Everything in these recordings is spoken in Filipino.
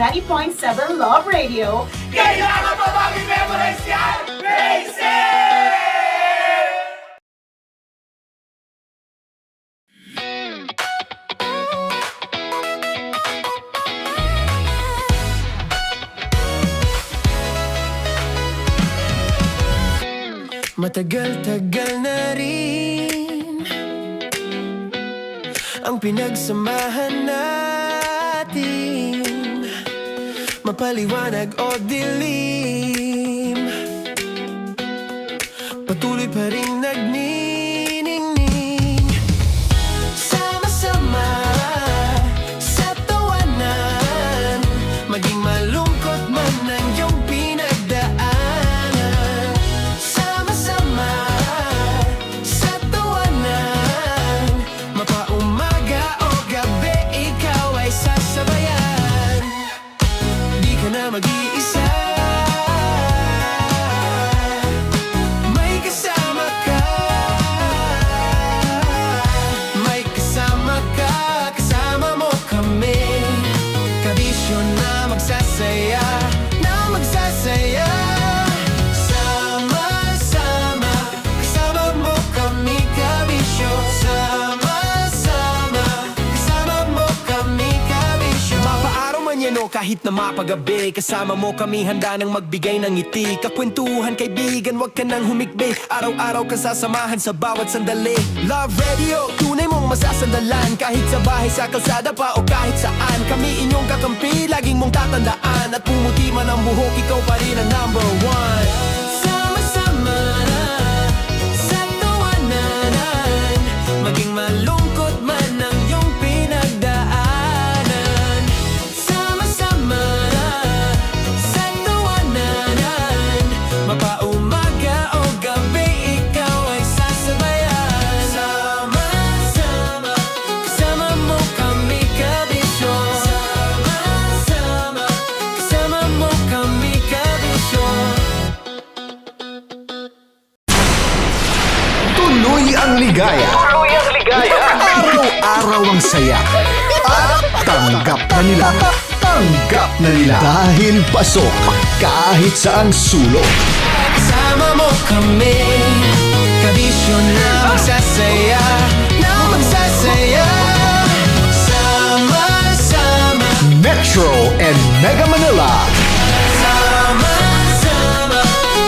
90.7 Love Radio. Kailangan pa bang i-memorize yan? Basic! Matagal-tagal na rin ang pinagsamahan natin, mapaliwanag o dilim, patuloy pa rin nagniningning. Sama-sama sa tawanan, maging malungkot man ang iyong pinagdaanan. Sama-sama sa tawanan, mapaumaga o gabi, ikaw ay sasabayan. Di ka na mag-iisa, may kasama ka. May kasama ka, kasama mo kami. Kabisyo na magsasaya, na magsasaya. Sama-sama, kasama mo kami, kabisyo. Sama-sama, kasama mo kami, kabisyo. Mapaaraw man yan o kahit na mapagabi, kasama mo kami, handa nang magbigay ng ngiti. Kakwentuhan, kaibigan, wag ka nang humikbi. Araw-araw ka sasamahan sa bawat sandali. Love Radio, tunay mong masasandalan. Kahit sa bahay, sa kalsada pa o kahit saan, kami inyong kakampi, laging mong tatandaan. At pumuti man ang buhok, ikaw pa rin ang number one. Sama-sama sa tawanan, maging malungkot man ang iyong pinagdaanan. Sama-sama sa tawanan, mapaumaga o gabi, ikaw ay sasabayan. Sama-sama, kasama mo kami, kabisyo. Sama-sama, kasama mo kami, kabisyo. Tuloy ang ligaya. Araw-araw ang saya. At tanggap na nila. Tanggap na nila. Dahil pasok kahit saang sulok. Kasama mo kami, kabisyo na magsasaya, na magsasaya. Sama-sama, Metro and Mega Manila. sama-sama,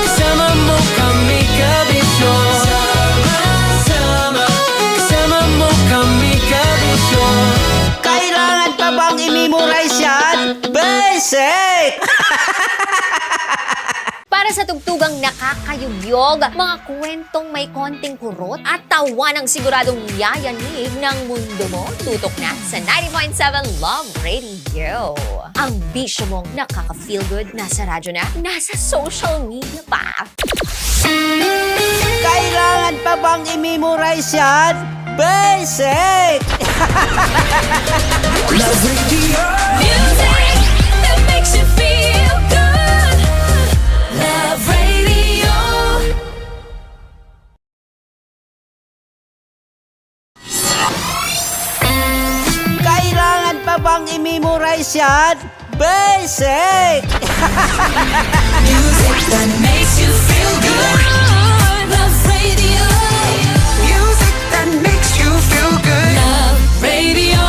kasama mo kami, kabisyo. Sama-sama, kasama mo kami, kabisyo. Kailangan pa bang i-memorize yan? Basic! Para sa tugtugang nakakayugyog, mga kwentong may konting kurot at tawa ng siguradong yayanig ng mundo mo, tutok na sa 90.7 Love Radio. Ang bisyo mong nakaka-feel good, nasa radyo na, nasa social media pa. Kailangan pa bang i-memorize yan? Basic! Love Radio. Music that makes you feel good. Love Radio. Kailangan pa bang i-memorize yan? Basic! Music that makes you feel good. Love Radio. Music that makes you feel good. Love Radio.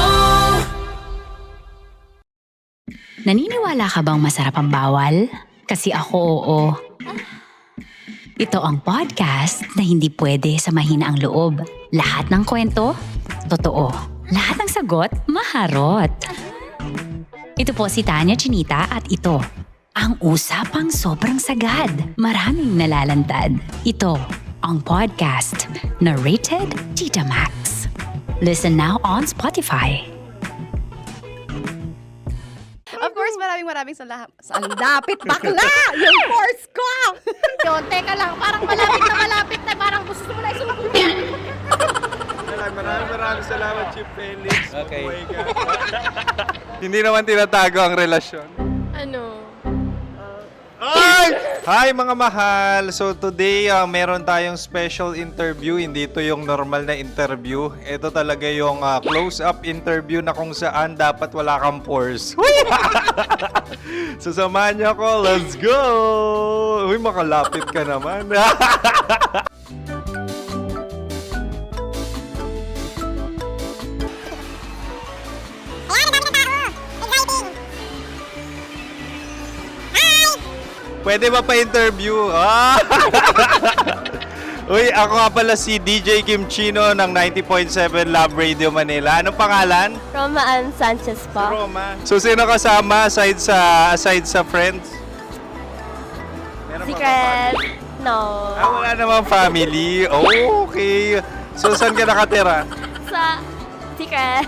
Naniniwala ka bang masarap ang bawal? Kasi ako, oo. Ito ang podcast na hindi pwede samahin ang loob. Lahat ng kwento, totoo. Lahat ng sagot, maharot. Ito po si Tanya Chinita at ito, ang usapang sobrang sagad. Maraming nalalantad. Ito, ang podcast na Rated Tita Max. Listen now on Spotify. Of course, maraming salamat. Ang lapit bakla! Yung force ko! Yun, teka lang, parang malapit na, parang gusto mo na isumakutin. Maraming salamat, Chief Felix. Okay. Hindi naman tinatago ang relasyon. Ano? Ay! Hi mga mahal! So today, meron tayong special interview. Hindi ito yung normal na interview. Ito talaga yung close-up interview na kung saan dapat wala kang pores. So samahan niyo ako. Let's go! Uy, makalapit ka naman. Pwede ba pa-interview? Ah! Uy, ako nga pala si DJ Kim Chino ng 90.7 Love Radio Manila. Anong pangalan? Roma Ann Sanchez po. Roma. So, sino kasama aside sa friends? Meron pa ba family? No. Wala namang family. Oh, okay. So, saan ka nakatira? Sa secret.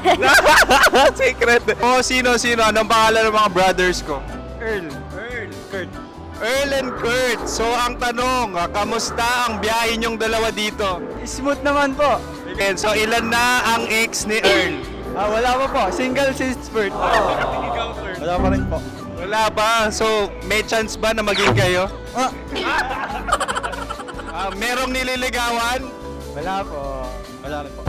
Secret. Oh, sino? Anong pangalan ng mga brothers ko? Earl, Kurt. Earl and Kurt. So, ang tanong, kamusta ang biyahe niyong dalawa dito? Smooth naman po. Okay, so ilan na ang ex ni Earl? Wala pa po. Single since birth. Wala pa rin po. Wala ba? So, may chance ba na maging kayo? Merong nililigawan? Wala po. Wala rin po.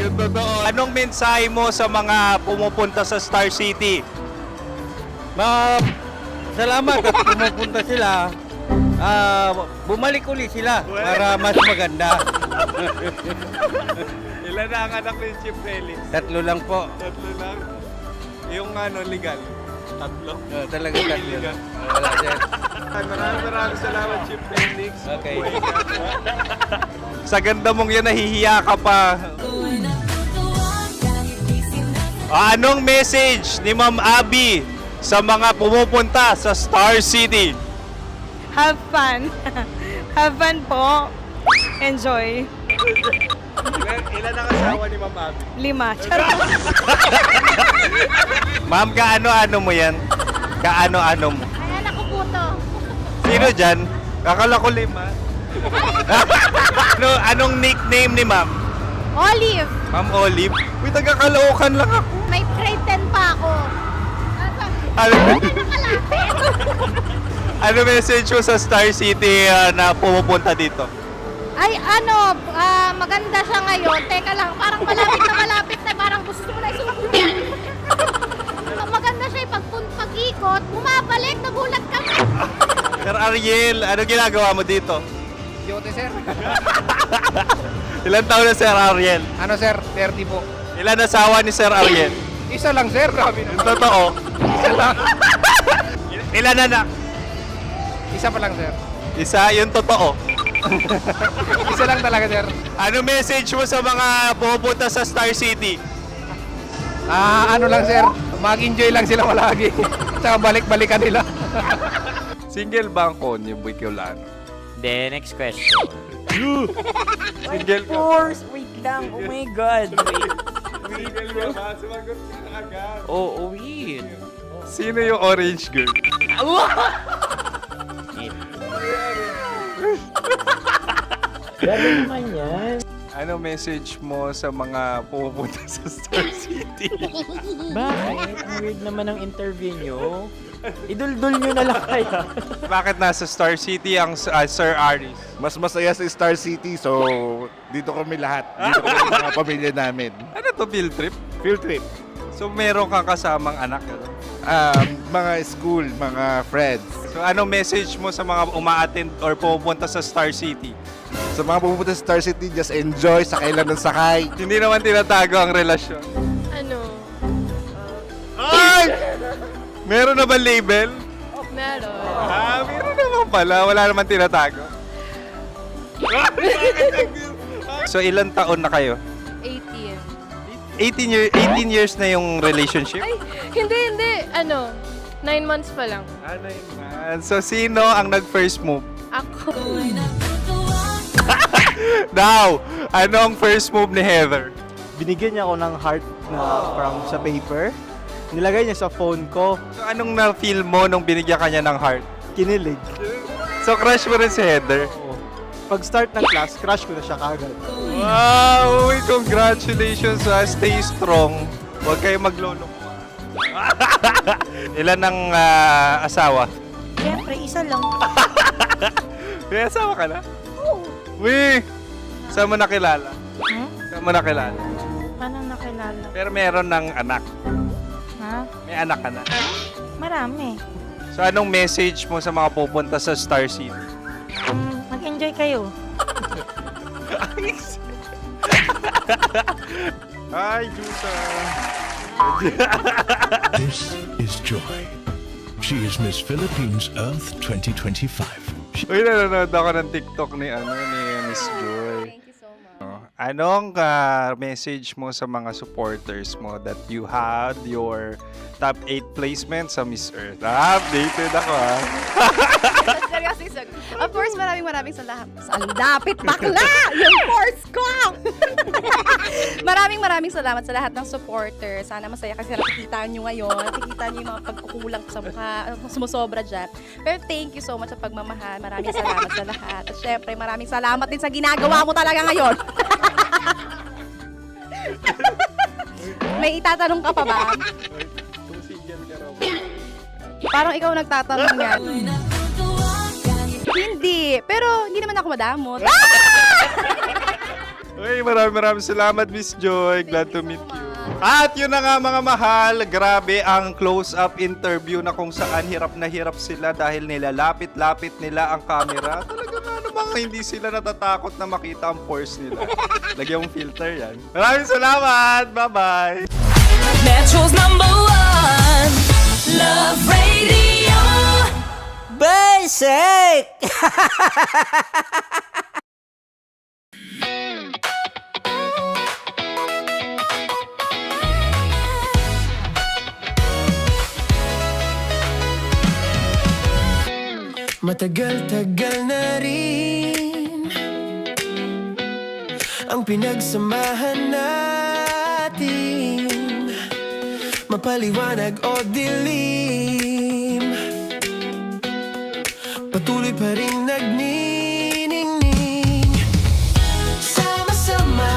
Yung totoo. Anong mensahe mo sa mga pumupunta sa Star City? Salamat at pumupunta sila. Bumalik uli sila para mas maganda. Ilan na ang anak ni Chief Felix? 3 lang po. 3 lang. Yung legal? 3? Talaga 3. Wala sir. Maraming salamat, Chief Felix. Okay. Sa ganda mong yan, nahihiya ka pa. Anong message ni Ma'am Abby sa mga pumupunta sa Star City? Have fun. Have fun po. Enjoy. Ilan ang asawa ni Ma'am Abby? 5. Charot. Ma'am, kaano-ano mo yan? Kaano-ano mo? Ayan ako po to. Sino dyan? Akala ko 5. Anong nickname ni Ma'am? Olive. Ma'am Olive? Uy, taga-Caloocan lang ako. May grade 10 pa ako. Ano message mo sa Star City na pumupunta dito? Ay, maganda siya ngayon. Teka lang, parang malapit na. Parang gusto mo na isulat. Maganda siya pag-ikot, bumabalik, nagulat ka. Sir Ariel, ano ginagawa mo dito? Yote sir. Ilan taon na Sir Ariel? Ano sir? 30 po. Ilan asawa ni Sir Ariel? Isa lang sir. Grabe Yung totoo. Isa lang. Ilan anak? Isa pa lang sir. Isa, yung totoo. Isa lang talaga sir. Ano message mo sa mga pumupunta sa Star City? Ano lang sir. Mag-enjoy lang sila palagi. Tsaka balik-balikan nila. Single ba ang konyo, Boy Kiolano? Then, next question. Single ka? Wait lang. Oh my God. Single ka ba? Sumagot ka na agad. Oh, wait. Sino yung orange girl? Grabe naman yan. Ano message mo sa mga pumupunta sa Star City? Bakit? Ang weird naman ang interview nyo. Idul-dul nyo na lang kaya. Bakit nasa Star City ang Sir Aris? Mas masaya sa Star City, so dito kami lahat. Dito kami mga pamilya namin. Ano to, field trip? Field trip. So meron kang kasamang anak? Ano? Mga school, mga friends. So anong message mo sa mga uma-attend or pumupunta sa Star City? Sa mga pupunta sa Star City, just enjoy, sakay lang ng sakay. Hindi naman tinatago ang relasyon. Ano? Ay! Meron na ba label? Meron. Meron naman pala. Wala naman tinatago. So ilan taon na kayo? 18. 18 years na yung relationship? Ay, hindi. 9 months pa lang. 9 months. So sino ang nag-first move? Ako. Now, anong first move ni Heather? Binigyan niya ako ng heart na from sa paper. Nilagay niya sa phone ko. So anong na-feel mo nung binigyan ka niya ng heart? Kinilig. So crush mo rin si Heather? Pag-start ng class, crush ko na siya kagad. Wow! Uy, congratulations ha. Stay strong. Huwag kayo maglolo. Ilan ang asawa? Siyempre, isa lang. May asawa ka na? Oo. Uy! Saan mo nakilala? Hmm? Saan mo nakilala? Paano nakilala? Pero meron ng anak. Ha? May anak ka na. Marami. So anong message mo sa mga pupunta sa Star City? Mag-enjoy kayo. Hi, Juta! This is Joy. She is Miss Philippines Earth 2025. Uy, nanonood ako ng TikTok ni Miss Joy. Thank you so much. Anong message mo sa mga supporters mo that you had your top 8 placement sa Miss Earth? Updated ako Seryoso, of course, maraming salamat. Ang dapit bakla! Yung course ko! maraming salamat sa lahat ng supporters. Sana masaya kasi nakikita nyo ngayon. Nakikita nyo yung mga pagkukulang ko sa mukha. Sumusobra dyan. Pero thank you so much sa pagmamahal. Maraming salamat sa lahat. At syempre, maraming salamat din sa ginagawa mo talaga ngayon. May itatanong ka pa ba? Parang ikaw nagtatanong yan. Hindi. Pero hindi naman ako madamot. Uy, maraming salamat, Miss Joy. Glad to meet you. At yun na nga mga mahal, grabe ang close-up interview na kung saan hirap na hirap sila dahil nilalapit-lapit nila ang camera. Talaga nga namang hindi sila natatakot na makita ang pores nila. Lagyan mong filter yan. Maraming salamat! Bye-bye! Metro's #1 Love Radio. Basic! Matagal-tagal na rin ang pinagsamahan natin, mapaliwanag o dilim, patuloy pa rin nagniningning, sama-sama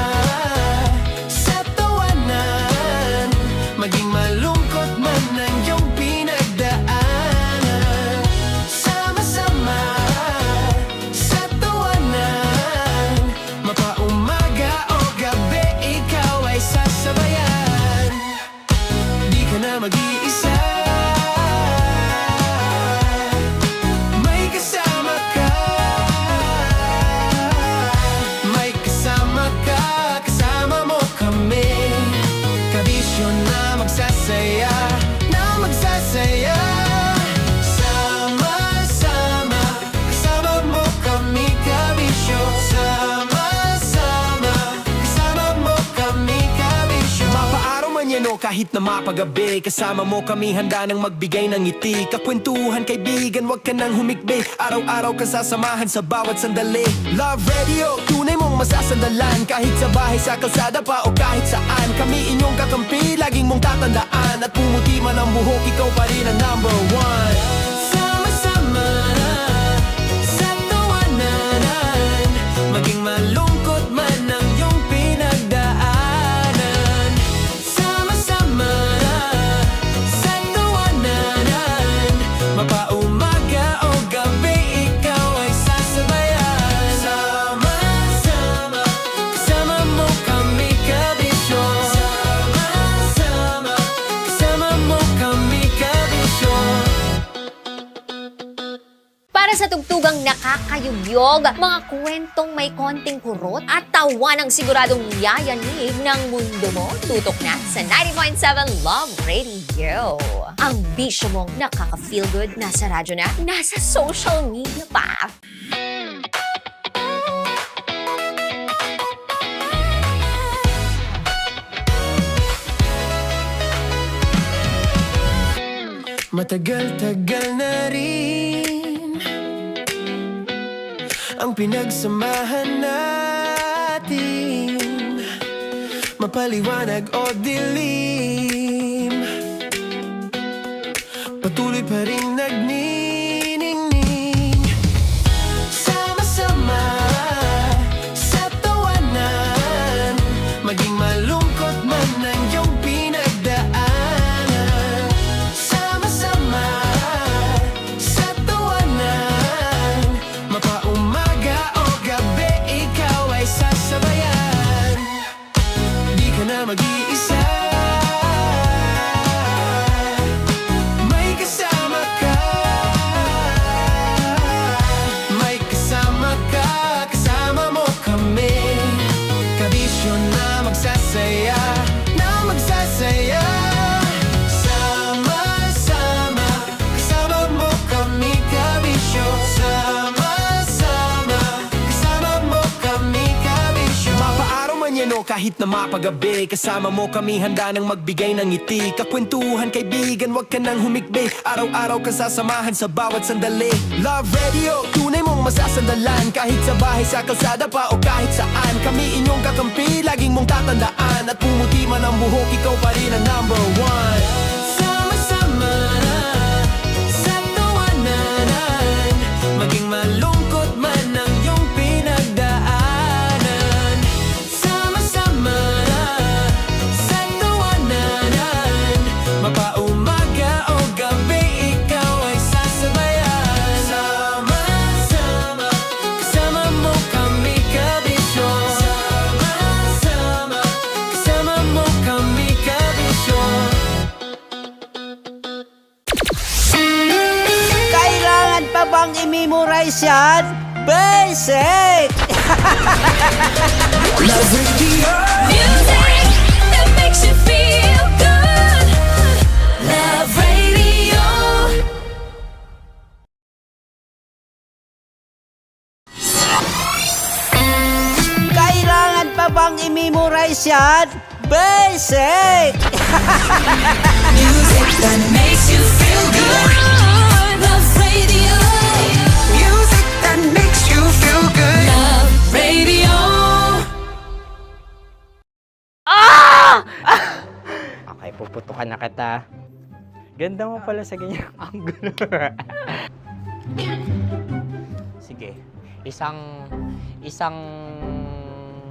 sa tawanan, maging malungkot man ang iyong pinagdaanan. Sama-sama sa tawanan, mapaumaga o gabi, ikaw ay sasabayan. Di ka na mag-iisa, may kasama ka. May kasama ka, kasama mo kami. Kabisyo na magsasaya, na magsasaya. Sama-sama, kasama mo kami, kabisyo. Sama-sama, kasama mo kami, kabisyo. Mapaaraw man yan o kahit na mapagabi, kasama mo kami, handa nang magbigay ng ngiti. Kakwentuhan, kaibigan, wag ka nang humikbi. Araw-araw ka sasamahan sa bawat sandali. Love Radio, tunay mong masasandalan. Kahit sa bahay, sa kalsada pa o kahit saan, kami inyong kakampi, laging mong tatandaan. At pumuti man ang buhok, ikaw pa rin ang #1. Sama-sama sa tawanan, maging malungkot man ang iyong pinagdaanan. Sama-sama sa tawanan, mapaumaga o gabi, ikaw ay sasabayan. Sama-sama, kasama mo kami, kabisyo. Sama-sama, kasama mo kami, kabisyo. Para sa tugtugang nakakayugyog, mga kwentong may konting kurot at tawa ng siguradong yayanig ng mundo mo, tutok na sa 90.7 Love Radio. Ang bisyo mong nakaka-feel good, nasa radyo na, nasa social media pa. Matagal-tagal na rin ang pinagsamahan natin, mapaliwanag o dilim, patuloy pa rin nagniningning. Sama-sama sa tawanan, maging malungkot man ang iyong pinagdaanan. Sama-sama sa tawanan, kahit na mapagabi. Kasama mo kami handa nang magbigay ng ngiti. Kakwentuhan kaibigan, wag ka nang humikbi. Araw-araw ka sasamahan sa bawat sandali. Love Radio, tunay mong masasandalan. Kahit sa bahay, sa kalsada pa o kahit saan. Kami inyong kakampi, laging mong tatandaan. At pumuti man ang buhok, ikaw pa rin ang number one. Sama-sama na sa tawanan, maging malungkot man ang iyong pinagdaanan. Sama-sama na sa tawanan, mapaumaga o gabi, ikaw ay sasabayan. Sama-sama, kasama mo kami kabisyo. Sama-sama, kasama mo kami kabisyo. Kailangan pa bang i-memorize yan? Basic! Love Radio. Music that makes you feel good. Love Radio. Kailangan pa bang i-memorize yan? Basic! Music that makes you feel good. Love Radio. Music that makes you feel good. Love Radio. Okay, puputukan na kita. Ganda mo pala sa ganyang angulo. Sige, isang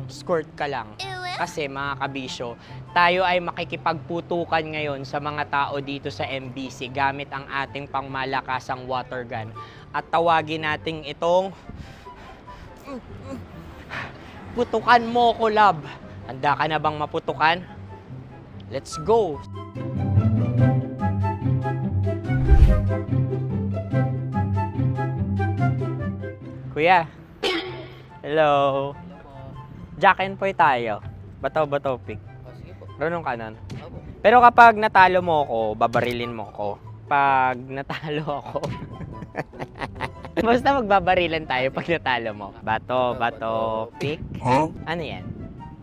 skirt ka lang. Kasi mga kabisyo, tayo ay makikipagputukan ngayon sa mga tao dito sa MBC gamit ang ating pangmalakasang water gun. At tawagin natin itong putukan mo ko, love. Handa ka na bang maputukan? Let's go! Kuya. Hello. Jack and Poy tayo. Bato-bato pick. Runong kanan. Pero kapag natalo mo ako, babarilin mo ako. Pag natalo ako, basta magbabarilan tayo pag natalo mo. Bato, pick. Ano yan?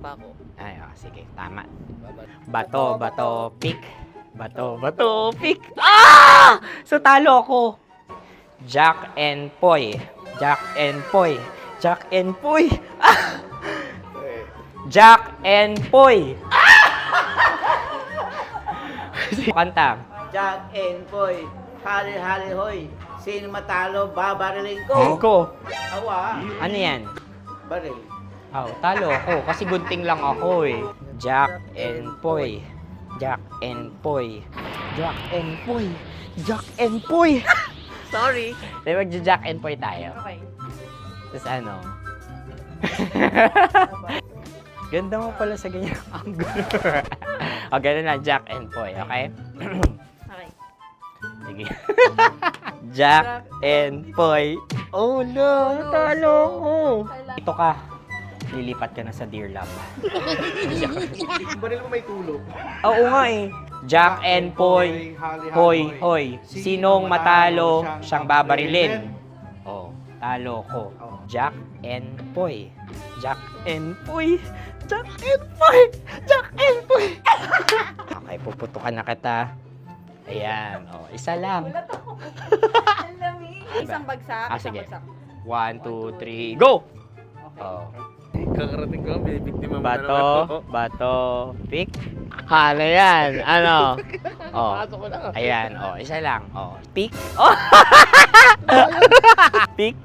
Bako. Ay, sige, tama. Bato, pick. Bato, pick. Ah! So talo ako. Jack and Poy. Jack and Poy. Jack and Poy. Ah! Jack and Poy. Kanta. Jack and Poy, hali-hali hoy. Sino matalo, babariling ko. Ko. Awa. Ano yan? Baril. Oh, talo ako kasi gunting lang ako eh. Jack and Poy. Jack and Poy. Jack and Poy. Jack and Poy. Sorry. Di magja-Jack and Poy tayo. Okay. Tapos ano? Ganda mo pala sa ganyang angulo. O, ganun lang, Jack and Poy, okay? Okay. Sige. Jack and Poy. Oh no, natalo ko. Ito ka. Lilipat ka na sa Dear Love. Baril mo may tulog. Oo nga eh. Jack and Poy. Hoy, hoy. Sinong matalo, siyang babarilin. Oh, talo ko. Jack and Poy. Jack and Poy. Jack and Poy. Jack and Poy. Okay, puputukan na kita. Ayan. Oh, isa lang. Isang bagsak. Ah, isang sige. bagsak. 1, 2, 3, go! Oh. Kakarating ko, binibiktima mo Bato, pick. Ano yan? Ano? Oh. Ayan, oh, isa lang. Oh, pick. Oh. Pick.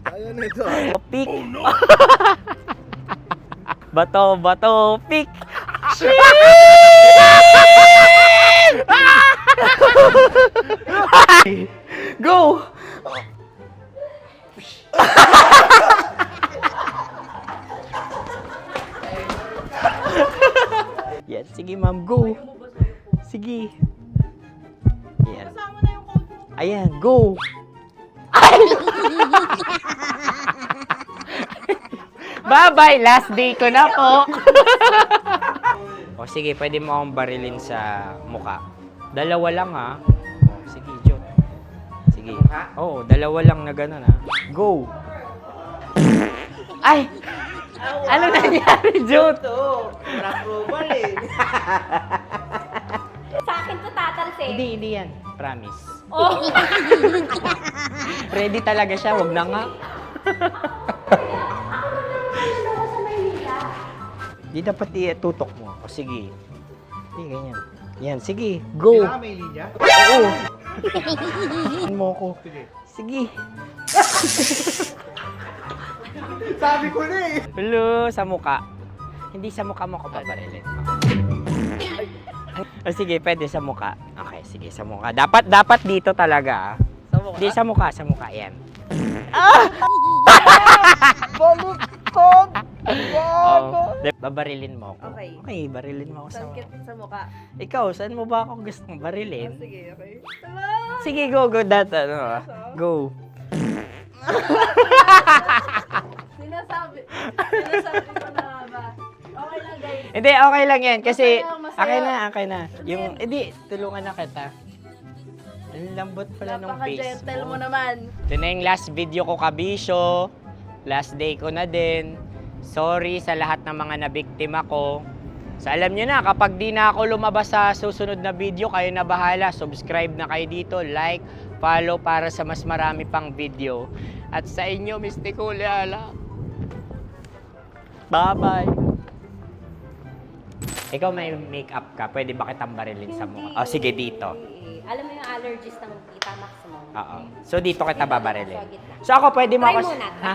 Ayan na ito. Oh, pick. Oh, no. Bato, pick. Go! Yan, sige ma'am, go. Sige. Yan. Ayan, go. Ay! Bye-bye, last day ko na po. O sige, pwede mo akong barilin sa muka. Dalawa lang ha. O, sige, Jot. Sige. Oo, dalawa lang na gano'n ha. Go. Ay! Ano nangyari, Jut? Ito, approval eh. Sa akin to tatalsik. Hindi yan. Promise. Oh. Ready talaga siya, wag na nga. Di dapat i-tutok mo. O sige. Hindi, ganyan. Yan, sige. Go. Kailangan may linya? Oo. mo ko. Sige. Sabi ko na eh. Hello, sa muka. Hindi sa muka mo ko babarilin. O sige, pwede sa muka. Okay, sige, sa muka. Dapat dito talaga. Sa mukha? Hindi, sa muka, yan. Baluktot! Oh, babarilin mo ako. Okay. Okay, barilin mo ako sa muka. Sa mukha. Ikaw, saan mo ba ako gustong barilin? Sige, okay. Sige, go, go. Sinasabi ko na ba? Okay lang guys. Hindi, okay lang yan. Kasi, Masaya. okay na. Yung, hindi, tulungan na kita. Ang lambot pala ng face Napaka-gentle mo mo. naman. Ito na yung last video ko, kabisyo. Last day ko na din. Sorry sa lahat ng mga nabiktima ko. So alam nyo na, kapag di na ako lumabas sa susunod na video, kayo na bahala. Subscribe na kayo dito, like, follow para sa mas marami pang video. At sa inyo, Mistiko Leala. Bye-bye. Ikaw may makeup ka, pwede ba kitang barilin sa mukha? O sige, dito. Alam mo yung allergies ng Tita Max mo? Oo. So dito kita babarilin. So ako, pwede mo Try ako... muna. Ha?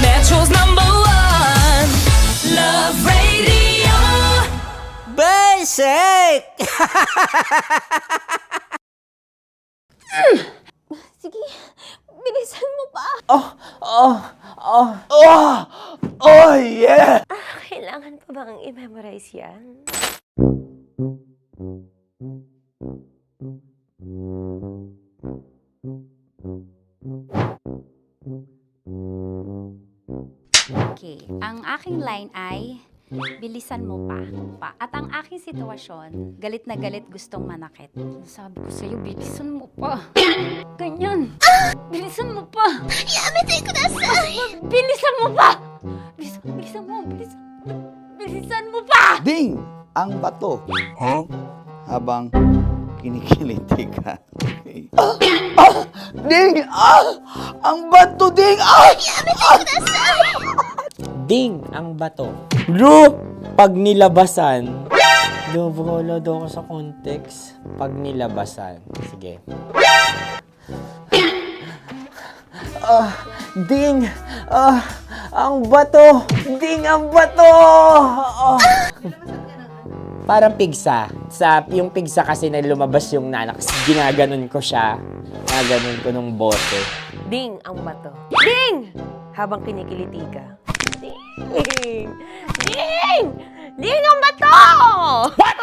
Metro's #1 Love Radio. Basic! Sige, bilisan mo pa. Oh, yeah! Kailangan pa bang i-memorize yan? Okay, ang aking line ay, bilisan mo pa. At ang aking sitwasyon, galit na galit gustong manakit. Sabi ko sa'yo, bilisan mo pa. Ganyan. Bilisan mo pa. Yamitay ko na bilisan mo pa. Bilisan mo pa. Ding! Ang bato. Habang kinikiliti ka. Okay. Ding! Ang bato, Ding! Ding ang bato. Bro! Pag nilabasan. Wala daw ako sa context. Pag nilabasan. Sige. Ding! Ang bato! Ding ang bato! Parang pigsa. Yung pigsa kasi na lumabas yung nanak. Ginaganon ko siya. Ginaganon ko nung bote. Ding ang bato. Ding! Habang kinikiliti ka. Ding! Ding! Ding ang bato! What?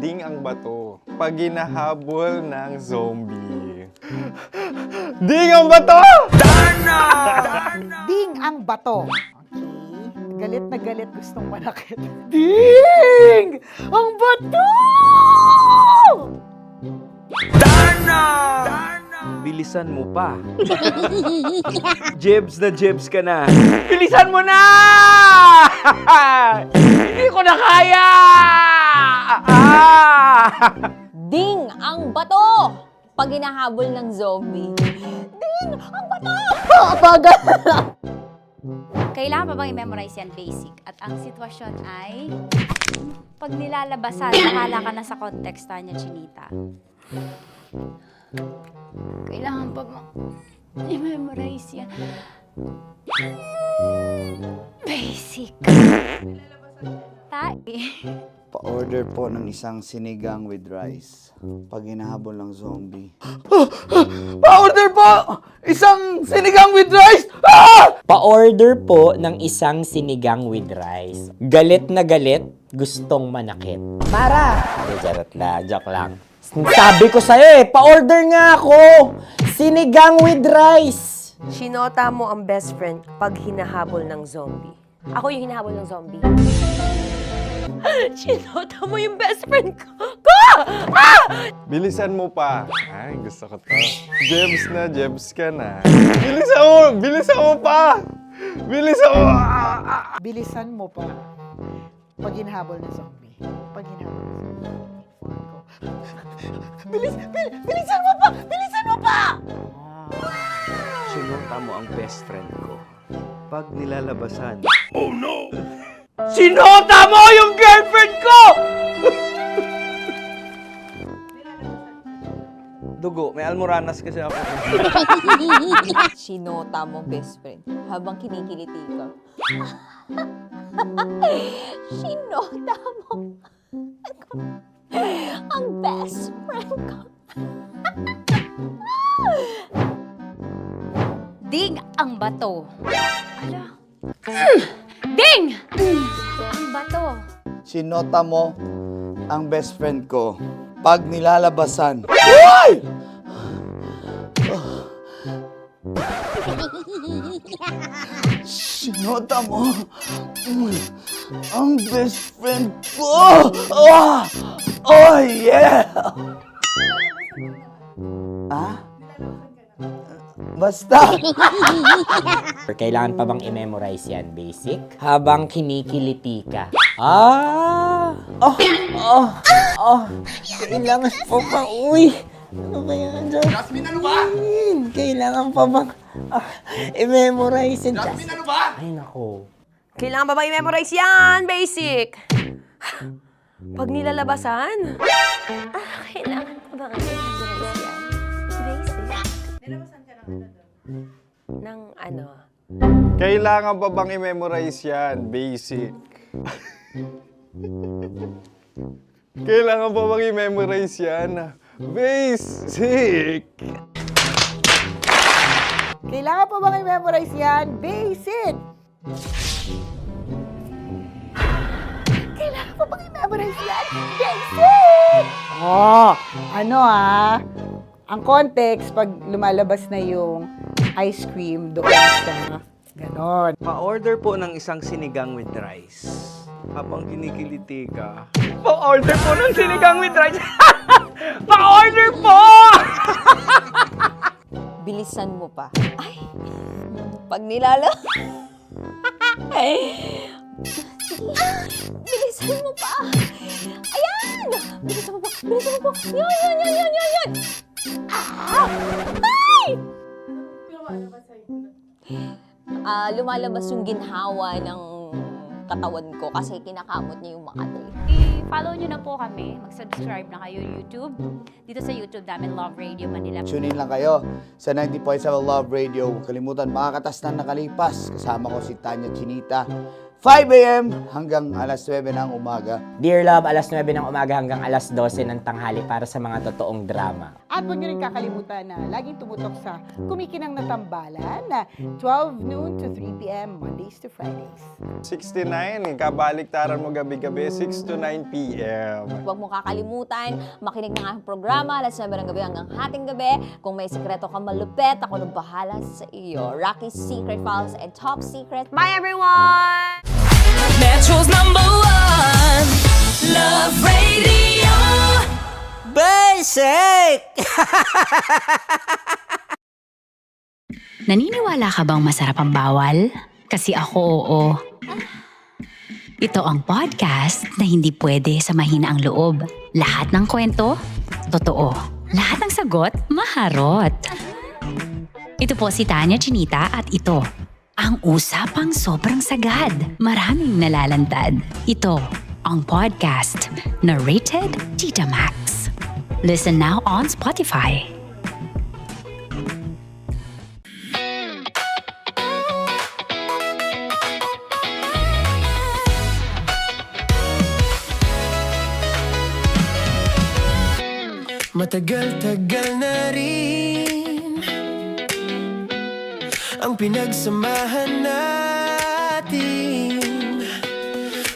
Ding ang bato. Pag hinahabol ng zombie. Ding ang bato! Ding ang bato. Okay. Galit na galit gustong manakit. Ding! Ang bato! Bilisan mo pa. Jebs ka na. Bilisan mo na! Hindi ko na kaya! Ding ang bato! Pag hinahabol ng zombie. Ding ang bato! Bagal! Kailangan pa bang i-memorize yan basic? At ang sitwasyon ay, pag nilalabasan, bahala ka na sa konteksta niya, Chinita. Kailangan pa bang i-memorize yan? Basic. Pa-order po ng isang sinigang with rice. Pag hinahabol ng zombie. Pa-order po! Isang sinigang with rice! Pa-order po ng isang sinigang with rice. Galit na galit, gustong manakit. Para! Joke lang. Sabi ko sa'yo pa-order nga ako! Sinigang with rice! Sinota mo ang best friend pag hinahabol ng zombie. Ako yung hinahabol ng zombie. Sinota mo yung best friend ko! Bilisan mo pa. Ay, gusto ko to. Jebs ka na. Bilisan mo pa! Bilisan mo! Bilisan mo pa. Pag hinahabol ng zombie. Pag hinahabol ng zombie. Bilisan mo pa! Bilisan mo pa! Sinunta mo ang best friend ko. Pag nilalabasan. Sinota mo yung girlfriend ko! Dugo, may almoranas kasi ako. Sinota mo, best friend, habang kinikiliti ka. Sinota mo ang best friend ko. Ding ang bato. Ala. Ding! Ang bato. Sinota mo ang best friend ko pag nilalabasan. Uy! Sinota mo ang best friend ko. Oh yeah! Ah? Basta! Kailangan pa bang i-memorize yan, basic? Habang kinikiliti ka. Ah! Kailangan pa ba? Uy! Ano ba yan, Jasmine? Ano ba? Kailangan pa bang i-memorize yan, Jasmine? Ano ba? Ay, nako. Kailangan ba i-memorize yan? Basic. Pag nilalabasan? Kailangan pa ba i-memorize yan? Basic. Nilalabasan ka ng ano doon? Ng ano? Kailangan pa bang i-memorize yan? Basic. Kailangan pa bang i-memorize yan? Basic! Kailangan pa bang i-memorize yan? Basic! Kailangan pa bang i-memorize yan? Basic! Oh, ano ang context pag lumalabas na yung ice cream doon sa ganon. Pa-order po ng isang sinigang with rice. Habang kinikiliti ka. Pa-order po ng sinigang with rice. Pa-order po! Bilisan mo pa. Ay! Pag nilala... Bilisan mo pa! Ayan! Bilisan mo pa! Bilisan mo pa! Yan! Ah! Ay! Lumalabas yung ginhawa ng katawan ko kasi kinakamot niya yung Makati. I-follow nyo na po kami. Mag-subscribe na kayo YouTube. Dito sa YouTube namin, Love Radio Manila. Tune in lang kayo sa 90.7 Love Radio. Huwag kalimutan, makakatas na nakalipas. Kasama ko si Tanya Chinita. 5 a.m. hanggang alas 9 ng umaga. Dear Love, alas 9 ng umaga hanggang alas 12 ng tanghali para sa mga totoong drama. At huwag niyo rin kakalimutan na laging tumutok sa Kumikinang na Tambalan na 12 noon to 3 p.m. Mondays to Fridays. 69, kabaliktaran mo gabi-gabi, 6 to 9 p.m. Huwag mo kakalimutan, makinig ng aking programa, alas 9 ng gabi hanggang hating gabi. Kung may sekreto ka malupet, ako nang bahala sa iyo. Rocky's Secret Files and Top Secret. Bye, everyone! Metro's #1 Love Radio. Basic! Naniniwala ka bang masarap ang bawal? Kasi ako, oo. Ito ang podcast na hindi pwede sa mahina ang loob. Lahat ng kwento, totoo. Lahat ng sagot, maharot. Ito po si Tanya Chinita at ito, ang usapang sobrang sagad. Maraming nalalantad. Ito, ang podcast na rated Tita Max. Listen now on Spotify. Matagal-tagal na rin ang pinagsamahan natin,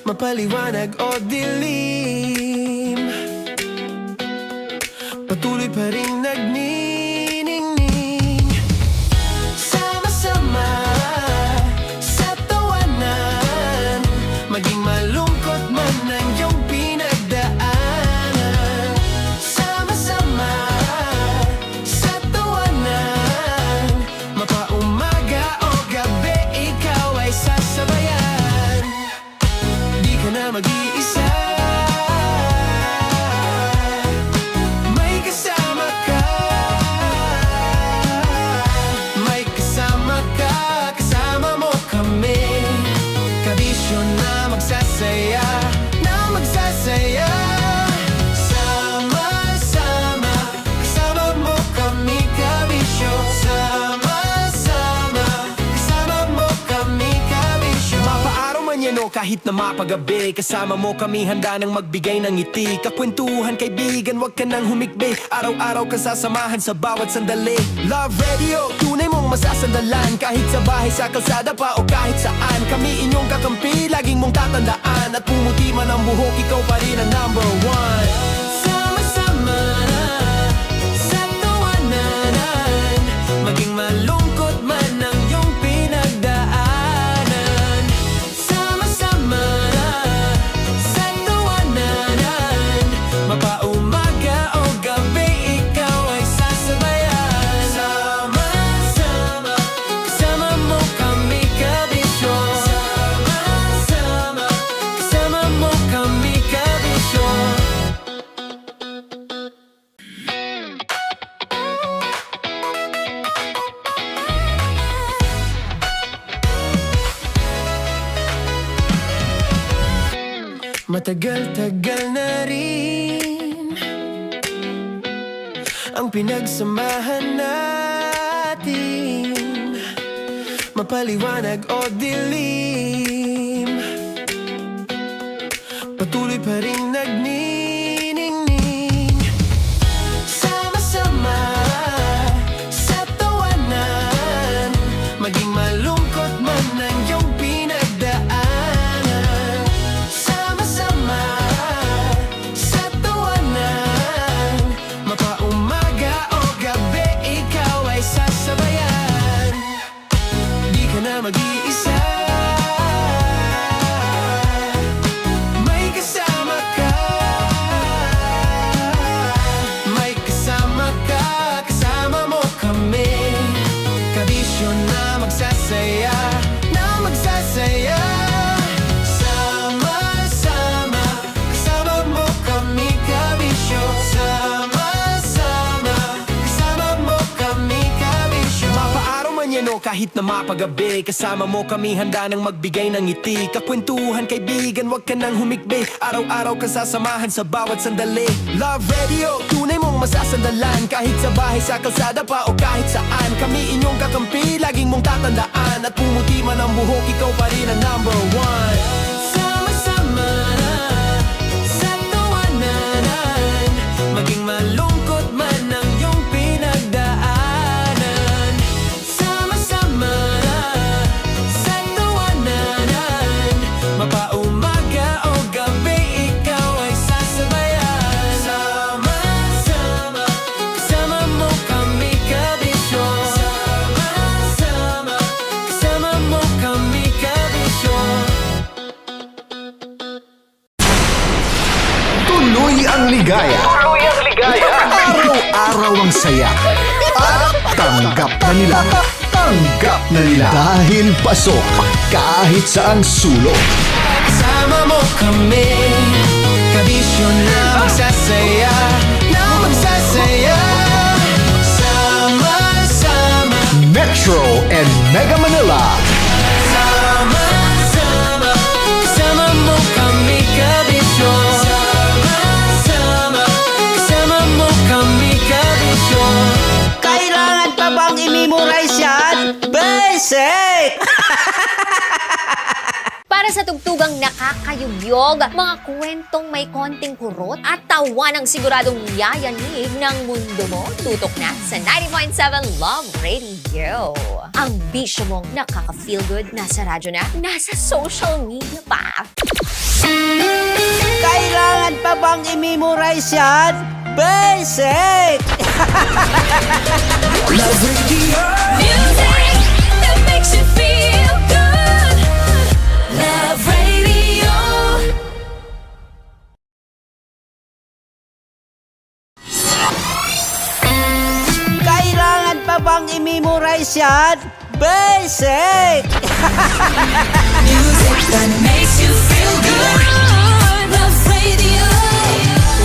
mapaliwanag o dilim, patuloy pa rin nagniningning. Sama-sama sa tawanan, maging malungkot man ang iyong pinagdaanan. Sama-sama sa tawanan, mapaumaga o gabi, ikaw kahit na mapagabi. Kasama mo kami handa nang magbigay ng ngiti. Kakwentuhan kaibigan, wag ka nang humikbi. Araw-araw ka sasamahan sa bawat sandali. Love Radio, tunay mong masasandalan. Kahit sa bahay, sa kalsada pa o kahit saan. Kami inyong kakampi, laging mong tatandaan. At pumuti man ang buhok, ikaw pa rin ang number one. Sama-sama na sa tawanan, maging malungkot man ang iyong pinagdaanan. Sama-sama na sa tawanan, mapaumaga o gabi, ikaw ay sasabayan. Sama-sama, kasama mo kami kabisyo. Sama-sama, kasama mo kami kabisyo. Matagal-tagal na rin ang pinagsamahan natin, mapaliwanag o dilim, patuloy pa rin nagniningning. Sama-sama sa tawanan, maging malungkot man ang iyong pinagdaanan. Sama-sama sa tawanan, mapaumaga o gabi, ikaw ay sasabayan. Di ka na mag-iisa, may kasama ka. May kasama ka, kasama mo kami. Kabisyo na magsasaya, na magsasaya. Sama-sama, kasama mo kami kabisyo. Sama-sama, kasama mo kami kabisyo. Mapaaraw man yan o kahit na mapagabi, kasama mo kami handa nang magbigay ng ngiti. Kakwentuhan kaibigan, wag ka nang humikbi. Araw-araw ka sasamahan sa bawat sandali. Love Radio, tunay mong masasandalan. Kahit sa bahay, sa kalsada pa o kahit saan. Kami inyong kakampi, laging mong tatandaan. At pumuti man ang buhok, ikaw pa rin ang number one. Sama-sama na sa tawanan, maging malungkot man ang iyong pinagdaanan. Sama-sama na sa tawanan, mapaumaga o gabi, ikaw ay sasabayan. Sama-sama, kasama mo kami kabisyo. Sama-sama, kasama mo kami kabisyo. Tuloy ang ligaya. Araw-araw ang saya. At tanggap na nila. Tanggap na nila. Dahil pasok kahit saan sulok. Kasama mo kami, kabisyo na magsasaya, na magsasaya. Sama-sama, Metro and Mega Manila. sama-sama, kasama mo kami kabisyo. Sama-sama, kasama mo kami kabisyo. Kailangan pa bang i-memorize yan? Basic! Para sa tugtugang nakakayugyog, mga kwentong may konting kurot at tawa ng siguradong yayanig ng mundo mo, tutok na sa 90.7 Love Radio. Ang bisyo mong nakaka-feel good, nasa radyo na, nasa social media pa. Kailangan pa bang i-memorize yan? Basic! Love Radio. Music that makes you feel good. Love Radio. Kailangan pa bang i-memorize yan? Basic! Music that makes you feel good. Love Radio.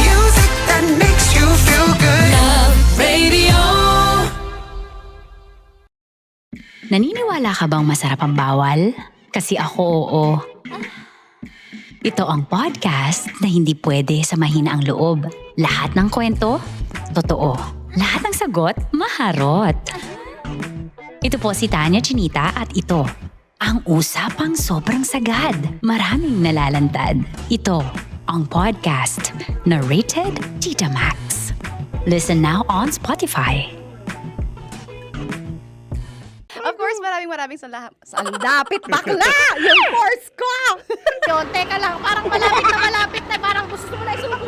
Music that makes you feel good. Love Radio. Naniniwala ka bang masarap ang bawal? Kasi ako, oo. Ito ang podcast na hindi pwede sa mahina ang loob. Lahat ng kwento, totoo. Lahat ng sagot, maharot. Ito po si Tanya Chinita at ito Ang usapang sobrang sagad, maraming nalalantad. Ito ang podcast na Rated Tita Max. Listen now on Spotify. Of course, maraming salamat. Ang lapit bakla! Yung course ko! Yun, teka lang, parang malapit na, parang gusto mo na isulat.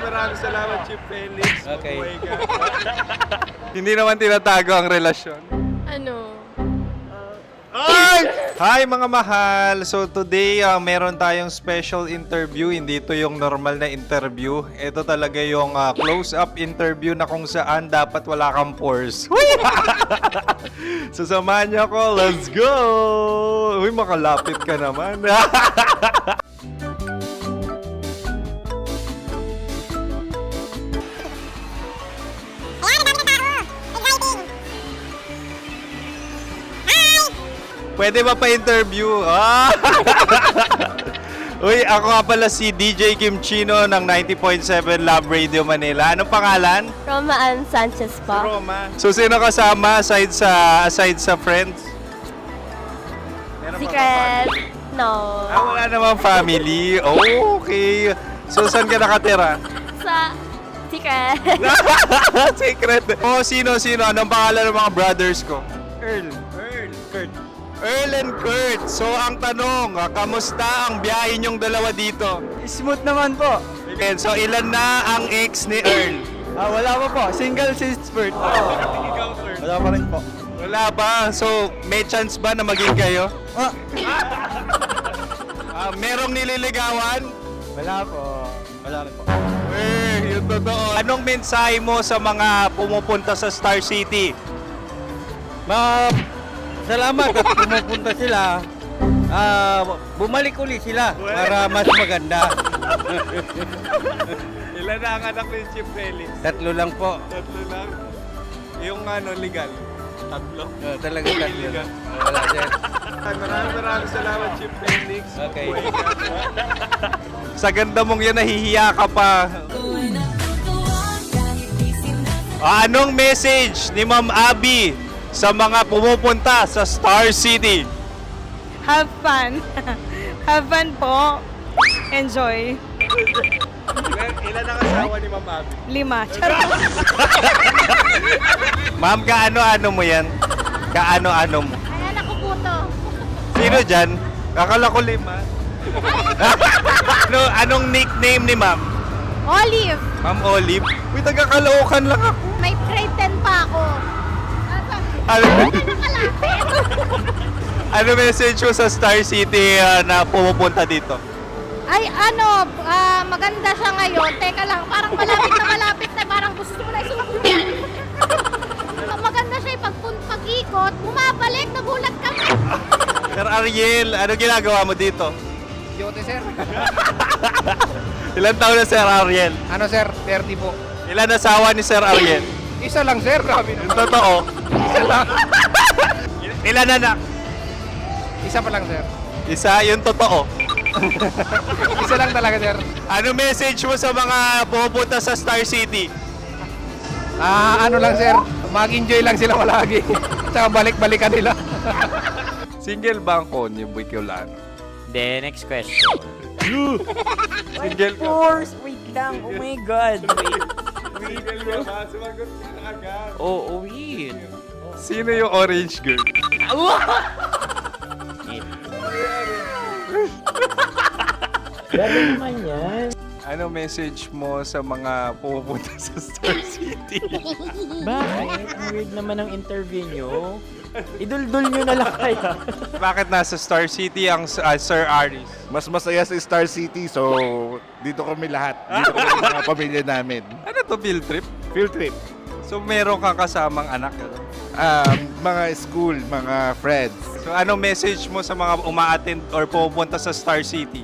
Maraming salamat, Chief Felix. Okay. Oh my God. Hindi naman tinatago ang relasyon. Ano? Hi mga mahal! So today, meron tayong special interview. Hindi ito yung normal na interview. Ito talaga yung close-up interview na kung saan dapat wala kang pores. So samahan niyo ako. Let's go! Uy, makalapit ka naman. Pwede ba pa-interview? Uy, ako nga pala si DJ Kim Chino ng 90.7 Love Radio Manila. Anong pangalan? Roma Ann Sanchez po. Roma. So, sino kasama aside sa friends? Meron ba Secret. No. wala namang family. Oh, okay. So, saan ka nakatira? Sa Secret. Secret. Oh, sino? Anong pangalan ng mga brothers ko? Earl, Kurt. Earl and Kurt. So, ang tanong, kamusta ang biyahe niyong dalawa dito? Smooth naman po. Okay, so ilan na ang ex ni Earl? Wala pa po. Single since birth. Wala pa rin po. Wala ba? So, may chance ba na maging kayo? Merong nililigawan? Wala po. Wala rin po. Yung totoo. Anong mensahe mo sa mga pumupunta sa Star City? Salamat at pumupunta sila. Bumalik uli sila para mas maganda. Ilan na ang anak ni Chief Felix? 3 lang po. 3 lang. Yung legal? 3? Talaga 3 lang. Wala sir. Maraming salamat, Chief Felix. Okay. Sa ganda mong yan, nahihiya ka pa. Anong message ni Ma'am Abby sa mga pumupunta sa Star City? Have fun. Have fun po. Enjoy. Ilan ang asawa ni Ma'am Abby? 5. Charot. Ma'am, kaano-ano mo yan? Kaano-ano mo? Ay, anak ko po to. Sino dyan? Akala ko 5. Anong nickname ni Ma'am? Olive. Ma'am Olive? Uy, taga-Caloocan lang ako. May grade 10 pa ako. Ano message mo sa Star City na pumupunta dito? Ay, maganda siya ngayon. Teka lang, parang malapit na, parang gusto mo na isulat. Maganda siya pag-ikot, bumabalik, nagulat ka. Sir Ariel, ano ginagawa mo dito? Yote sir. Ilan taon na Sir Ariel? Ano sir? 30 po. Ilan asawa ni Sir Ariel? Isa lang sir. Grabe Yung totoo? Isa lang. Ilan anak? Isa pa lang sir. Isa, yung totoo. Isa lang talaga sir. Ano message mo sa mga pumupunta sa Star City? Ano lang sir. Mag-enjoy lang sila palagi. Tsaka balik-balikan nila. Single ba ang konyo, Boy Kiolano? Then, next question. Single ka? Wait lang. Oh my God. Single ka ba? Sumagot ka na agad. Oh, wait. Sino yung orange girl? Gano'n naman yan. Ano message mo sa mga pumupunta sa Star City? Bakit? Ang weird naman ang interview nyo. Idul-dul nyo na lang kaya. Bakit nasa Star City ang Sir Aris? Mas masaya sa Star City, so dito kami lahat. Dito kami mga pamilya namin. Ano to, field trip? Field trip. So meron kang kasamang anak? Mga school, mga friends. So anong message mo sa mga uma-attend or pumupunta sa Star City?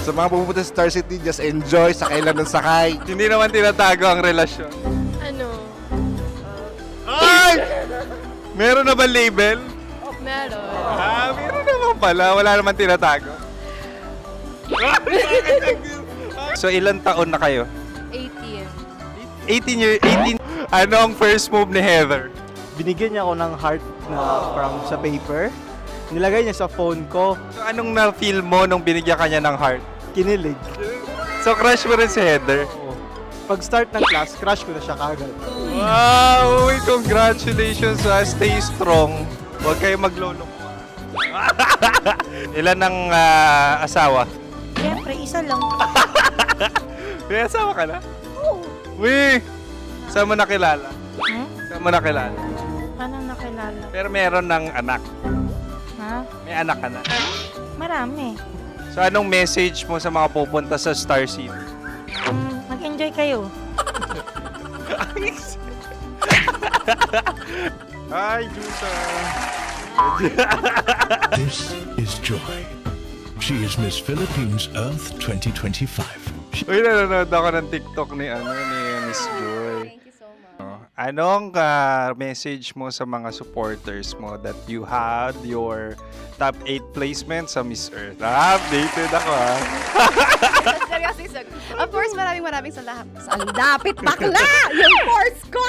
Sa mga pupunta sa Star City, just enjoy, sakay lang ng sakay. Hindi naman tinatago ang relasyon. Ano? Ay! Meron na ba label? Meron. Meron naman pala. Wala naman tinatago. So ilan taon na kayo? 18. 18. Ano ang first move ni Heather? binigyan niya ako ng heart na from sa paper. Nilagay niya sa phone ko. So, anong na-feel mo nung binigyan ka niya ng heart? Kinilig. So, crush mo rin si Heather? Oo. Pag start ng class, crush ko na siya kagad. Wow! Uy, congratulations ha. Stay strong. Huwag kayo maglolo. Ilan ng asawa? Siyempre, isa lang. May asawa ka na? Oo. Uy! Saan mo nakilala? Saan mo nakilala? Paano nakilala? Pero meron ng anak. Ha? May anak ka na. Marami. So, anong message mo sa mga pupunta sa Star City? Mag-enjoy kayo. Hi, Jusa! This is Joy. She is Miss Philippines Earth 2025. Uy, nanonood ako ng TikTok ni Miss Joy. Thank you so much. Anong message mo sa mga supporters mo that you had your top 8 placement sa Miss Earth? Updated ako Seryoso, of course, maraming salamat. Sa lapit bakla! Yung course ko!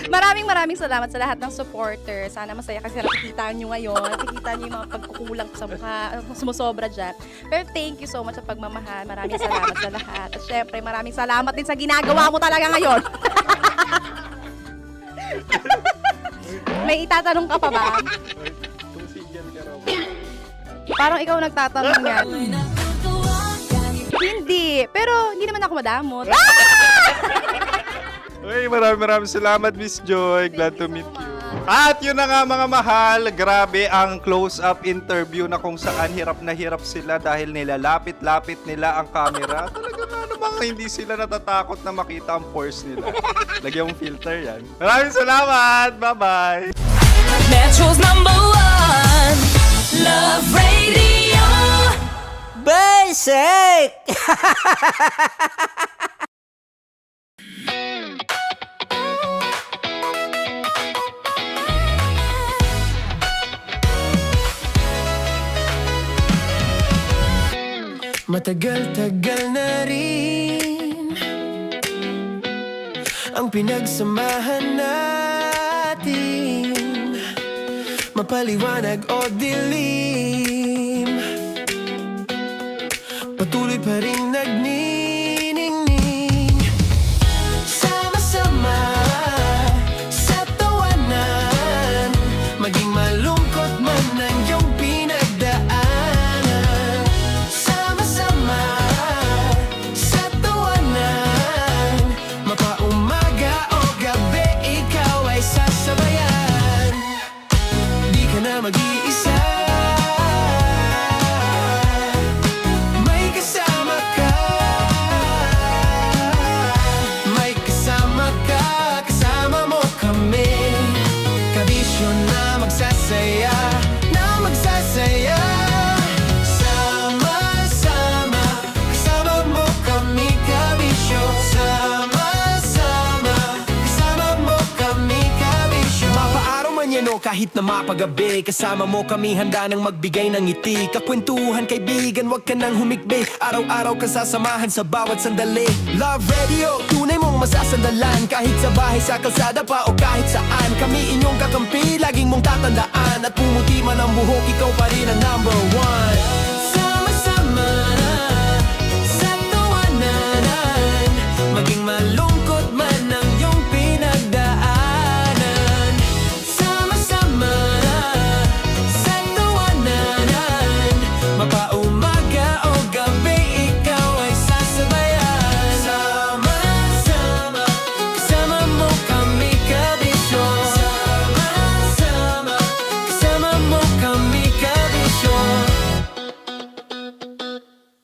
maraming salamat sa lahat ng supporters. Sana masaya kasi nakikita nyo ngayon. Nakikita nyo yung mga pagkukulang sa mukha. Sumusobra dyan. Pero thank you so much sa pagmamahal. Maraming salamat sa lahat. At syempre, maraming salamat din sa ginagawa mo talaga ngayon. May itatanong ka pa ba? Parang ikaw nagtatanong yan. Hindi. Pero hindi naman ako madamot. Uy, maraming salamat, Miss Joy. Glad to meet you. At yun na nga mga mahal, grabe ang close-up interview na kung saan hirap na hirap sila dahil nilalapit-lapit nila ang camera. Talaga na namang hindi sila natatakot na makita ang pores nila. Lagyan mong filter yan. Maraming salamat! Bye-bye! Metro's #1 Love Radio. Basic! Matagal-tagal na rin ang pinagsamahan natin, mapaliwanag o dilim, patuloy pa rin nagniningning, sama-sama sa tawanan, maging malungkot man ang iyong pinagdaanan. Sama-sama sa tawanan, mapaumaga o gabi, ikaw ay sasabayan. Di ka na mag-iisa, may kasama ka, may kasama ka, kasama mo kami. Kabisyo na magsasaya, na magsasaya. Sama-sama, kasama mo kami, kabisyo. Sama-sama, kasama mo kami, kabisyo. Mapaaraw man yan o kahit na mapagabi, kasama mo kami, handa nang magbigay ng ngiti. Kakwentuhan, kaibigan, wag ka nang humikbi. Araw-araw ka sasamahan sa bawat sandali. Love Radio, tunay mong masasandalan. Kahit sa bahay, sa kalsada pa o kahit saan, kami inyong kakampi, laging mong tatandaan. At pumuti man ang buhok, ikaw pa rin ang #1. Sama-sama sa tawanan, maging malungkot man ang iyong pinagdaanan. Sama-sama sa tawanan, mapaumaga o gabi, ikaw ay sasabayan. Sama-sama, kasama mo kami, kabisyo. Sama-sama, kasama mo kami, kabisyo.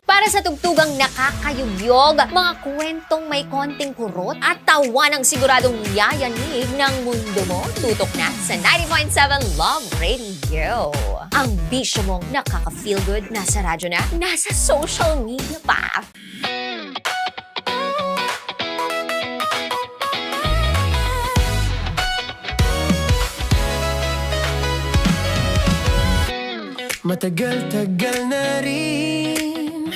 Para sa tugtugang nakakayugyog, mga kwentong may konting kurot at tawa ng siguradong yayanig ng mundo mo, tutok na sa 90.7 Love Radio. Ang bisyo mong nakaka-feel good, nasa radyo na, nasa social media pa. Matagal-tagal na rin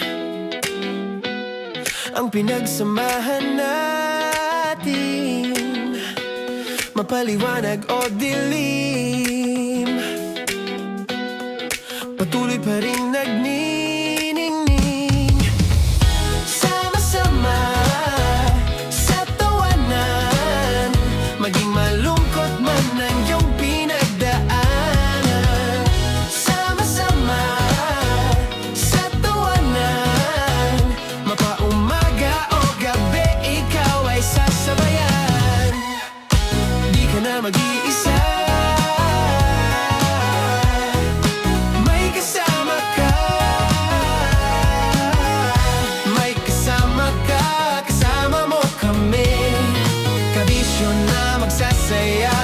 ang pinagsamahan natin, mapaliwanag o dilim, patuloy pa rin nagniningning. Sama-sama sa tawanan, maging malungkot man ang iyong pinagdaanan. Sama-sama sa tawanan, mapaumaga o gabi, ikaw ay sasabayan. Di ka na mag-iisa, may kasama ka. May kasama ka, kasama mo kami. Kabisyo na magsasaya,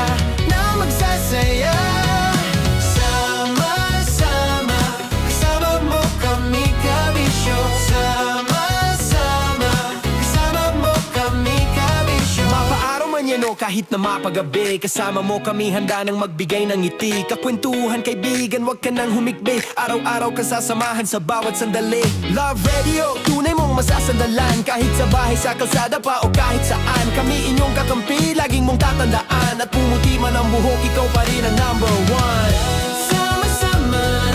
na magsasaya. Sama-sama, kasama mo kami, kabisyo. Sama-sama, kasama mo kami, kabisyo. Mapaaraw man yan o kahit na mapagabi, kasama mo kami, handa nang magbigay ng ngiti. Kakwentuhan, kaibigan, wag ka nang humikbi. Araw-araw ka sasamahan sa bawat sandali. Love Radio, tunay mong masasandalan. Kahit sa bahay, sa kalsada pa o kahit saan, kami inyong kakampi, laging mong tatandaan. At pumuti man ang buhok, ikaw pa rin ang number one. Sama-sama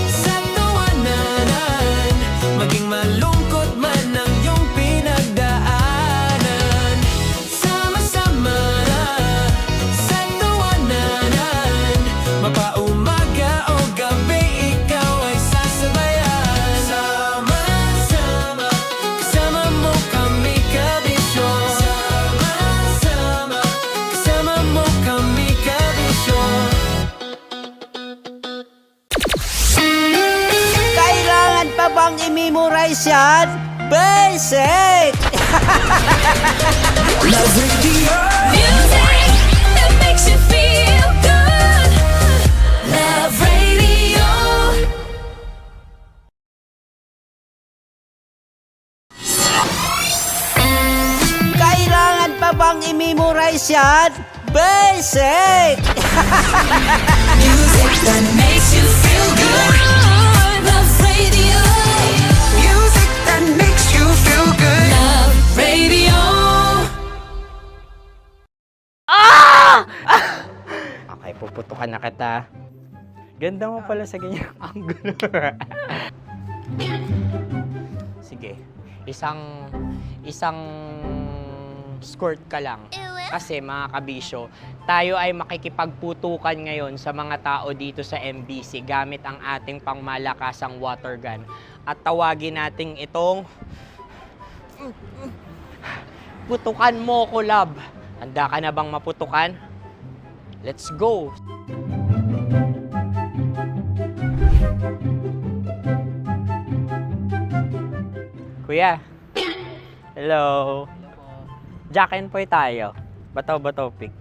sa tawanan, maging malungkot man ang iyong pinagdaanan. Sama-sama sa tawanan, mapaumaga o gabi, ikaw ay sasabayan. Sama-sama, kasama mo kami, kabisyo. Sama-sama, kasama mo kami, kabisyo. Kailangan pa bang i-memorize yan? Basic! Love Radio. Music that makes you feel good. Love Radio. Kailangan pa bang i-memorize yan? Basic! Music that makes you feel good. Love Radio. Music that makes you feel good. Love Radio. Okay, puputukan na kita. Ganda mo pala sa ganyang angulo. Sige, isang skirt ka lang. Kasi mga kabisyo, tayo ay makikipagputukan ngayon sa mga tao dito sa MBC gamit ang ating pangmalakasang water gun. At tawagin natin itong putukan mo ko, love. Handa ka na bang maputukan? Let's go! Kuya. Hello. Jack and Poy tayo. Bato-bato pick.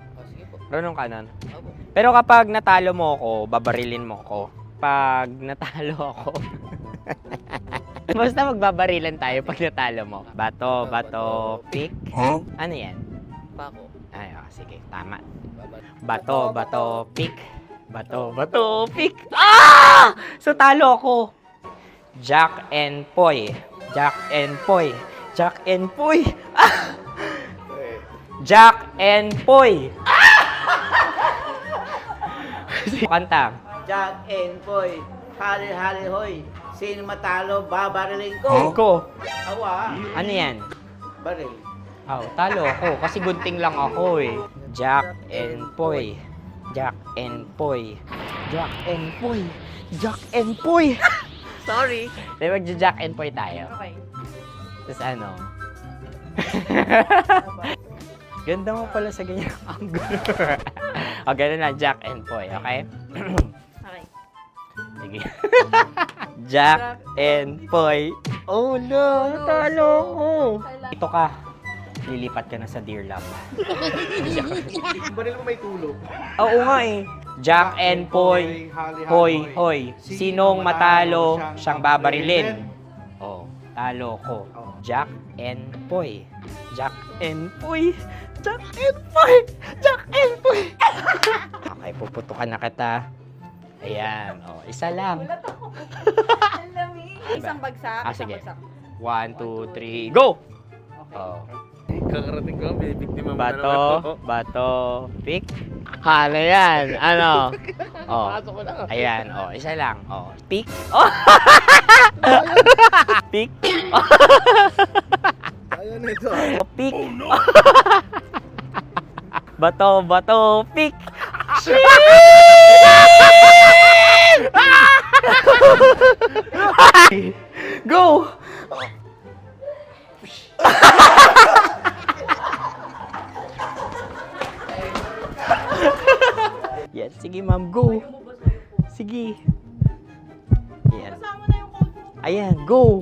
Runong kanan. Pero kapag natalo mo ako, babarilin mo ako. Pag natalo ako, basta magbabarilan tayo pag natalo mo. Bato, pick. Ano yan? Pako. Ay, sige, tama. Bato, pick. Bato, pick. Ah! So talo ako. Jack and Poy. Jack and Poy. Jack and Poy. Ah! Jack and Poy. Kanta. Jack and Poy, hali-hali hoy. Sino matalo, babariling ko. Ko. Awa. Ano yan? Baril. Oh, talo ako kasi gunting lang ako eh. Jack and Poy. Jack and Poy. Jack and Poy. Jack and Poy. Sorry. Di ba Jack and Poy tayo? Okay. Tapos ano? Ganda mo pala sa ganyang angulo. O, gano'n na, Jack and Poy, okay? Okay. Sige. Jack and Poy. Oh no, talo ko. Ito ka. Lilipat ka na sa Dear Love. Baril mo may tulog. Oo nga eh. Jack and Poy. Hoy, hoy. Sinong matalo, siyang babarilin. Oh, talo ko. Jack and Poy. Jack and Poy. Jack and Poy. Jack and Poy. Okay, puputukan na kita. Ayan. Oh, isa lang. Isang bagsak. Ah, sige. 1, 2, 3, go! Oh. Kakarating ko lang, binibiktima mo na naman Bato, bato, pick. Ano yan? Ano? Oh. Pasok ko na. Ayan, oh, isa lang. Oh, pick. Oh. Pick. Ayaw na ito. Oh, pick. Bato, bato, pick. Go! Yan, sige ma'am, go. Sige. Yan. Ayan, go.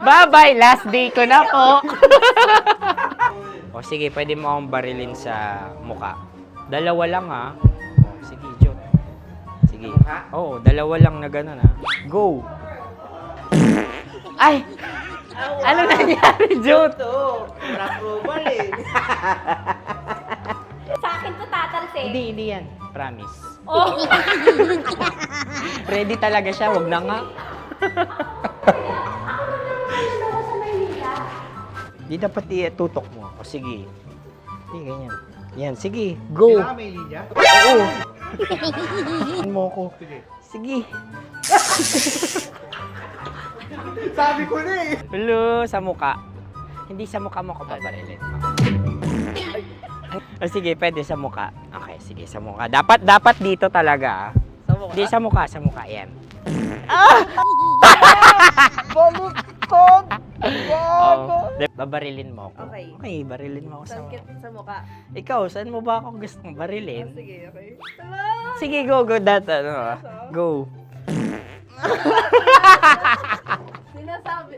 Bye-bye, last day ko na po. O sige, pwede mo akong barilin sa muka. Dalawa lang ha. O, sige, Jot. Sige. Oo, dalawa lang na gano'n ha. Go. Ay! Ano nangyari, Jot? Approval eh. Sa akin to tatalsik. Hindi yan. Promise. Oh. Ready talaga siya, wag na nga. Di dapat itutok mo. O sige. Hindi, ganyan. Yan, sige. Go. Kailangan may linya? Oo. Mo ko. Sige. Sabi ko na eh. Hello, sa muka. Hindi sa muka mo ko babarilin. O sige, pwede sa muka. Okay, sige, sa muka. Dapat dito talaga. Sa mukha? Hindi, sa muka. Yan. Baluktot! Oh, babarilin mo ako. Okay. Okay, barilin mo ako sa muka. Sa mukha. Ikaw, saan mo ba ako gustong barilin? Sige, okay. Sige, go. Go. Sinasabi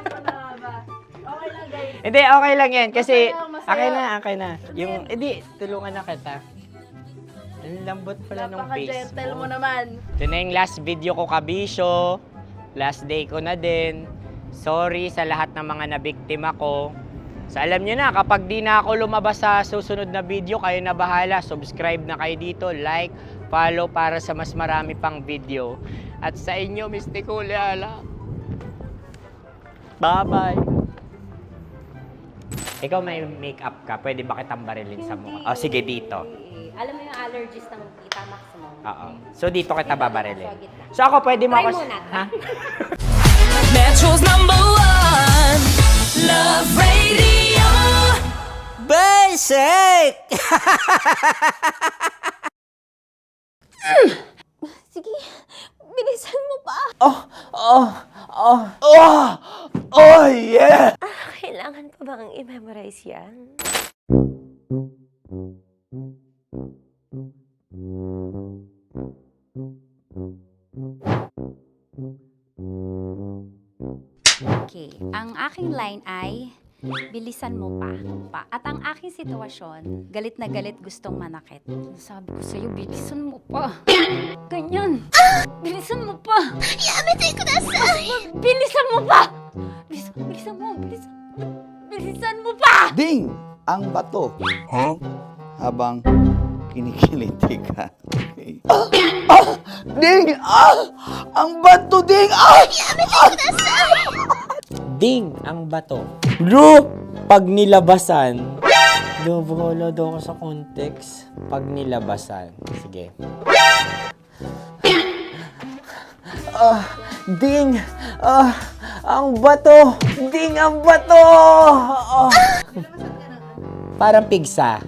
ko na ba? Okay lang, guys. Hindi, okay lang yan. Kasi, Masaya. okay na. Yung, hindi, tulungan na kita. Ang lambot pala ng face Napaka-gentle mo. mo naman. Ito na yung last video ko, kabisyo. Last day ko na din. Sorry sa lahat ng mga nabiktima ko. So alam nyo na, kapag di na ako lumabas sa susunod na video, kayo na bahala. Subscribe na kayo dito, like, follow para sa mas marami pang video. At sa inyo, Mistiko Leala. Bye-bye. Ikaw may makeup ka, pwede ba kitang barilin sa mukha? O sige, dito. Alam mo yung allergies ng Tita Max mo? Oo. So dito kita babarilin. So ako, pwede mo Try ako... muna. Ha? Metro's #1 Love Radio. Basic! Sige, bilisan mo pa. Oh, yeah! Kailangan pa bang i-memorize yan? Okay, ang aking line ay, bilisan mo pa. At ang aking sitwasyon, galit na galit gustong manakit. Sabi ko sa'yo, bilisan mo pa. Ganyan. Bilisan mo pa. Yamitay ko na bilisan mo pa. Bilisan mo pa. Ding! Ang bato. Habang kinikiliti ka. Okay. Ding! Ang bato, Ding! Ding ang bato. Bro! Pag nilabasan. Wala daw ako sa context. Pag nilabasan. Sige. Ding! Ang bato! Ding ang bato! Parang pigsa.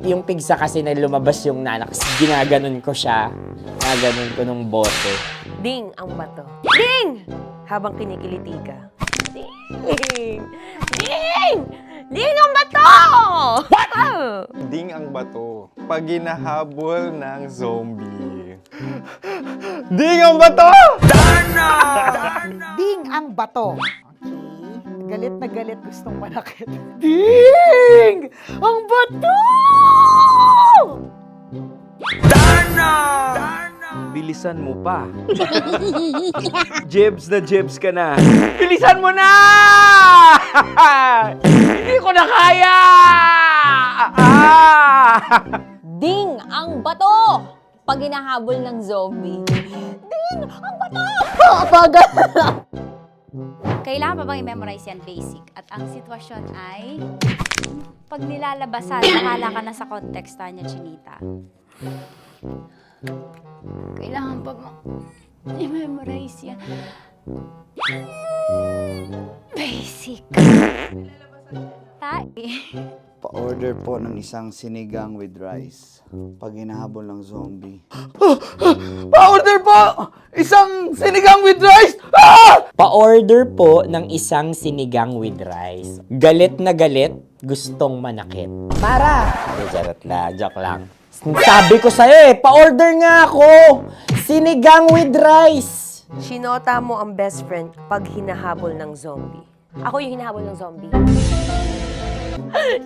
Yung pigsa kasi na lumabas yung nanak. Ginaganon ko siya. Ginaganon ko nung bote. Ding ang bato. Ding! Habang kinikiliti ka. Ding! Ding! Ding ang bato! What? Ding ang bato. Pag hinahabol ng zombie. Ding ang bato! Ding ang bato. Okay. Galit na galit gustong manakit. Ding! Ang bato! Bilisan mo pa. Jebs na jebs ka na. Bilisan mo na! Hindi ko na kaya! Ding ang bato! Pag hinahabol ng zombie. Ding! Ang bato! Bagal! Kailangan pa bang i-memorize yan basic? At ang sitwasyon ay, pag nilalabasan, bahala ka na sa context, Tanya Chinita. Kailangan pa bang i-memorize yan? Basic. Pa-order po ng isang sinigang with rice. Pag hinahabol ng zombie. Pa-order po! Isang sinigang with rice! Pa-order po ng isang sinigang with rice. Galit na galit, gustong manakit. Para! Charot lang, joke lang. Sabi ko sa'yo eh, pa-order nga ako! Sinigang with rice! Sinota mo ang best friend pag hinahabol ng zombie. Ako yung hinahabol ng zombie.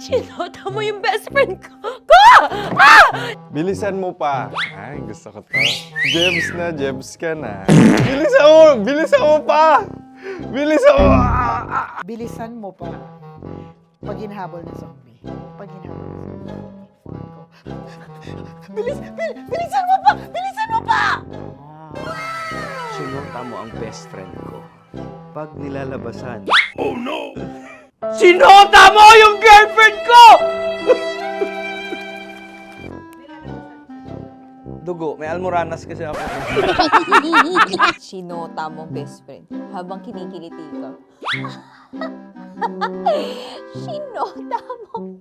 Sinota mo yung best friend ko! Bilisan mo pa. Ay, gusto ko to. Jebs na, Jebs ka na. Bilisan mo pa! Bilisan mo! Bilisan mo pa. Pag hinahabol ng zombie. Pag hinahabol ng zombie. Bilisan mo pa! Bilisan mo pa! Sinota mo ang best friend ko. Pag nilalabasan. Oh no! Sinota mo yung girlfriend ko! Dugo, may almoranas kasi ako. Sinota mo best friend habang kinikiliti ka. Sinota mo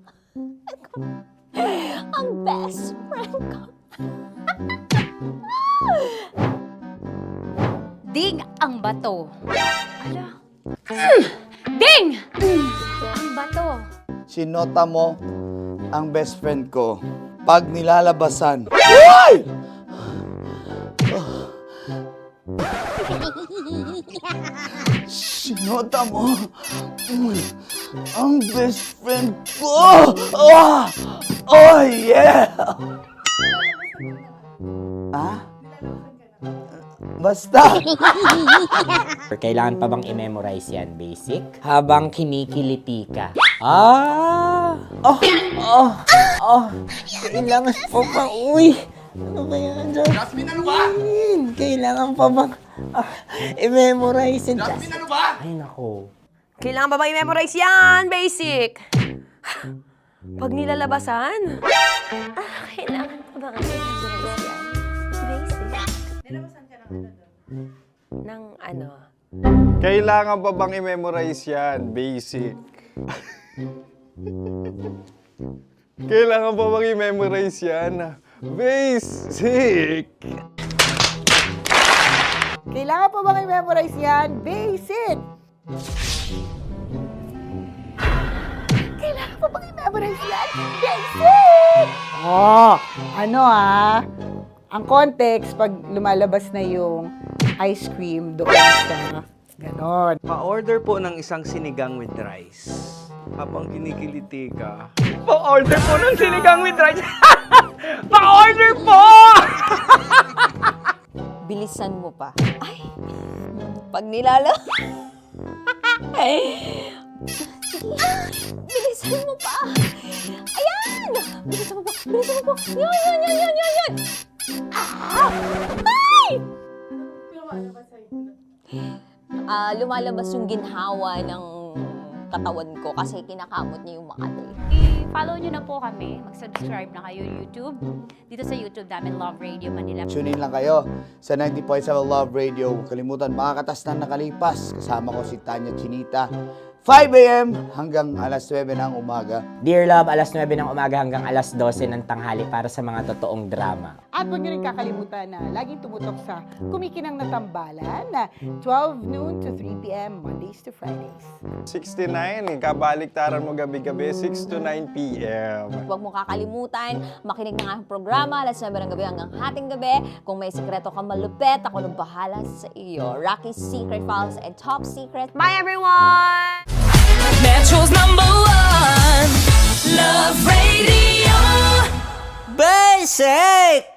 ang best friend ko. Ding ang bato. Ala. Ding! Ang bato. Sinota mo ang best friend ko. Pag nilalabasan. Uy! Sinota mo ang best friend ko. Oh yeah! Basta! Kailangan pa bang i-memorize yan, basic? Habang kinikiliti ka. Kailangan pa ba? Uy! Ano ba yan, Jasmine? Jasmine, ano ba? Kailangan pa bang i-memorize yan? Jasmine, ano ba? Ay, nako. Kailangan pa bang i-memorize yan? Basic. Pag nilalabasan? Kailangan pa bang i-memorize yan? Basic. Nilabasan ka ng ano? Kailangan pa bang i-memorize yan? Basic. Kailangan pa bang i-memorize yan? Basic. Kailangan pa bang i-memorize yan? Basic! Kailangan pa bang i-memorize yan? Basic! Ang context, pag lumalabas na yung ice cream doon sa ganon. Pa-order po ng isang sinigang with rice. Habang kinikiliti ka. Pa-order po ng sinigang with rice! Pa-order po! Bilisan mo pa. Ay! Pag bilisan mo pa! Ayan! Bilisan mo pa! Bilisan mo pa! Yan! Ay! Lumalabas yung ginhawa ng katawan ko kasi kinakamot niya yung Makati. I-follow nyo na po kami. Mag-subscribe na kayo YouTube. Dito sa YouTube namin, Love Radio Manila. Tune in lang kayo sa 90.7 Love Radio. Huwag kalimutan, makakatas na nakalipas. Kasama ko si Tanya Chinita. 5 a.m. hanggang alas 9 ng umaga. Dear Love, alas 9 ng umaga hanggang alas 12 ng tanghali para sa mga totoong drama. At huwag nyo rin kakalimutan na laging tumutok sa Kumikinang na Tambalan na 12 noon to 3 p.m. Mondays to Fridays. 69, kabaliktaran mo gabi-gabi, 6 to 9 p.m. Huwag mo kakalimutan, makinig ng aking programa, alas 9 ng gabi hanggang hating gabi. Kung may sikreto ka malupet, ako nang bahala sa iyo. Rocky's Secret Files and Top Secret. Bye everyone! Metro's #1 Love Radio. Basic!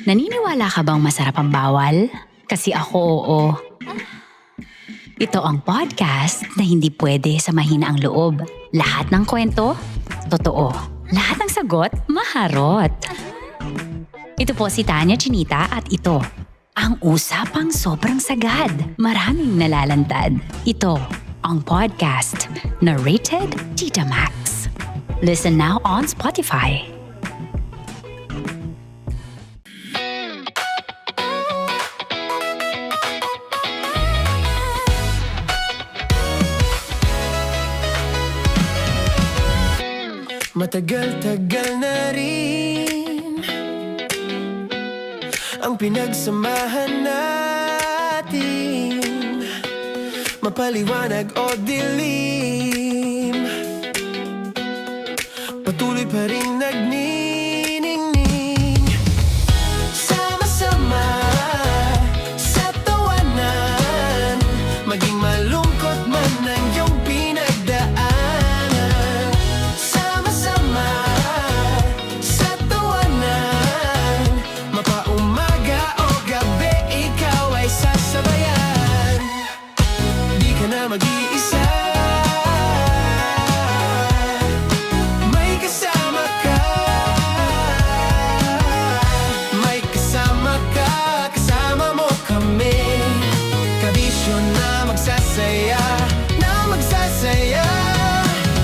Naniniwala ka bang masarap ang bawal? Kasi ako, oo. Ito ang podcast na hindi pwede sa mahina ang loob. Lahat ng kwento, totoo. Lahat ng sagot, Sagot, maharot. Ito po si Tanya Chinita at ito, ang usapang sobrang sagad. Maraming nalalantad. Ito, ang podcast na Rated Tita Max. Listen now on Spotify. Matagal-tagal na rin ang pinagsamahan natin, mapaliwanag o dilim, patuloy pa rin nagniningning. Sama-sama sa tawanan, maging malungkot man ang iyong pinagdaanan. Sama-sama sa tawanan, mapaumaga o gabi, ikaw ay sasabayan. Di ka na mag-iisa, may kasama ka. May kasama ka, kasama mo kami. Kabisyo na magsasaya, na magsasaya.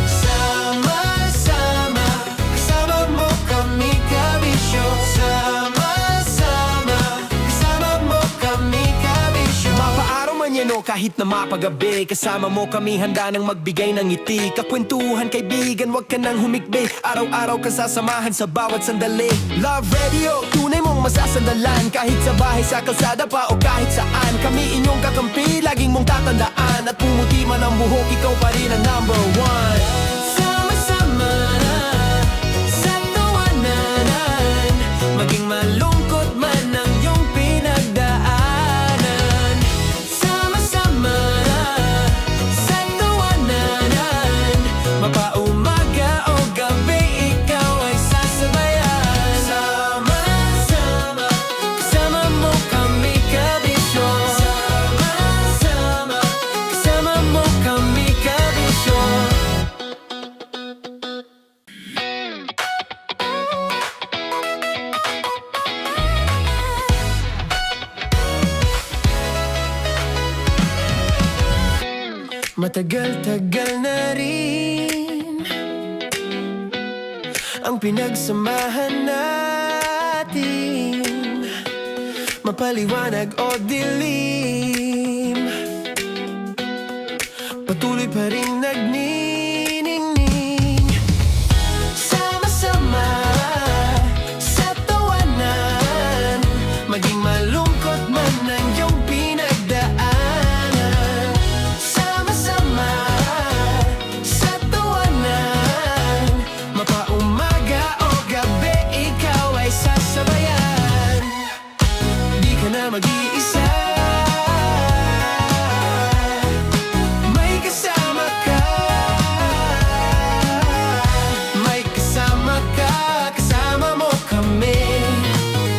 Sama-sama, kasama mo kami, kabisyo. Sama-sama, kasama mo kami, kabisyo. Mapaaraw man yan o kahit na mapagabi, kasama mo kami, handa nang magbigay ng ngiti. Kakwentuhan, kaibigan, wag ka nang humikbi. Araw-araw ka sasamahan sa bawat sandali. Love Radio, tunay mong masasandalan. Kahit sa bahay, sa kalsada pa o kahit saan, kami inyong kakampi, laging mong tatandaan. At pumuti man ang buhok, ikaw pa rin ang number one. Sama-sama sa tawanan, maging malungkot man ang iyong pinagdaanan. Sama-sama sa tawanan, mapaumaga o gabi, ikaw ay sasabayan. Sama-sama, kasama mo kami, kabisyo. Sama-sama, kasama mo kami, kabisyo. Matagal-tagal na rin ang pinagsamahan natin, mapaliwanag o dilim, patuloy pa rin nagniningning. Sama-sama sa tawanan, maging malungkot man ang iyong pinagdaanan. Sama-sama sa tawanan, mapaumaga o gabi, ikaw ay sasabayan. Di ka na mag-iisa, may kasama ka. May kasama ka, kasama mo kami.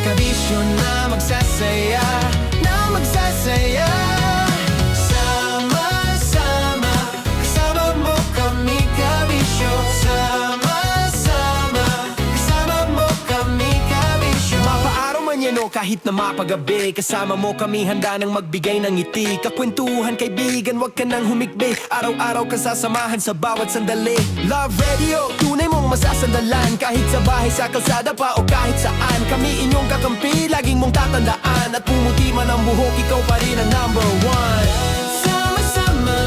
Kabisyo na magsasaya, na magsasaya. Sama-sama, kasama mo kami, kabisyo. Sama-sama, kasama mo kami, kabisyo. Mapaaraw man yan o kahit na mapagabi, kasama mo kami, handa nang magbigay ng ngiti. Kakwentuhan, kaibigan, wag ka nang humikbi. Araw-araw ka sasamahan sa bawat sandali. Love Radio, tunay mong masasandalan. Kahit sa bahay, sa kalsada pa o kahit saan, kami inyong kakampi, laging mong tatandaan. At pumuti man ang buhok, ikaw pa rin ang number one. Sama-sama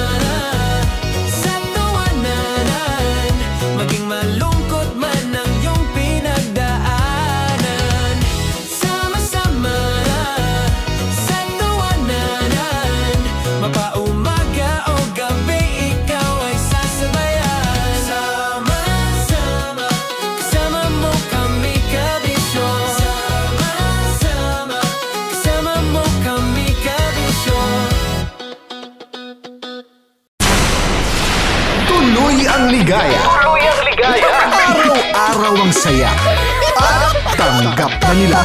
sa tawanan, maging malungkot man ang iyong pinagdaanan. Sama-sama sa tawanan, mapaumaga o gabi, ikaw ay sasabayan. Sama-sama, kasama mo kami, kabisyo. Sama-sama, kasama mo kami, kabisyo. Tuloy ang ligaya. Araw-araw ang saya. At tanggap na nila.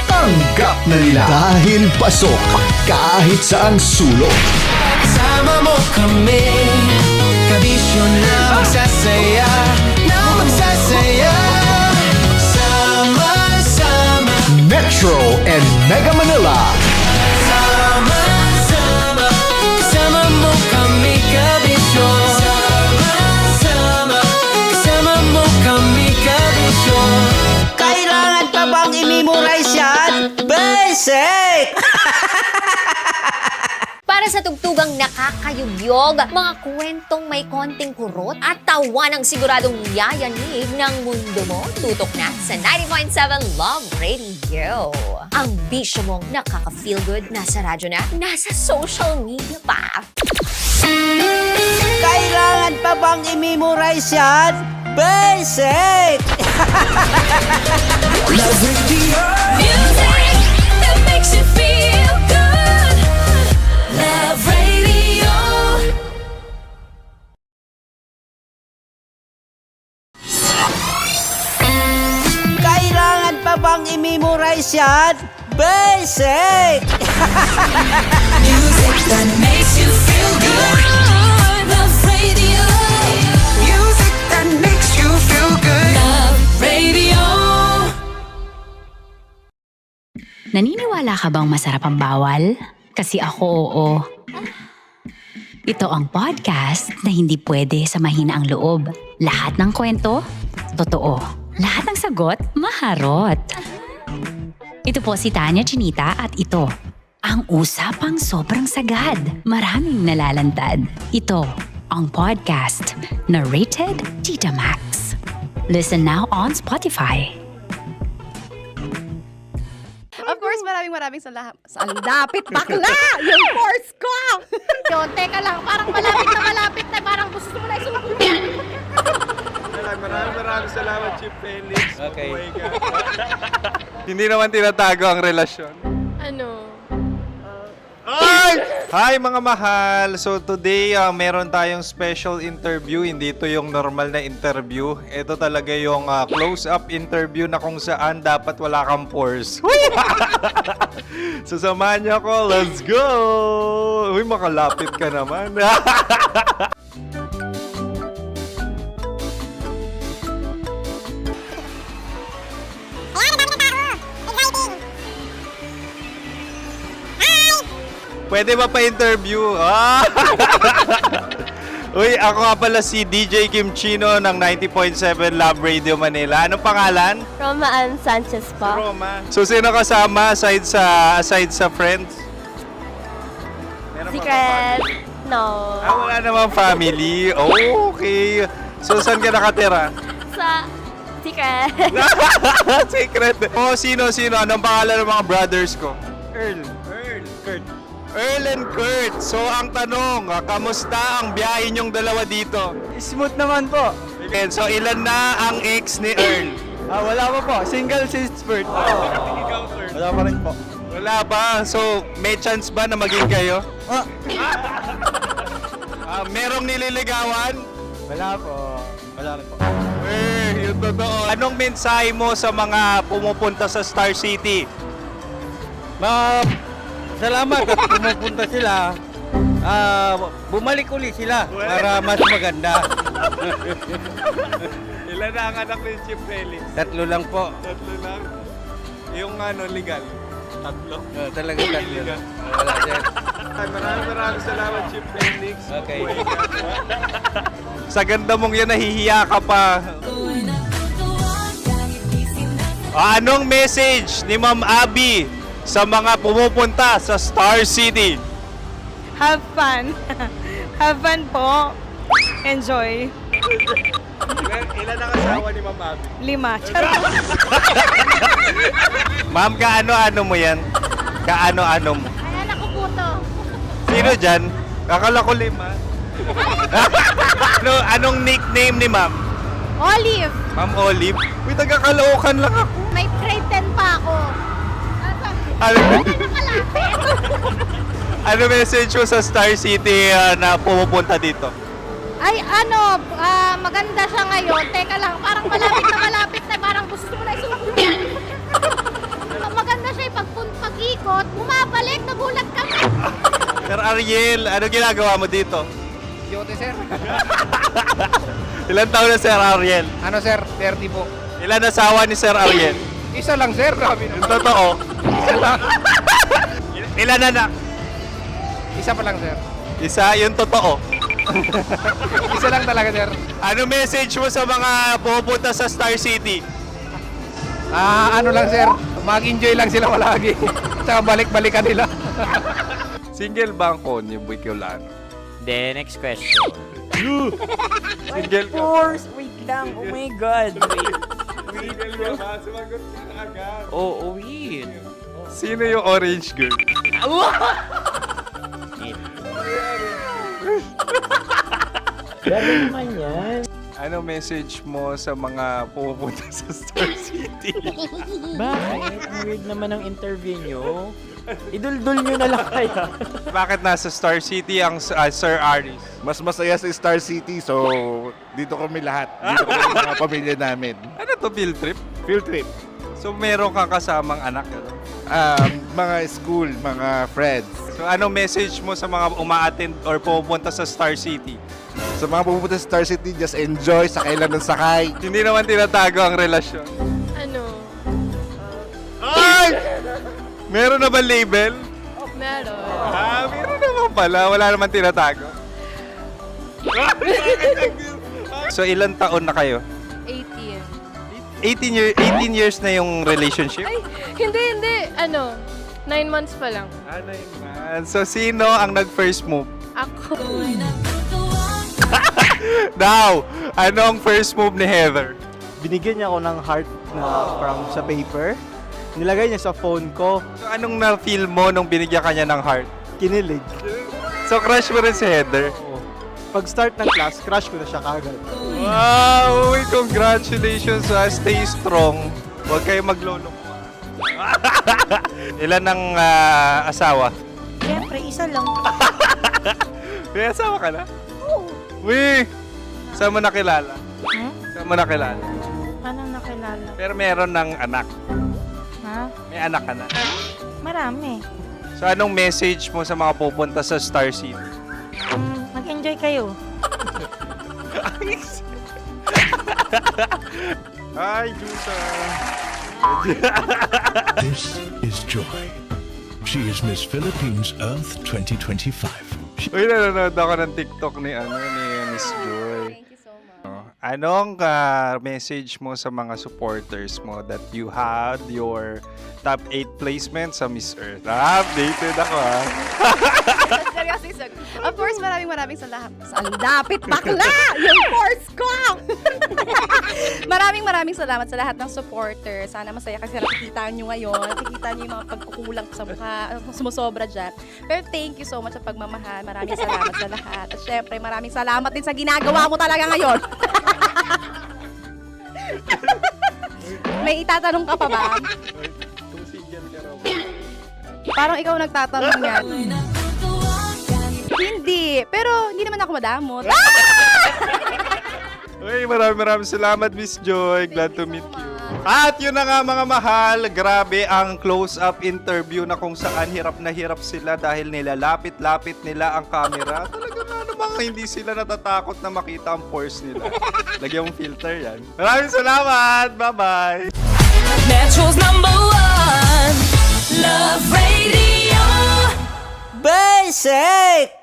Tanggap na nila. Dahil pasok kahit saang sulok. Kasama mo kami, kabisyo na magsasaya, na magsasaya. Metro and Mega Manila. Sama-sama, kasama mo kami kabisyo. Sama-sama, kasama mo kami kabisyo. Kailangan pa bang i-memorize yan? Basic! Para sa tugtugang nakakayugyog, mga kwentong may konting kurot at tawa ng siguradong yayanig ng mundo mo, tutok na sa 90.7 Love Radio. Ang bisyo mong nakaka-feel good, nasa radyo na, nasa social media pa. Kailangan pa bang i-memorize yan? Basic! Love Radio. Music that makes you feel good. Love Radio. Kailangan pa bang i-memorize yan? Basic! Music that makes you feel good. Love Radio. Music that makes you feel good. Love Radio. Naniniwala ka bang masarap ang bawal? Kasi ako, oo. Ito ang podcast na hindi pwede samahin ang loob. Lahat ng kwento, totoo. Lahat ng sagot, maharot. Ito po si Tanya Chinita at ito, ang usapang sobrang sagad. Maraming nalalantad. Ito, ang podcast na Rated Tita Max. Listen now on Spotify. Of course, maraming salamat. Ang lapit bakla! Yung course ko! Yun, teka lang, parang malapit na, parang gusto mo na isulat. Maraming salamat, Chief Felix. Okay. Oh my God. Hindi naman tinatago ang relasyon. Ano? Ay! Hi mga mahal! So today, meron tayong special interview. Hindi ito yung normal na interview. Ito talaga yung close-up interview na kung saan dapat wala kang pores. So samahan niyo ako. Let's go! Uy, makalapit ka naman. Pwede ba pa-interview? Uy, ako nga pala si DJ Kim Chino ng 90.7 Love Radio Manila. Anong pangalan? Roma Ann Sanchez po. Roma. So, sino kasama aside sa friends? Meron ba Secret. No. wala namang family. Oh, okay. So, saan ka nakatira? Sa Secret. Secret. Oh, sino? Anong pangalan ng mga brothers ko? Earl, Kurt. Earl and Kurt. So, ang tanong, kamusta ang biyahe niyong dalawa dito? Smooth naman po. Okay, so, ilan na ang ex ni Earl? Wala pa po. Single since birth. Wala pa rin po. Wala pa. So, may chance ba na maging kayo? Merong nililigawan? Wala po. Wala rin po. Yung totoo. Anong mensahe mo sa mga pumupunta sa Star City? Salamat at pumupunta sila. Bumalik uli sila para mas maganda. Ilan na ang anak ni Chief Felix? 3 lang po. 3 lang? Yung legal? 3? Talaga 3 lang. Wala dyan. Maraming salamat, Chief Felix. Okay. Sa ganda mong yan, nahihiya ka pa. Anong message ni Ma'am Abby sa mga pumupunta sa Star City? Have fun. Have fun po. Enjoy. Ilan ang asawa ni Ma'am Abby? 5. Charot. Ma'am, kaano-ano mo yan? Kaano-ano mo? Ayan ako po to. Sino dyan? Kakala ko 5. Anong nickname ni Ma'am? Olive. Ma'am Olive? Uy, taga-Caloocan lang ako. May grade 10 pa ako. Ano message mo sa Star City na pumupunta dito? Ay, maganda siya ngayon. Teka lang, parang malapit na, parang gusto mo na isulat. Maganda siya pag-ikot, bumabalik, nagulat kami. Sir Ariel, ano ginagawa mo dito? Yote, sir. Ilan taon na Sir Ariel? Ano, sir? 30 po. Ilan asawa ni Sir Ariel? Isa lang, sir. Grabe Yung totoo. Isa lang. Ilan anak? Isa pa lang, sir. Isa, yung totoo. Isa lang talaga, sir. Ano message mo sa mga pupunta sa Star City? Ano lang, sir. Mag-enjoy lang sila palagi. Tsaka balik-balikan nila. Single ba ang Connie Bicolano? Then, next question. Single ka. course! Wait lang. Oh my God. Wait. Single ka ba? Sumagot ka na agad. Oh, wait. Sino yung orange girl? Grabe naman yan. Ano message mo sa mga pupunta sa Star City? Bakit? Ang weird naman ng interview nyo. Iduldul nyo na lang kaya. Bakit nasa Star City ang Sir Aris? Mas masaya sa Star City, so dito kami lahat. Dito kami mga pamilya namin. Ano to, field trip? Field trip. So meron kang kasamang anak? Ano? Mga school, mga friends. So ano message mo sa mga uma-attend or pupunta sa Star City? Sa mga pupunta sa Star City, just enjoy, sakay lang ng sakay. Hindi naman tinatago ang relasyon. Ano? Ay! Meron na ba label? Meron. Meron naman pala. Wala naman tinatago. So ilan taon na kayo? 18. 18 years na yung relationship? Ay, hindi. 9 months pa lang. So sino ang nag-first move? Ako. Now, ano ang first move ni Heather? Binigyan niya ako ng heart na from sa paper. Nilagay niya sa phone ko. So anong na-feel mo nung binigyan kanya ng heart? Kinilig. So crush mo rin si Heather? Pag start ng class, crush ko na siya kagad. Wow! Uy, congratulations! Stay strong. Huwag kayo maglolok. Ilan ang asawa? Siyempre, isa lang. May asawa ka na? Oo. Uy! Saan mo nakilala? Saan mo nakilala? Anong nakilala? Pero meron ng anak. Ha? May anak ka na. Marami. So anong message mo sa mga pupunta sa Star City? Mag-enjoy kayo. Hi, Jusa! This is Joy. She is Miss Philippines Earth 2025. Uy, nanonood ako ng TikTok ni Miss Joy. Thank you so much. Anong message mo sa mga supporters mo that you had your top 8 placement sa Miss Earth? Updated ako Seryously, of course, maraming salamat. Lapit bakla! Yung course ko! maraming salamat sa lahat ng supporters. Sana masaya kasi nakikita nyo ngayon. Nakikita nyo yung mga pagkukulang sa mukha, sumusobra dyan. Pero thank you so much sa pagmamahal. Maraming salamat sa lahat. At syempre, maraming salamat din sa ginagawa mo talaga ngayon. May itatanong ka pa ba? Parang ikaw nagtatanong yan. Hindi. Pero hindi naman ako madamot. Uy, maraming salamat, Miss Joy. Glad to meet you. At yun na nga mga mahal, grabe ang close-up interview na kung saan hirap na hirap sila dahil nilalapit-lapit nila ang camera. Talaga nga namang hindi sila natatakot na makita ang pores nila. Lagyan mong filter yan. Maraming salamat! Bye-bye! Metro's #1 Love Radio. Basic!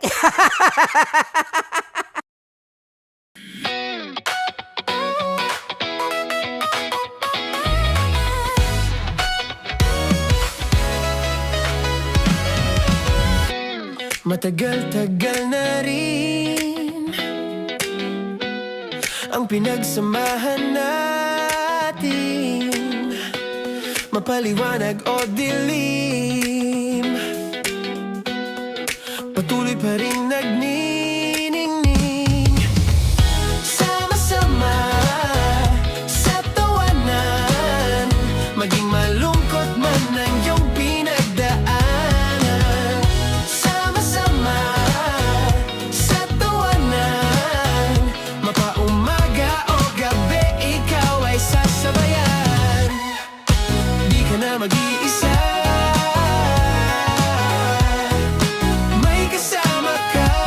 Matagal-tagal na rin ang pinagsamahan natin, mapaliwanag o dilim, patuloy pa rin nagniningning. Sama-sama sa tawanan, maging malungkot man ang iyong pinagdaanan. Sama-sama sa tawanan, mapaumaga o gabi, ikaw ay sasabayan. Di ka na mag-iisa, may kasama ka.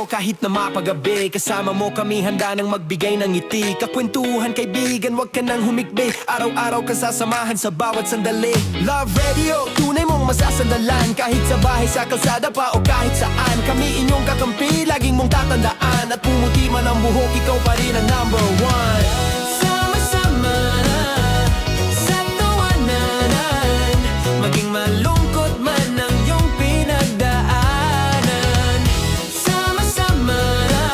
kahit na mapagabi. Kasama mo kami handa nang magbigay ng ngiti. Kakwentuhan kaibigan, wag ka nang humikbi. Araw-araw ka sasamahan sa bawat sandali. Love Radio, tunay mong masasandalan. Kahit sa bahay, sa kalsada pa o kahit saan. Kami inyong kakampi, laging mong tatandaan. At pumuti man ang buhok, ikaw pa rin ang number one. Sama-sama na sa tawanan, maging malungkot man ang iyong pinagdaanan. Sama-sama na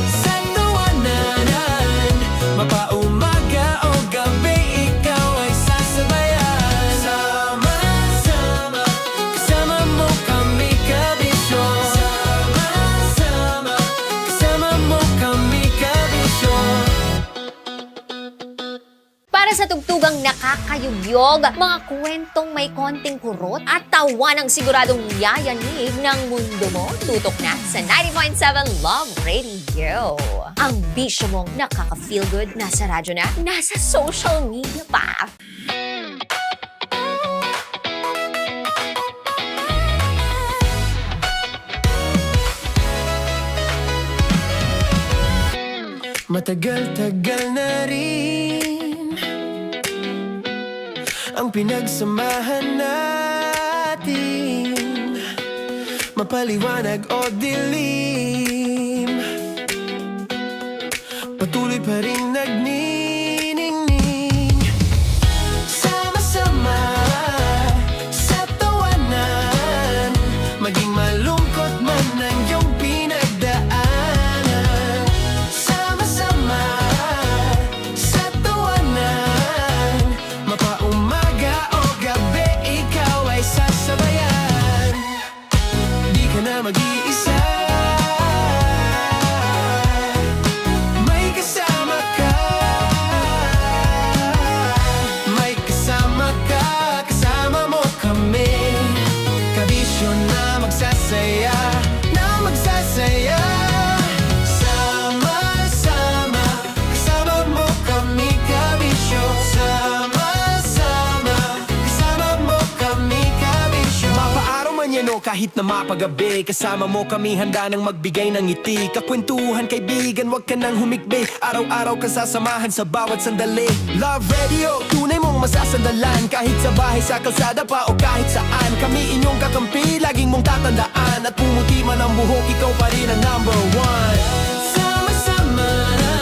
sa tawanan, mapaumaga o gabi, ikaw ay sasabayan. Sama-sama, kasama mo kami kabisyo. Sama-sama, kasama mo kami kabisyo. Para sa tugtugang nakakayugyog, mga kwentong may konting kurot at tawa ng siguradong yayanig ng mundo mo, tutok na sa 90.7 Love Radio. Ang bisyo mong nakaka-feel good, nasa radyo na, nasa social media pa. Matagal-tagal na rin ang pinagsamahan natin, mapaliwanag o dilim, patuloy pa rin nagniningning. Sama-sama sa tawanan, maging malungkot man ang iyong pinagdaanan. Sama-sama sa tawanan, mapaumaga o gabi, ikaw ay sasabayan. Di ka na mag-iisa, may kasama ka. May kasama ka, kasama mo kami. Kabisyo na magsasaya, na magsasaya. Sama-sama, kasama mo kami kabisyo. Sama-sama, kasama mo kami kabisyo. Mapaaraw man yan o kahit na mapagabi, kasama mo kami handa nang magbigay ng ngiti. Kakwentuhan kaibigan, wag ka nang humikbi. Araw-araw ka sasamahan sa bawat sandali. Love Radio, tunay mong masasandalan. Kahit sa bahay, sa kalsada pa o kahit saan. Kami inyong kakampi, laging mong tatandaan. At pumuti man ang buhok, ikaw pa rin ang number one. Sama-sama na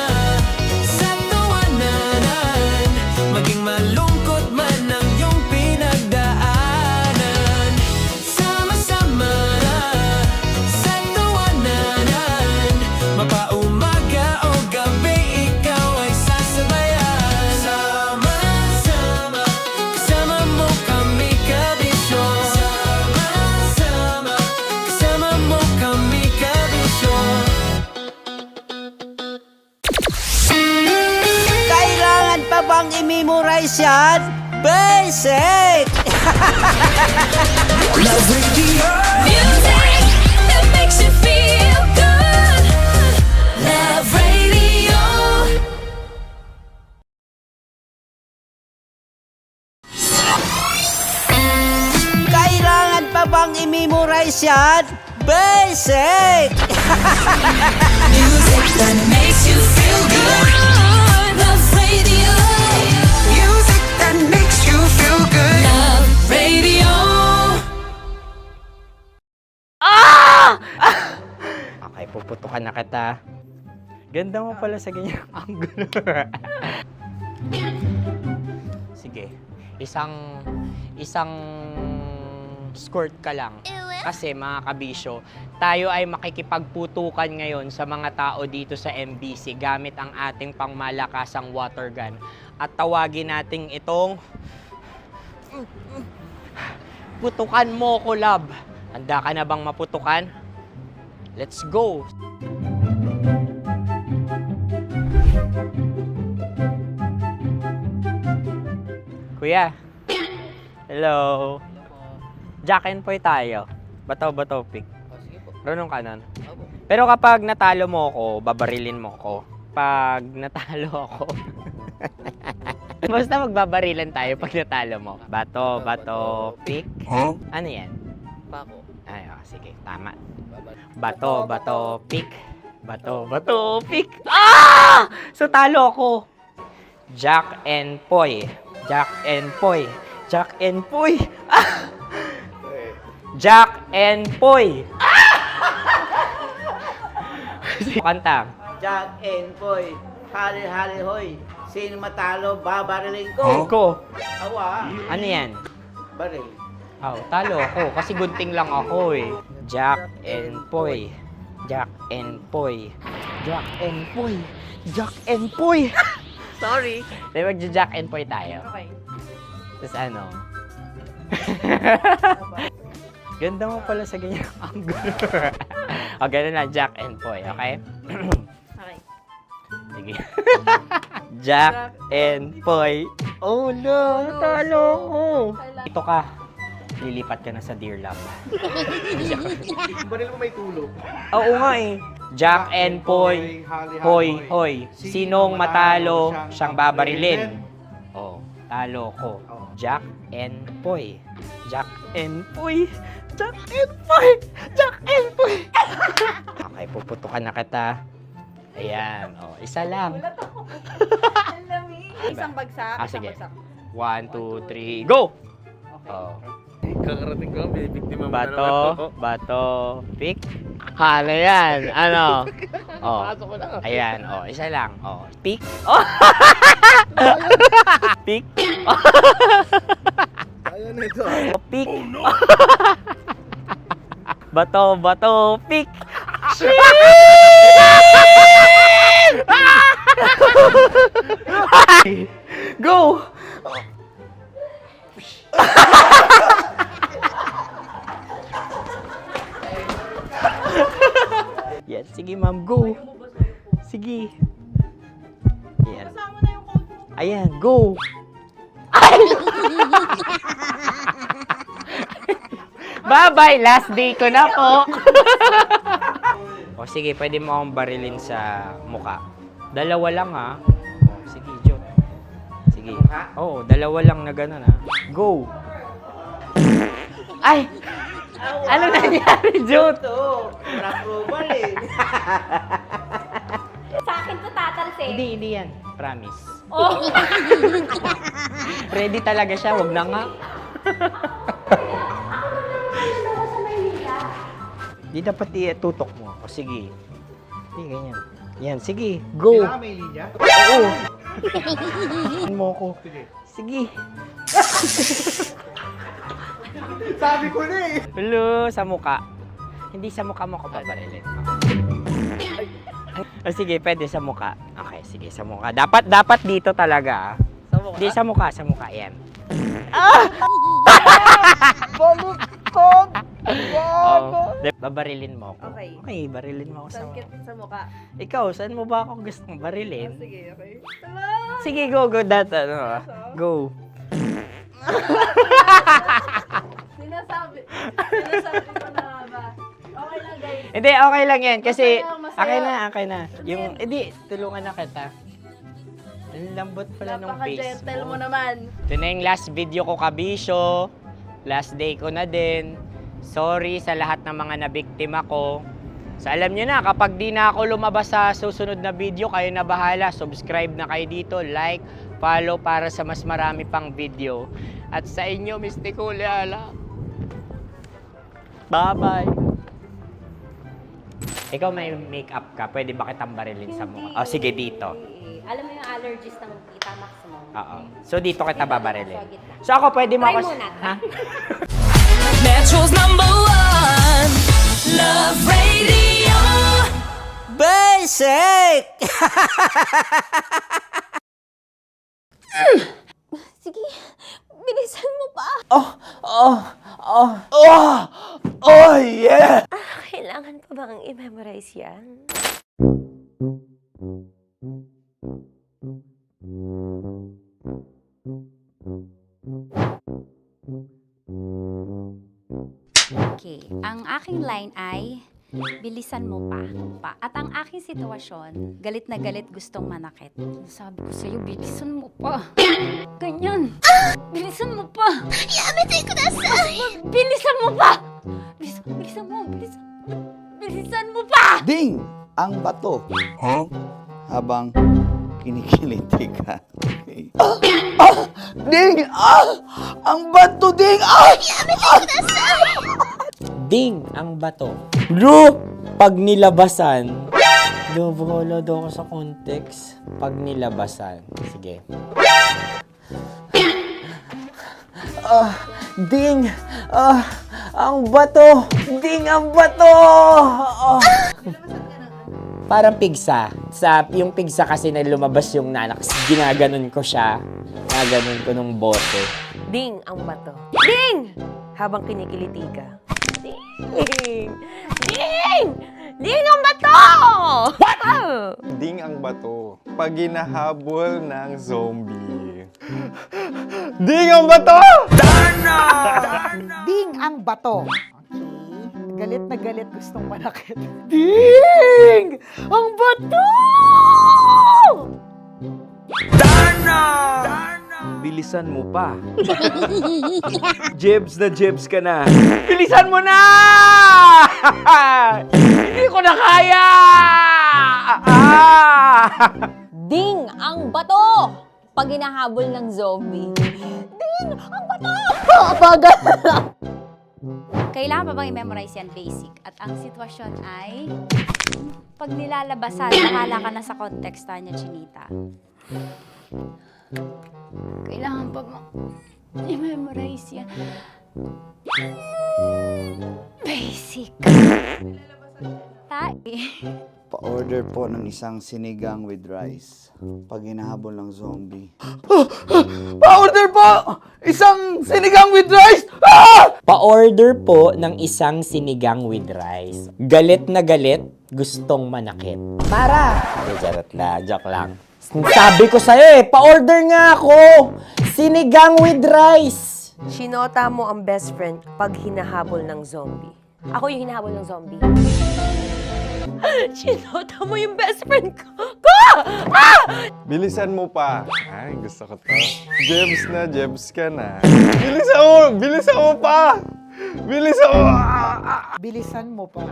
sa tawanan, maging malungkot man ang iyong pinagdaanan. Sama-sama na sa tawanan, mapaumaga o gabi, ikaw ay sasabayan. Sama-sama, kasama mo kami kabisyo. Sama-sama, kasama mo kami kabisyo. Kailangan pa bang i-memorize yan? Basic! Love Radio. Music that makes you feel good. Love Radio. Kailangan pa bang i-memorize yan? Basic! Music that makes you feel good. Love Radio. Music that makes you feel good. Love Radio. Okay, puputukan na kita. Ganda mo pala sa ganyang angulo. Sige, isang skirt ka lang. Kasi mga kabisyo, tayo ay makikipagputukan ngayon sa mga tao dito sa MBC gamit ang ating pangmalakasang water gun. At tawagin natin itong putukan mo ko, love. Handa ka na bang maputukan? Let's go! Kuya. Hello. Jack and Poy tayo. Bato-bato pick. Runong ka nun. Pero kapag natalo mo ako, babarilin mo ako. Pag natalo ako, basta magbabarilan tayo pag natalo mo. Bato, pick. Ano yan? Bako. Ay, sige, tama. Bato, bato, pick. Bato, bato, pick. Ah! So, talo ako. Jack and Poy. Jack and Poy. Jack and Poy. Ah! Jack and Poy. Kanta. Jack and Poy, hali-hali hoy. Sino matalo, babariling ko. Ko. Awa. Ano yan? Baril. Talo ako kasi gunting lang ako eh. Jack and Poy. Jack and Poy. Jack and Poy. Jack and Poy. Sorry. Di magja-Jack and Poy tayo. Okay. Tapos ano? Ganda mo pala sa ganyan angle. O, ganun na, Jack and Poy, okay? Okay. Sige. Jack and Poy. Oh no, talo ko. Ito ka. Lilipat ka na sa Dear Love. Baril mo may tulog. Oo nga eh. Jack and Poy. Hoy, hoy. Sinong matalo, siyang babarilin. Oh, talo ko. Jack and Poy. Jack and Poy. Jack and Poy. Jack and Poy. Okay, puputukan na kita. Ayan. Oh, isa lang. Isang bagsak. Sige. 1, 2, 3, go! Oh. Kakarating ko, binibiktima mo Bato, bato, pick. Ano yan? Ano? Oh. Ayan, oh, isa lang. Oh, pick. Oh. Pick. Ayaw na ito. Oh, pick. Bato, bato, pick. Go! Yan, sige ma'am, go. Sige. Ayan. Ayan, go. Bye-bye, last day ko na po. O sige, pwede mo akong barilin sa muka. Dalawa lang ha. O, sige, Jot. Sige. Oo, dalawa lang na gano'n ha. Go. Ay! Ano nangyari, Jot? Ito, approval eh. Sa akin to tatalsik. Hindi yan. Promise. Oh. Ready talaga siya, wag na nga. Di dapat tutok mo. O sige. Hindi, ganyan. Yan, sige. Go. Kailangan may linya? Oo. Mo ko. Sige. Sabi ko na eh. Hello, sa muka. Hindi sa muka mo ko paparilin. O sige, pwede sa muka. Okay, sige, sa muka. Dapat dito talaga. Sa mukha? Hindi, sa muka. Yan. Baluktot! Oh, babarilin mo ako. Okay. Okay, barilin mo ako sa muka. Sa mukha. Ikaw, saan mo ba ako gustong barilin? Sige, okay. Sige, go. Go. Sinasabi ko na ba? Okay lang, guys. Hindi, okay lang yan. Kasi, Masaya. okay na. Yung, hindi, tulungan na kita. Ang lambot pala ng face Napaka-gentle mo. mo naman. Ito na yung last video ko, kabisyo. Last day ko na din. Sorry sa lahat ng mga nabiktima ko. So alam nyo na, kapag di na ako lumabas sa susunod na video, kayo na bahala. Subscribe na kayo dito, like, follow para sa mas marami pang video. At sa inyo, Mistiko Leala. Bye-bye. Ikaw may makeup ka, pwede ba kitang barilin sa mukha? O sige, dito. Alam mo yung allergies ng Tita Max mo? Oo. So dito kita babarilin. So ako, pwede mo ako... Try muna. Ha? Metro's #1 Love Radio. Basic! Sige, bilisan mo pa. Oh, yeah! Kailangan pa bang i-memorize yan? Okay, ang aking line ay, bilisan mo pa. At ang aking sitwasyon, galit na galit gustong manakit. Sabi ko sa'yo, bilisan mo pa. Ganyan. Bilisan mo pa. Bilisan mo pa. Bilisan Bilisan mo, bilisan. Bilisan mo pa! Ding ang bato. Habang kinikiliti ka. Okay. Ding! Ang bato, Ding! Ding ang bato. Bro, pag nilabasan. Wala daw ako sa context. Pag nilabasan. Sige. Ding! Ang bato! Ding ang bato! Parang pigsa. Yung pigsa kasi na lumabas yung nanak. Ginaganon ko siya. Ginaganon ko nung bote. Ding ang bato. Ding! Habang kinikiliti ka. Ding! Ding! Ding ang bato! What? Ding ang bato. Pag hinahabol ng zombie. Ding ang bato! Ding ang bato. Okay. Galit na galit, gustong manakit. Ding! Ang bato! Bilisan mo pa. Jebs ka na. Bilisan mo na! Hindi ko na kaya! Ding ang bato! Pag hinahabol ng zombie. Ding ang bato! Bagal! Kailangan pa bang i-memorize yan basic? At ang sitwasyon ay, pag nilalabasan, nakala ka na sa context niya, Chinita. Kailangan pa bang i-memorize yan? Basic. Pa-order po ng isang sinigang with rice. Pag hinahabol ng zombie. Pa-order po! Isang sinigang with rice! Pa-order po ng isang sinigang with rice. Galit na galit, gustong manakit. Para! Joke lang. Sabi ko sa'yo pa-order nga ako! Sinigang with rice! Sinota mo ang best friend pag hinahabol ng zombie. Ako yung hinahabol ng zombie. Sinota mo yung best friend ko! Bilisan mo pa. Ay, gusto ko to. Jebs ka na. Bilisan mo pa! Bilisan mo pa.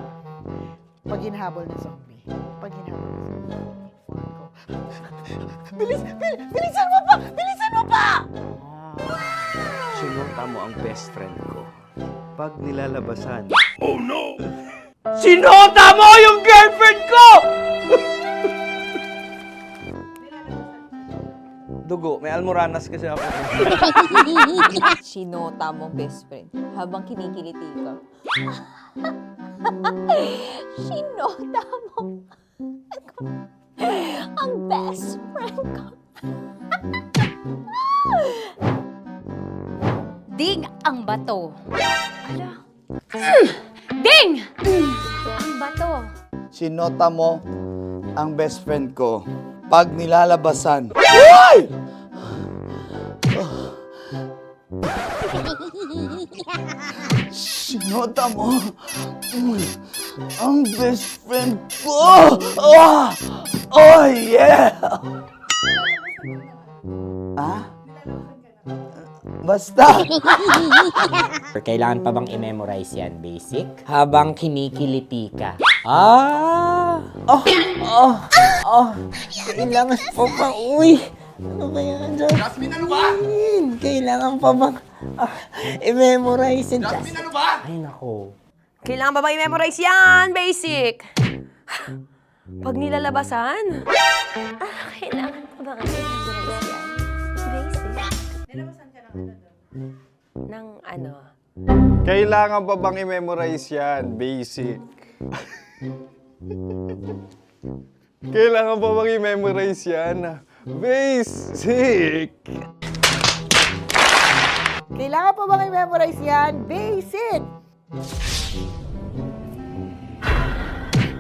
Pag hinahabol ng zombie. Pag hinahabol ng zombie. Bilisan mo pa! Bilisan mo pa! Sinota mo ang best friend ko. Pag nilalabasan. Oh no! Sinota mo yung girlfriend ko! Dugo, may almoranas kasi ako. Sinota mo best friend habang kinikiliti ka. Sinota mo ang best friend ko. Ding ang bato. Ala. Ding! Ang bato. Sinota mo ang best friend ko. Pag nilalabasan. Uy! Sinota mo ang best friend ko. Oh yeah! Basta! Kailangan pa bang i-memorize yan, basic? Habang kinikiliti ka. Kailangan pa bang, ano ba yan, Jasmine, ano ba? Kailangan pa bang i-memorize yan, Jasmine, ano ba? Ay, nako. Kailangan ba i-memorize yan? Basic. Pag nilalabasan? Kailangan pa ba i-memorize yan? Basic. Nilalabasan ka ng ano? Kailangan pa bang i-memorize yan? Basic. Kailangan pa bang i-memorize yan? Basic. Kailangan pa bang i-memorize yan? Basic!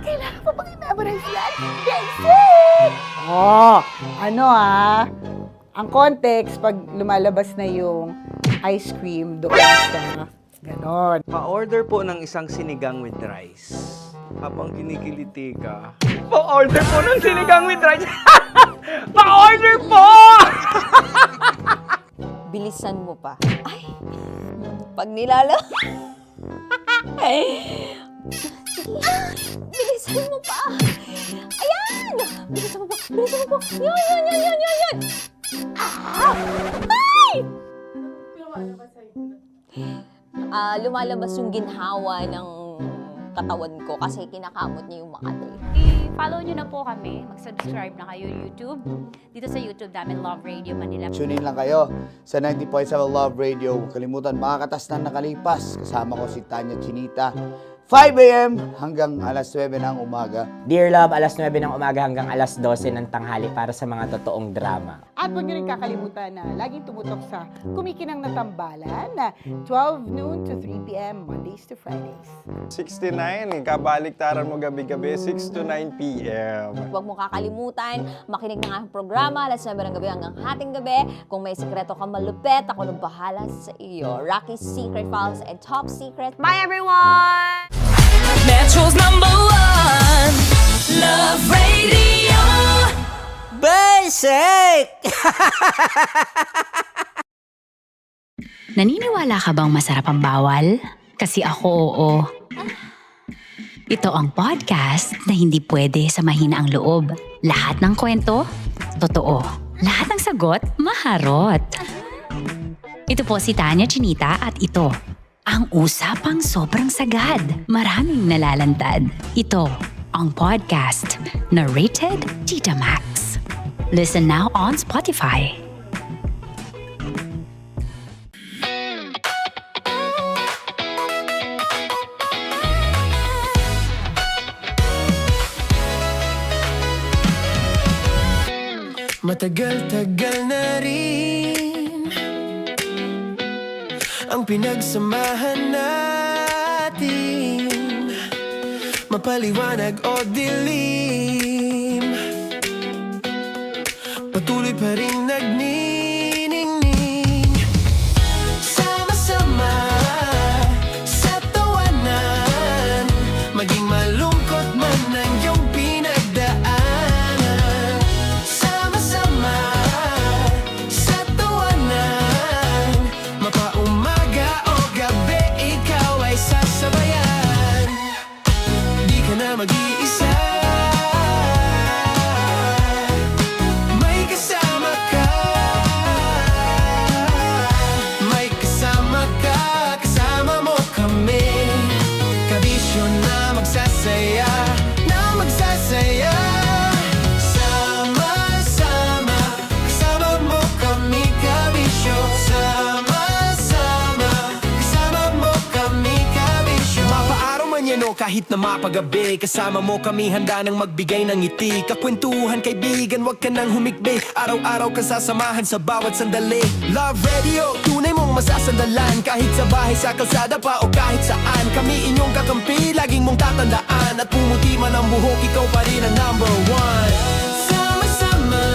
Kailangan pa bang i-memorize yan? Basic! Ang context, pag lumalabas na yung ice cream doon sa ganon. Pa-order po ng isang sinigang with rice. Habang kinikiliti ka. Pa-order po ng sinigang with rice! Pa-order po! Bilisan mo pa. Ay! Pag nilala... Bilisan mo pa. Ayan! Bilisan mo pa. Bilisan mo pa. Yun. Ay! Lumalabas yung ginhawa ng katawan ko kasi kinakamot niya yung Makati. I-follow nyo na po kami. Mag-subscribe na kayo YouTube. Dito sa YouTube namin, Love Radio Manila. Tune in lang kayo sa 90.7 Love Radio. Huwag kalimutan, makakatas na nakalipas. Kasama ko si Tanya Chinita. 5 a.m. hanggang alas 9 ng umaga. Dear Love, alas 9 ng umaga hanggang alas 12 ng tanghali para sa mga totoong drama. At huwag niyo rin kakalimutan na laging tumutok sa Kumikinang na Tambalan na 12 noon to 3 p.m. Mondays to Fridays. 69, kabaliktaran mo gabi-gabi, 6 to 9 p.m. Huwag mo kakalimutan, makinig ng aking programa, alas 9 ng gabi hanggang hating gabi. Kung may sekreto ka malupet, ako nang bahala sa iyo. Rocky's Secret Files and Top Secret. Bye everyone! Metro's #1 Love Radio. Basic! Naniniwala ka bang masarap ang bawal? Kasi ako, oo. Ito ang podcast na hindi pwede sa mahina ang loob. Lahat ng kwento, totoo. Lahat ng sagot, maharot. Ito po si Tanya Chinita at ito, ang usapang sobrang sagad. Maraming nalalantad. Ito, ang podcast na rated Tita Max. Listen now on Spotify. Matagal-tagal na rin ang pinagsamahan natin, mapaliwanag o dilim, patuloy pa rin nagniningning. Sama-sama sa tawanan, maging malungkot man ang iyong pinagdaanan. Sama-sama sa tawanan, mapaumaga o gabi, ikaw ay sasabayan. Di ka na mag-iisa, may kasama ka. May kasama ka, kasama mo kami. Kabisyo na magsasaya, na magsasaya. Sama-sama, kasama mo kami, kabisyo. Sama-sama, kasama mo kami, kabisyo. Mapaaraw man yan o kahit na mapagabi, kasama mo kami, handa nang magbigay ng ngiti. Kakwentuhan, kaibigan, wag ka nang humikbi. Araw-araw ka sasamahan sa bawat sandali. Love Radio, tunay mong masasandalan. Kahit sa bahay, sa kalsada pa o kahit saan, kami inyong kakampi, laging mong tatandaan. At pumuti man ang buhok, ikaw pa rin ang #1. Sama-sama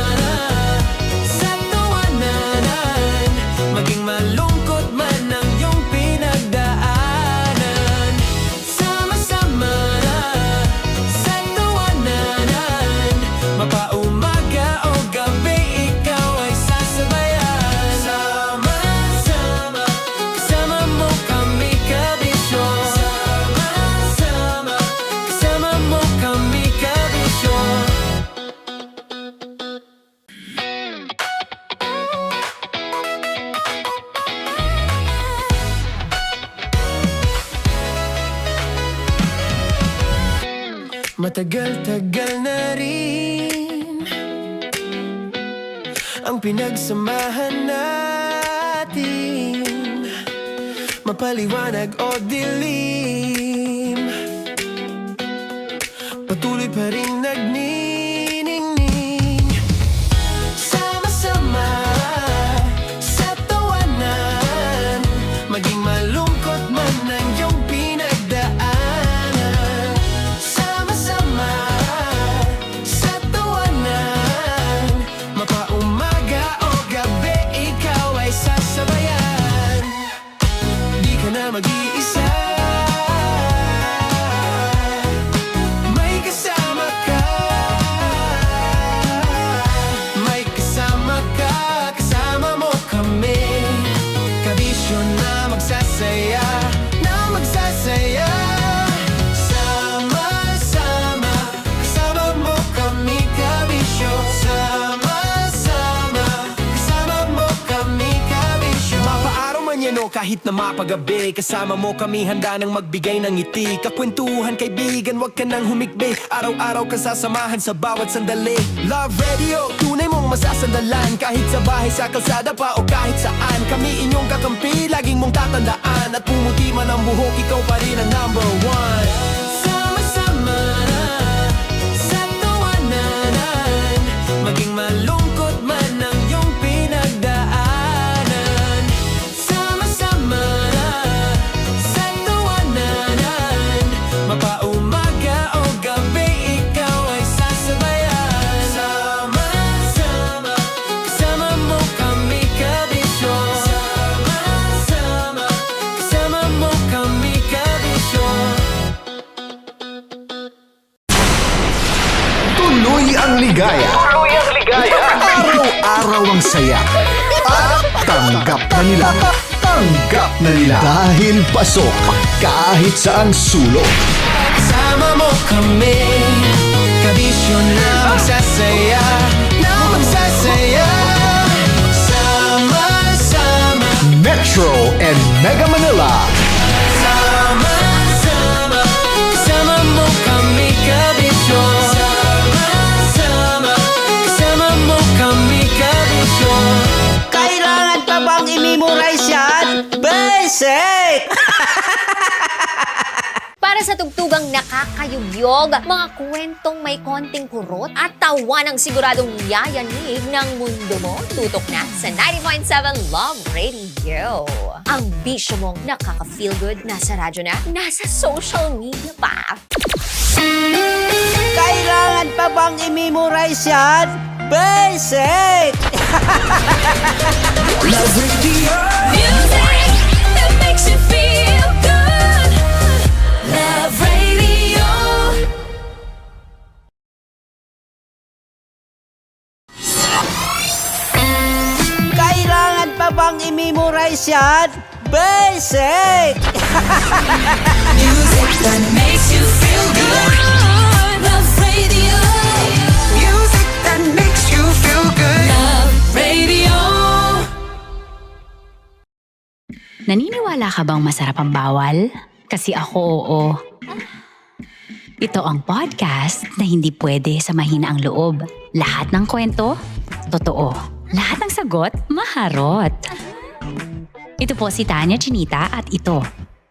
sa tawanan, maging malungkot man ang iyong pinagdaanan. Sama-sama sa tawanan, mapaumaga o gabi, ikaw ay sasabayan. Sama-sama, kasama mo kami, kabisyo. Sama-sama, kasama mo kami, kabisyo. Matagal-tagal na rin ang pinagsamahan natin, mapaliwanag o dilim, patuloy pa rin nagniningning. Sama-sama sa tawanan, maging malungkot man ang iyong pinagdaanan. Sama-sama sa tawanan, mapaumaga o gabi, ikaw ay sasabayan. Di ka na mag-iisa, manyano kahit na mapagabi. Kasama mo kami handa nang magbigay ng ngiti. Kakwentuhan kaibigan, wag ka nang humikbi. Araw-araw kasasamahan sa bawat sandali. Love Radio, tunay mong masasandalan. Kahit sa bahay, sa kalsada pa o kahit saan. Kami inyong kakampi, laging mong tatandaan. At pumuti man ang buhok, ikaw pa rin ang number one. Sama-sama na sa tawanan, maging malungkot man ang iyong pinagdaanan. Sama-sama na sa tawanan, mapaumaga o gabi, ikaw ay sasabayan. Sama-sama, kasama mo kami kabisyo. Sama-sama, kasama mo kami kabisyo. Tuloy ang ligaya. Araw-araw ang saya. At tanggap na nila. Tanggap na nila. Dahil pasok kahit saang sulok. Sama mo kami, kabisyo na magsasaya, na magsasaya. Sama-sama, Metro and Mega Manila. sama-sama, kasama mo kami kabisyo. Sama-sama, kasama mo kami kabisyo. Kailangan pa bang i-memorize yan? Basic! Para sa tugtugang nakakayugyog, mga kwentong may konting kurot at tawa ng siguradong yayanig ng mundo mo, tutok na sa 90.7 Love Radio. Ang bisyo mong nakaka-feel good, nasa radyo na, nasa social media pa. Kailangan pa bang i-memorize yan? Basic! Love Radio. Music that makes you feel good. Love Radio. Kailangan pa bang i-memorize yan? Basic! Music that makes you feel good. Love Radio. Music that makes you feel good. Love Radio. Naniniwala ka bang masarap ang bawal? Kasi ako oo. Ito ang podcast na hindi pwede sa mahina ang loob. Lahat ng kwento, totoo. Lahat ng sagot, maharot. Ito po si Tanya Chinita at ito,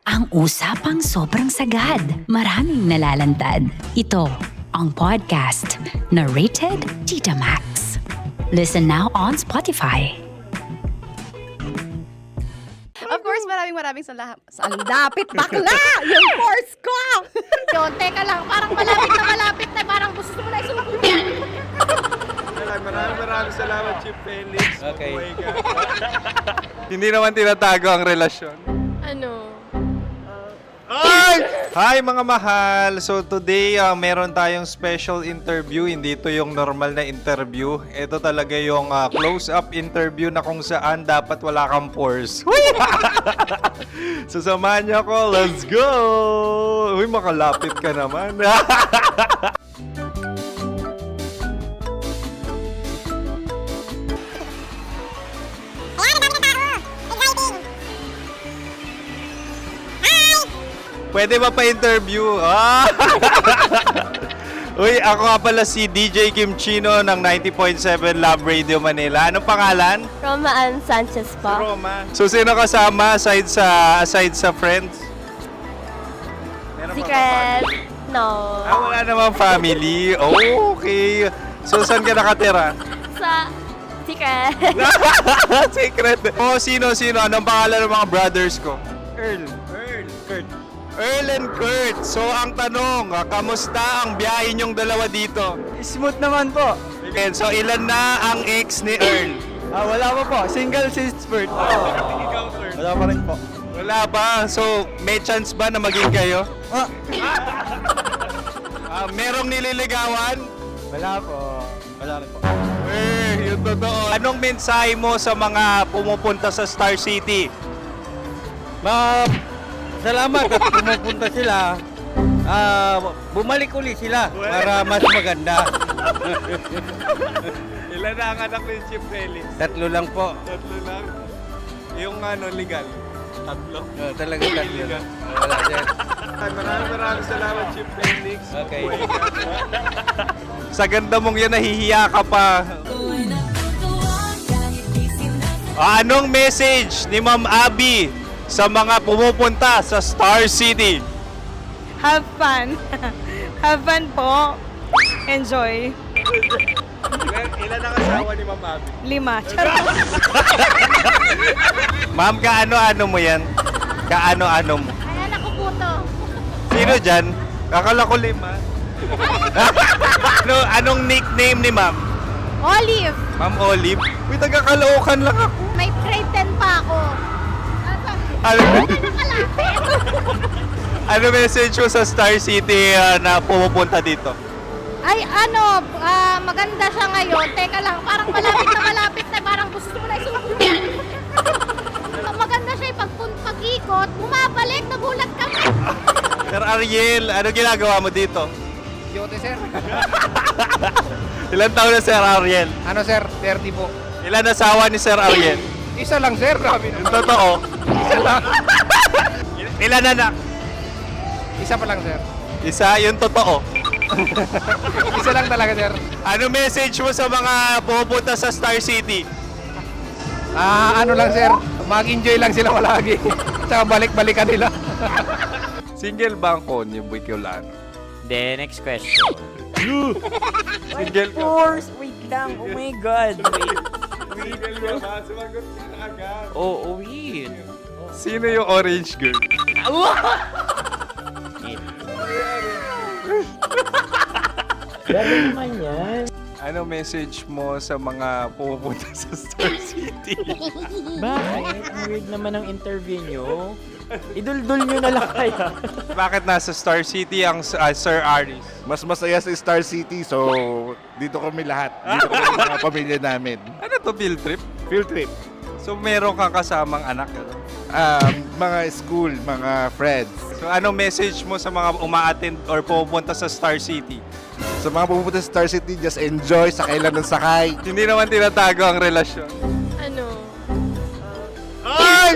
ang usapang sobrang sagad. Maraming nalalantad. Ito, ang podcast na rated Tita Max. Listen now on Spotify. Of course, maraming salamat. Ang lapit bakla! Yung force ko! Yun, teka lang, parang malapit na, parang gusto mo na isulat. Maraming salamat, Chief Felix. Okay. Hindi naman tinatago ang relasyon. Ano? Hi mga mahal! So today, meron tayong special interview. Hindi ito yung normal na interview. Ito talaga yung close-up interview na kung saan dapat wala kang pores. So samahan niyo ako. Let's go! Uy, makalapit ka naman. Pwede ba pa-interview? Uy, ako nga pala si DJ Kim Chino ng 90.7 Love Radio Manila. Anong pangalan? Roma Ann Sanchez po. Roma. So, sino kasama aside sa friends? Meron ba Secret. No. wala namang family. Oh, okay. So, saan ka nakatira? Sa secret. Secret. Oh, sino? Anong pangalan ng mga brothers ko? Earl, Kurt. Earl and Kurt. So, ang tanong, kamusta ang biyahe niyong dalawa dito? Smooth naman po. Okay, so ilan na ang ex ni Earl? Wala pa po. Single since birth. Wala pa rin po. Wala ba? So, may chance ba na maging kayo? Merong nililigawan? Wala po. Wala rin po. Yung totoo. Anong mensahe mo sa mga pumupunta sa Star City? Salamat at pumupunta sila. Bumalik uli sila para mas maganda. Ilan na ang anak ni Chief Felix? 3 lang po. 3 lang. Yung legal? Tatlo. Talagang tatlo. Wala, sir. Maraming salamat, Chief Felix. Okay. Sa ganda mong yan, nahihiya ka pa. Anong message ni Ma'am Abby sa mga pumupunta sa Star City? Have fun. Have fun po. Enjoy. Ilan ang asawa ni Ma'am Abby? 5. Charot. Ma'am, kaano-ano mo yan? Kaano-ano mo? Ayan ako po to. Sino dyan? Akala ko 5. Anong nickname ni Ma'am? Olive. Ma'am Olive? Uy, taga-Caloocan lang ako. May grade 10 pa ako. Ano, ano message mo sa Star City na pumupunta dito? Ay, maganda siya ngayon. Teka lang, parang malapit na, parang gusto mo na isumbong. Maganda siya pag-ikot, bumabalik, nagulat ka. Sir Ariel, ano ginagawa mo dito? Yote, sir. Ilan taon na Sir Ariel? Ano, sir? 30 po. Ilan asawa ni Sir Ariel? Isa lang, sir. Grabe Yung totoo? Isa lang. Ilan anak? Isa pa lang, sir. Isa, yung totoo. Isa lang talaga, sir. Ano message mo sa mga pumupunta sa Star City? Ano lang, sir. Mag-enjoy lang sila palagi. Tsaka balik-balikan nila. Single ba ang Konyo, Boy Kiolano? Then, next question. Single ka? Wait lang. Oh my God. Single ka ba? Sumagot ka na agad. Oh, wait. Sino yung orange girl? Grabe naman yan. Ano message mo sa mga pumupunta sa Star City? Bakit? Ang weird naman ang interview nyo. Idul-dul nyo na lang kaya. Bakit nasa Star City ang Sir Aris? Mas masaya sa Star City, so dito kami lahat. Dito kami mga pamilya namin. Ano to, field trip? Field trip. So meron kang kasamang anak? Ano? Mga school, mga friends. So ano message mo sa mga uma-attend or pupunta sa Star City? Sa mga pupunta sa Star City, just enjoy, sakay lang ng sakay. Hindi naman tinatago ang relasyon. Ano? Ay!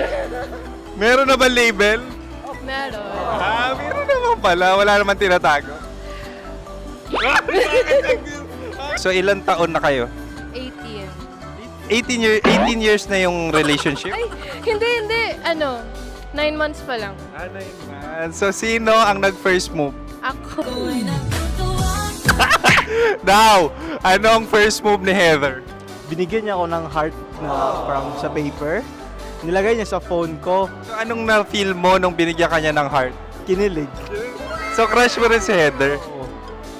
Meron na ba label? Meron. Meron naman pala. Wala naman tinatago. So ilan taon na kayo? 18. 18 years na yung relationship? Ay, hindi. 9 months pa lang. 9 months. So sino ang nag-first move? Ako. Now, ano ang first move ni Heather? Binigyan niya ako ng heart na from sa paper. Nilagay niya sa phone ko. So anong na-feel mo nung binigyan ka niya ng heart? Kinilig. So crush mo rin si Heather?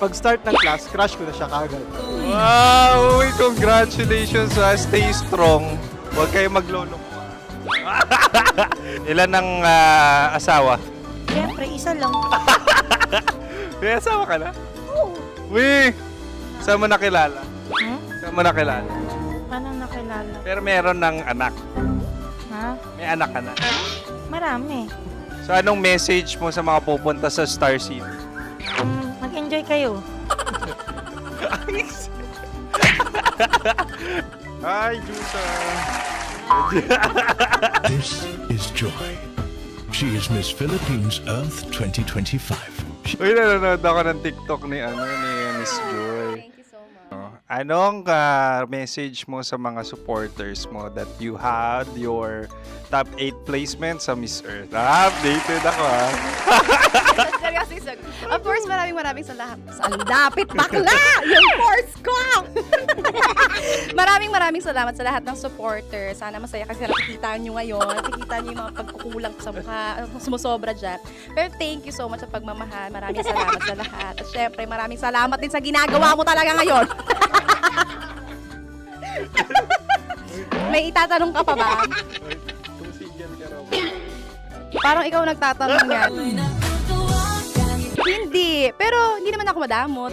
Pag start ng class, crush ko na siya kagad. Wow! Uy, congratulations ha. Stay strong. Huwag kayo maglolo. Ilan ang asawa? Siyempre, isa lang. May asawa ka na? Oo. Uy! Saan mo nakilala? Saan mo nakilala? Paano nakilala? Pero meron ng anak. Ha? May anak ka na. Marami. So anong message mo sa mga pupunta sa Star City? Mag-enjoy kayo. Hi, Jusa! This is Joy. She is Miss Philippines Earth 2025. Uy, nanonood ako ng TikTok ni Miss Joy. Thank you so much. Anong message mo sa mga supporters mo that you had your top 8 placement sa Miss Earth? Updated ako ha. Of course, maraming salamat. Lapit bakla! Yung course ko! maraming salamat sa lahat ng supporters. Sana masaya kasi nakikita nyo ngayon. Nakikita nyo yung mga pagkukulang sa mukha, sumusobra dyan. Pero thank you so much sa pagmamahal. Maraming salamat sa lahat. At syempre, maraming salamat din sa ginagawa mo talaga ngayon. May itatanong ka pa ba? Parang ikaw nagtatanong yan. Hindi. Pero hindi naman ako madamot.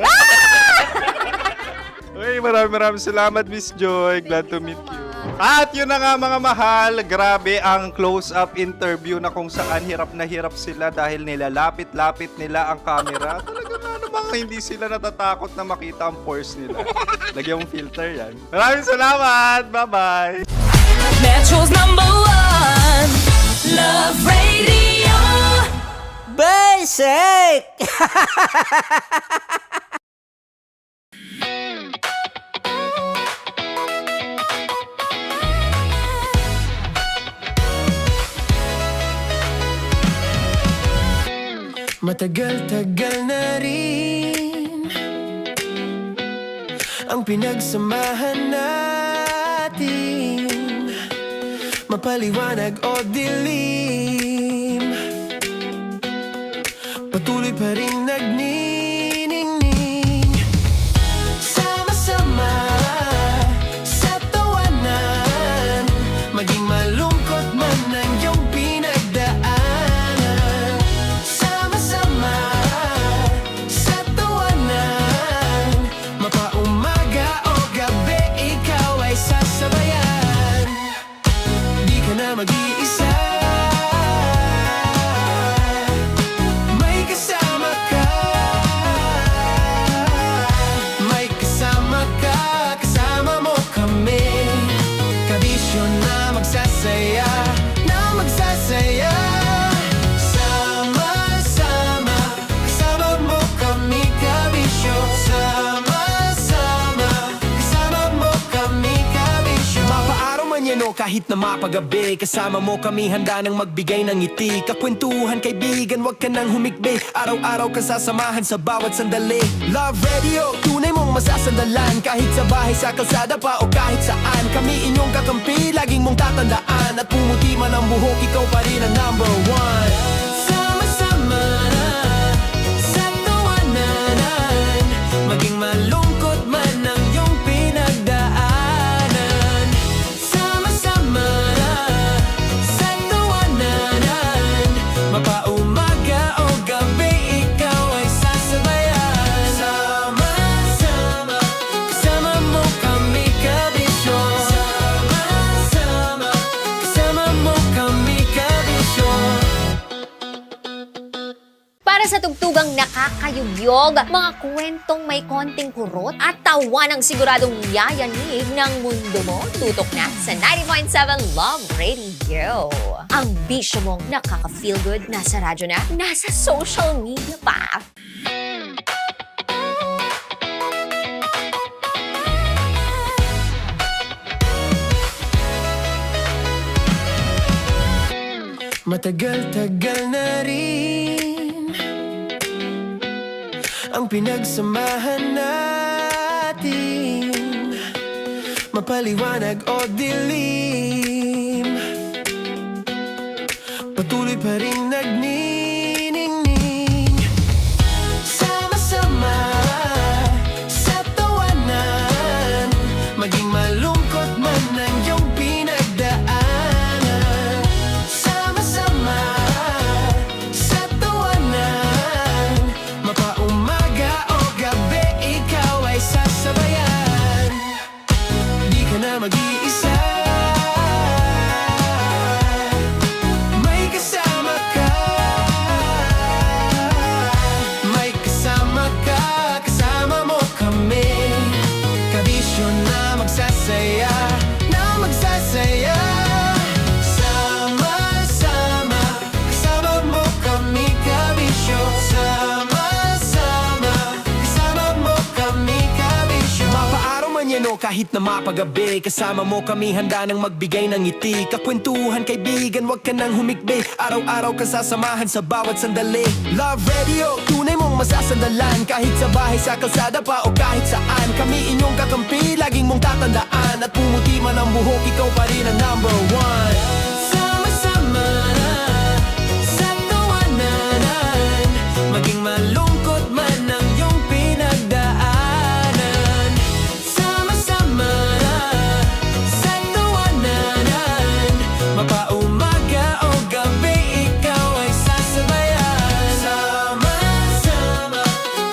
Uy, maraming salamat, Miss Joy. Glad to meet you. At yun na nga mga mahal, grabe ang close-up interview na kung saan hirap na hirap sila dahil nilalapit-lapit nila ang camera. Talaga nga namang hindi sila natatakot na makita ang pores nila. Lagyan mong filter yan. Maraming salamat! Bye-bye! Metro's #1 Love Basic! Matagal-tagal na rin ang pinagsamahan natin, mapaliwanag o dilim, patuloy pa rin nagniningning. Sama-sama sa tawanan, maging malungkot man ang iyong pinagdaanan. Sama-sama sa tawanan, mapaumaga o gabi, ikaw ay sasabayan. Di ka na mag-iisa, may kasama ka. May kasama ka, kasama mo kami. Kabisyo na magsasaya, na magsasaya. Sama-sama, kasama mo kami, kabisyo. Sama-sama, kasama mo kami, kabisyo. Mapaaraw man yan o kahit na mapagabi, kasama mo kami, handa nang magbigay ng ngiti. Kakwentuhan, kaibigan, wag ka nang humikbi. Araw-araw ka sasamahan sa bawat sandali. Love Radio, tunay mong masasandalan. Kahit sa bahay, sa kalsada pa o kahit saan, kami inyong kakampi, laging mong tatandaan. At pumuti man ang buhok, ikaw pa rin ang number one. Sama-sama sa tawanan, maging malungkot man ang iyong pinagdaanan. Sama-sama sa tawanan, mapaumaga o gabi, ikaw ay sasabayan. Sama-sama, kasama mo kami, kabisyo. Sama-sama, kasama mo kami, kabisyo. Para sa tugtugang nakakayugyog, mga kwentong may konting kurot at tawa ng siguradong yayanig ng mundo mo, tutok na sa 90.7 Love Radio. Ang bisyo mong nakaka-feel good, nasa radyo na, nasa social media pa. Matagal-tagal na rin ang pinagsamahan natin, mapaliwanag o dilim, patuloy pa rin nagniningning. Sama-sama sa tawanan, maging malungkot man ang iyong pinagdaanan. Sama-sama sa tawanan, mapaumaga o gabi, ikaw ay sasabayan. Di ka na mag-iisa, may kasama ka. May kasama ka, kasama mo kami. Kabisyo na magsasaya, na magsasaya. Sama-sama, kasama mo kami, kabisyo. Sama-sama, kasama mo kami, kabisyo. Mapaaraw man yan o kahit na mapagabi, kasama mo kami, handa nang magbigay ng ngiti. Kakwentuhan, kaibigan, wag ka nang humikbi. Araw-araw ka sasamahan sa bawat sandali. Love Radio, tunay mong masasandalan. Kahit sa bahay, sa kalsada pa o kahit saan, kami inyong kakampi, laging mong tatandaan. At pumuti man ang buhok, ikaw pa rin ang number one. Sama-sama sa tawanan, maging malungkot man ang iyong pinagdaanan. Sama-sama sa tawanan, mapaumaga o gabi, ikaw ay sasabayan. Sama-sama,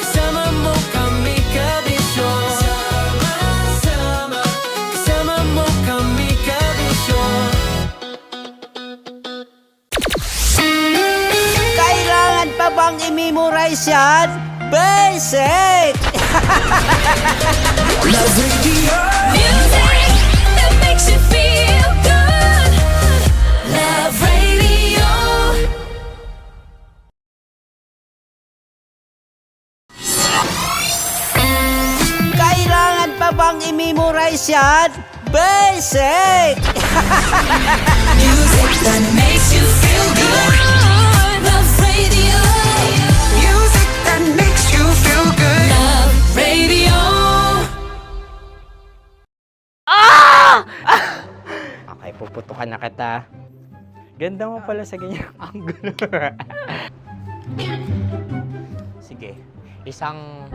kasama mo kami, kabisyo. Sama-sama, kasama mo kami, kabisyo. Kailangan pa bang i-memorize yan? Basic! Love Radio. Music that makes you feel good. Love Radio. memorize yan? Basic! Music that makes you feel good. Love Radio. Music that makes you feel good. Love Radio. Okay, puputukan na kita. Ganda mo pala sa ganyang angulo. Sige, isang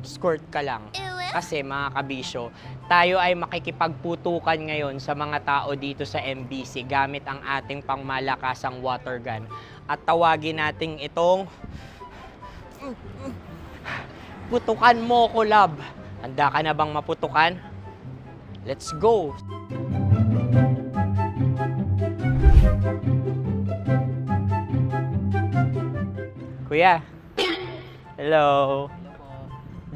squirt ka lang. Kasi mga kabisyo, tayo ay makikipagputukan ngayon sa mga tao dito sa MBC gamit ang ating pangmalakasang water gun. At tawagin natin itong putukan mo ko, love. Handa ka na bang maputukan? Let's go! Kuya. Hello.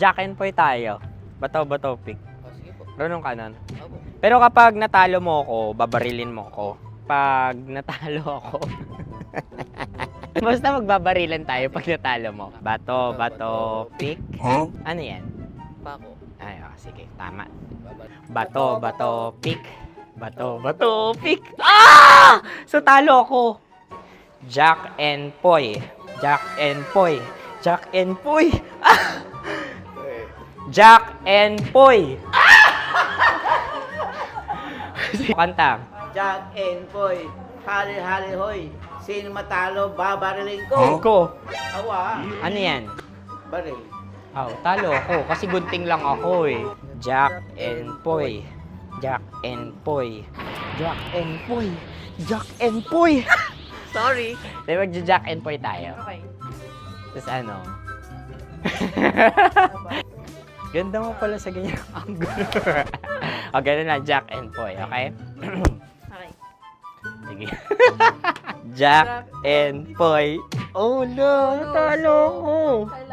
Jack and Poy tayo. Bato-bato pick. Runong kanan. Pero kapag natalo mo ako, babarilin mo ako. Pag natalo ako, basta magbabarilan tayo pag natalo mo. Bato, pick. Ano yan? Bako. Ay, sige, tama. Bato, pick. Bato, pick. Ah! So talo ako. Jack and Poy. Jack and Poy. Jack and Poy. Ah! Jack and Poy. Kanta. Jack and Poy, hali-hali hoy. Sino matalo, babariling ko. Ko. Awa. Ano yan? Baril. Oh, talo ako kasi gunting lang ako eh. Jack and Poy. Jack and Poy. Jack and Poy. Jack and Poy. Sorry. Di magja-Jack and Poy tayo. Okay. Tapos ano? Ganda mo pala sa ganyang angulo. O, ganun lang, Jack and Poy, okay? Okay. Sige. Jack and Poy. Oh no, natalo ko.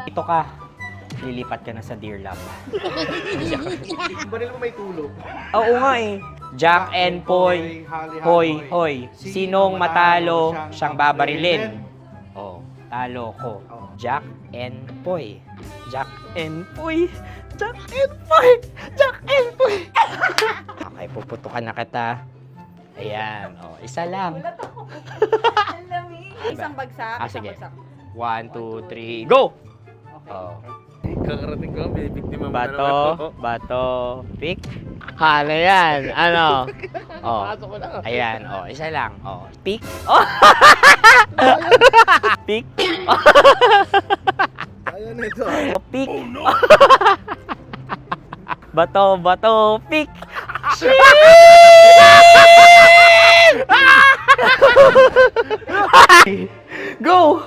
Ito ka. Lilipat ka na sa Dear Love. Baril mo may tulog. Oo nga eh. Jack and Poy. Hoy, hoy. Sinong matalo, siyang babarilin. Oh, talo ko. Jack and Poy. Jack and Poy. Jack and Poy. Jack and Poy. Okay, puputukan na kita. Ayan. Oh, isa lang. Isang bagsak. Ah, sige. 1, 2, 3, go! Oh. Kakarating ko, may biktima mo Bato, pick. Ano yan? Ano? Oh. Ayan, oh, isa lang. Oh, pick. Oh. Pick. Ayan na ito. Oh, pick. Bato, pick. Go!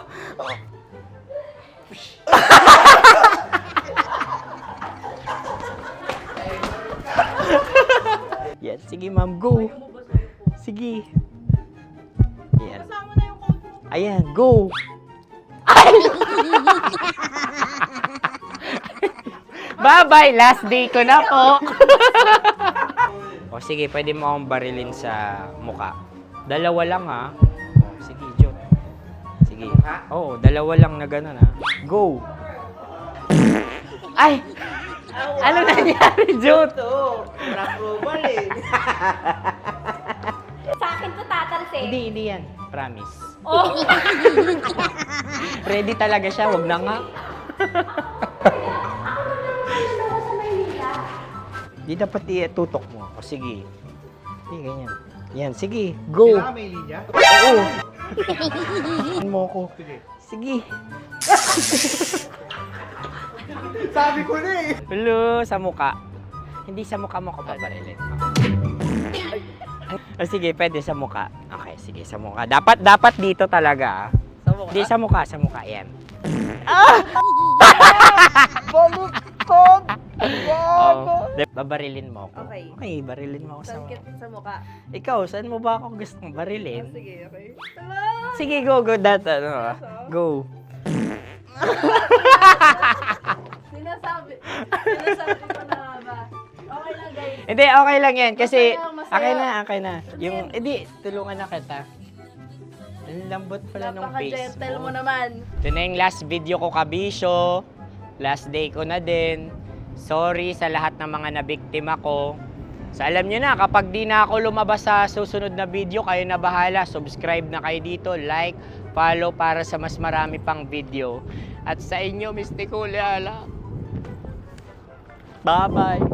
Yan, sige ma'am, go. Sige. Yan. Ayan, go. Ay! Bye-bye, last day ko na po. O sige, pwede mo akong barilin sa muka. Dalawa lang ha. O, sige, Jot. Sige. Oo, dalawa lang na gano'n ha. Go. Ay! Ano nangyari, Jot? Approval eh. Sa akin to tatalsik. Hindi yan. Promise. Oh. Ready talaga siya, wag na nga. Di dapat itutok mo. O sige. Hindi, ganyan. Yan, sige. Go. Kailangan may linya? Oo. Mo ko. Sige. Sabi ko na eh. Hello, sa muka. Hindi sa muka mo ko babarilin. O sige, pwede sa muka. Okay, sige, sa muka. Dapat dito talaga. Sa mukha? Hindi, sa muka. Yan. Baluktot! Oh, babarilin mo ako. Okay. Okay, barilin mo ako sa Sangkit sa mukha. Ikaw, saan mo ba ako gustong barilin? Sige, okay. Sige, go. Go. Sinasabi ko na ba? Okay lang, guys. Hindi, okay lang yan. Kasi, Masaya. okay na. Yung, hindi, tulungan na kita. Ang lambot pala ng face Napaka-gentle mo mo. naman. Ito na yung last video ko, kabisyo. Last day ko na din. Sorry sa lahat ng mga nabiktima ko. So alam nyo na, kapag di na ako lumabas sa susunod na video, kayo na bahala. Subscribe na kayo dito, like, follow para sa mas marami pang video. At sa inyo, Mistiko Leala. Bye-bye.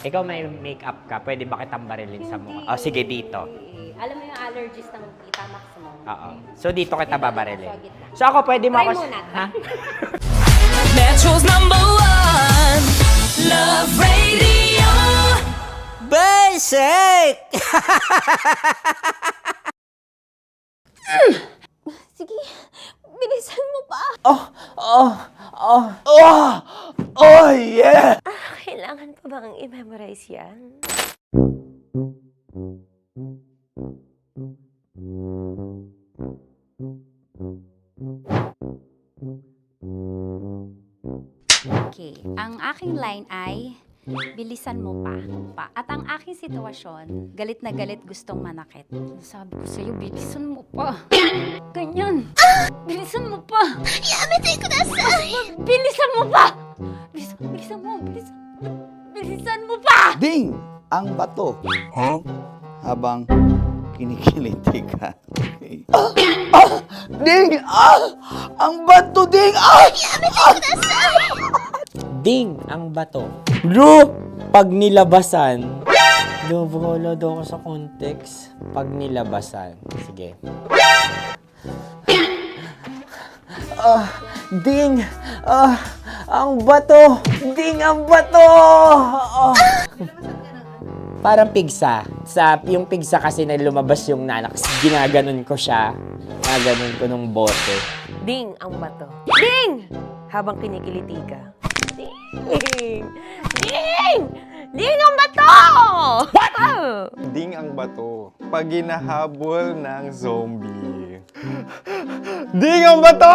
Ikaw may makeup ka, pwede ba kitang barilin sa mukha? Oh, sige, dito. Alam mo yung allergies ng Tita Max mo? Oo. So dito kita babarilin. So ako, pwede mo Try ako... muna. Ha? Metro's #1 Love Radio. Basic! Sige, bilisan mo pa. Oh, yeah! Kailangan pa bang i-memorize yan? Okay, ang aking line ay, bilisan mo pa. At ang aking sitwasyon, galit na galit gustong manakit. Sabi ko sa'yo, bilisan mo pa. Ganyan. Bilisan mo pa. Yamitay ko na sa... Bilisan mo pa! Bilisan mo pa! Ding! Ang bato. Habang kinikiliti ka. Okay. Ding! Ang bato, Ding! Ding ang bato. Bro! Pag nilabasan. Wala daw ako sa context. Pag nilabasan. Sige. Ding! Ang bato! Ding ang bato! Parang pigsa. Yung pigsa kasi na lumabas yung nanak. Ginaganon ko siya. Ginaganon ko nung bote. Ding ang bato. Ding! Habang kinikiliti ka. Ding! Ding! Ding ang bato! What? Ding ang bato. Pag hinahabol ng zombie. Ding ang bato!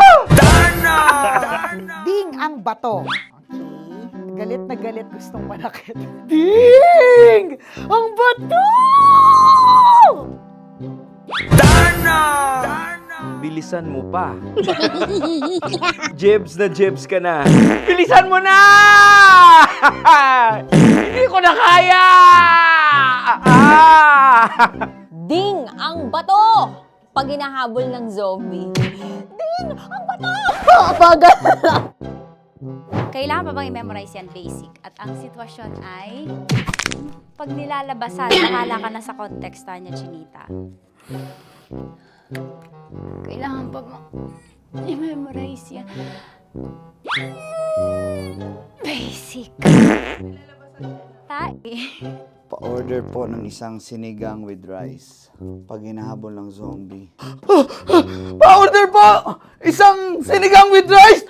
Ding ang bato. Okay. Galit na galit gustong manakit. Ding! Ang bato! Bilisan mo pa. Jebs na jebs ka na. Bilisan mo na! Hindi ko na kaya! Ding ang bato! Pag hinahabol ng zombie. Ding ang bato! Papagal! Kailangan pa bang i-memorize yan, basic? At ang sitwasyon ay, pag nilalabasan, nakala ka na sa context, Tanya Chinita. Kailangan pa bang i-memorize yan? Basic. Pa-order po ng isang sinigang with rice. Pag hinahabol ng zombie. Pa-order po! Isang sinigang with rice!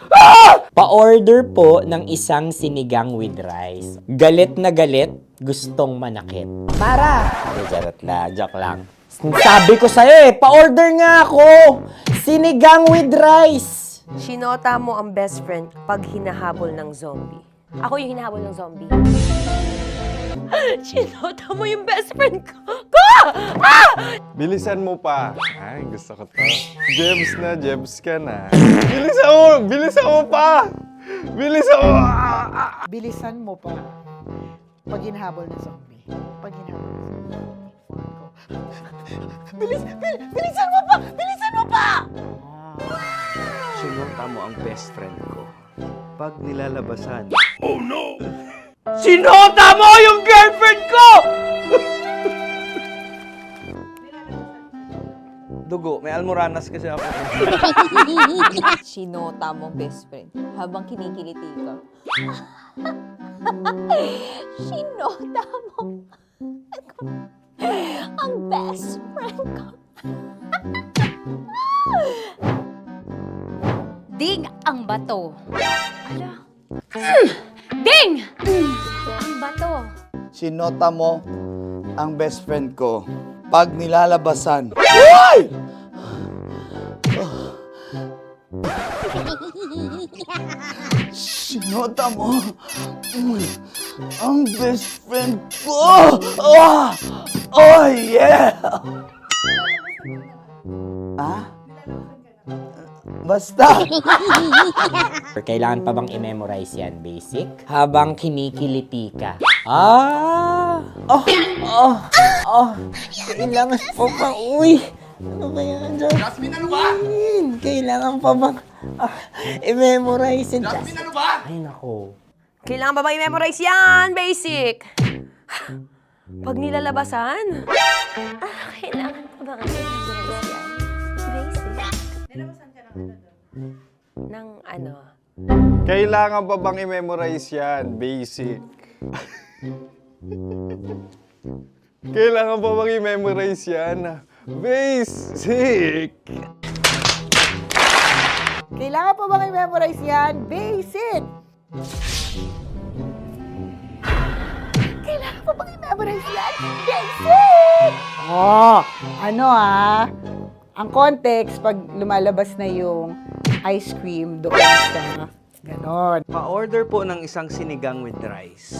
Pa-order po ng isang sinigang with rice. Galit na galit, gustong manakit. Para! Charot na, joke lang. Sabi ko sa'yo pa-order nga ako! Sinigang with rice! Sinota mo ang best friend pag hinahabol ng zombie. Ako yung hinahabol ng zombie. Sinota mo yung best friend ko! Bilisan mo pa. Ay, gusto ko to. Jebs na, jebs ka na. Bilisan mo pa! Bilisan mo pa. Pag hinahabol ng zombie. Pag hinahabol ng zombie. Bilisan mo pa! Bilisan mo pa! Sinota mo ang best friend ko. Pag nilalabasan. Oh no! Sinota mo yung girlfriend ko! Dugo, may almoranas kasi ako. Sinota mo best friend habang kinikiliti ka. Sinota mo ang best friend ko. Ding ang bato. Ala. Ding! Ang bato. Sinota mo ang best friend ko pag nilalabasan. Uy! Sinota mo ang best friend ko. Oh yeah! Basta. Kailangan pa bang i-memorize yan, basic? Habang kinikiliti ka. Ah! Kailangan pa bang, uy! Ano ba yan, Jasmine, ano ba? Kailangan pa bang i-memorize yan, Jasmine, ano ba? Ay, nako. Kailangan ba i-memorize yan? Basic. Pag nilalabasan? Kailangan ba i-memorize yan? Basic. Nilabasan ka ng ano? Kailangan pa bang i-memorize yan? Basic. Kailangan pa bang i-memorize yan? Basic. Kailangan pa bang i-memorize yan? Basic! Kailangan pa bang i-memorize yan? Basic! Oh, ano ang context pag lumalabas na yung ice cream doon sa ganon. Pa-order po ng isang sinigang with rice.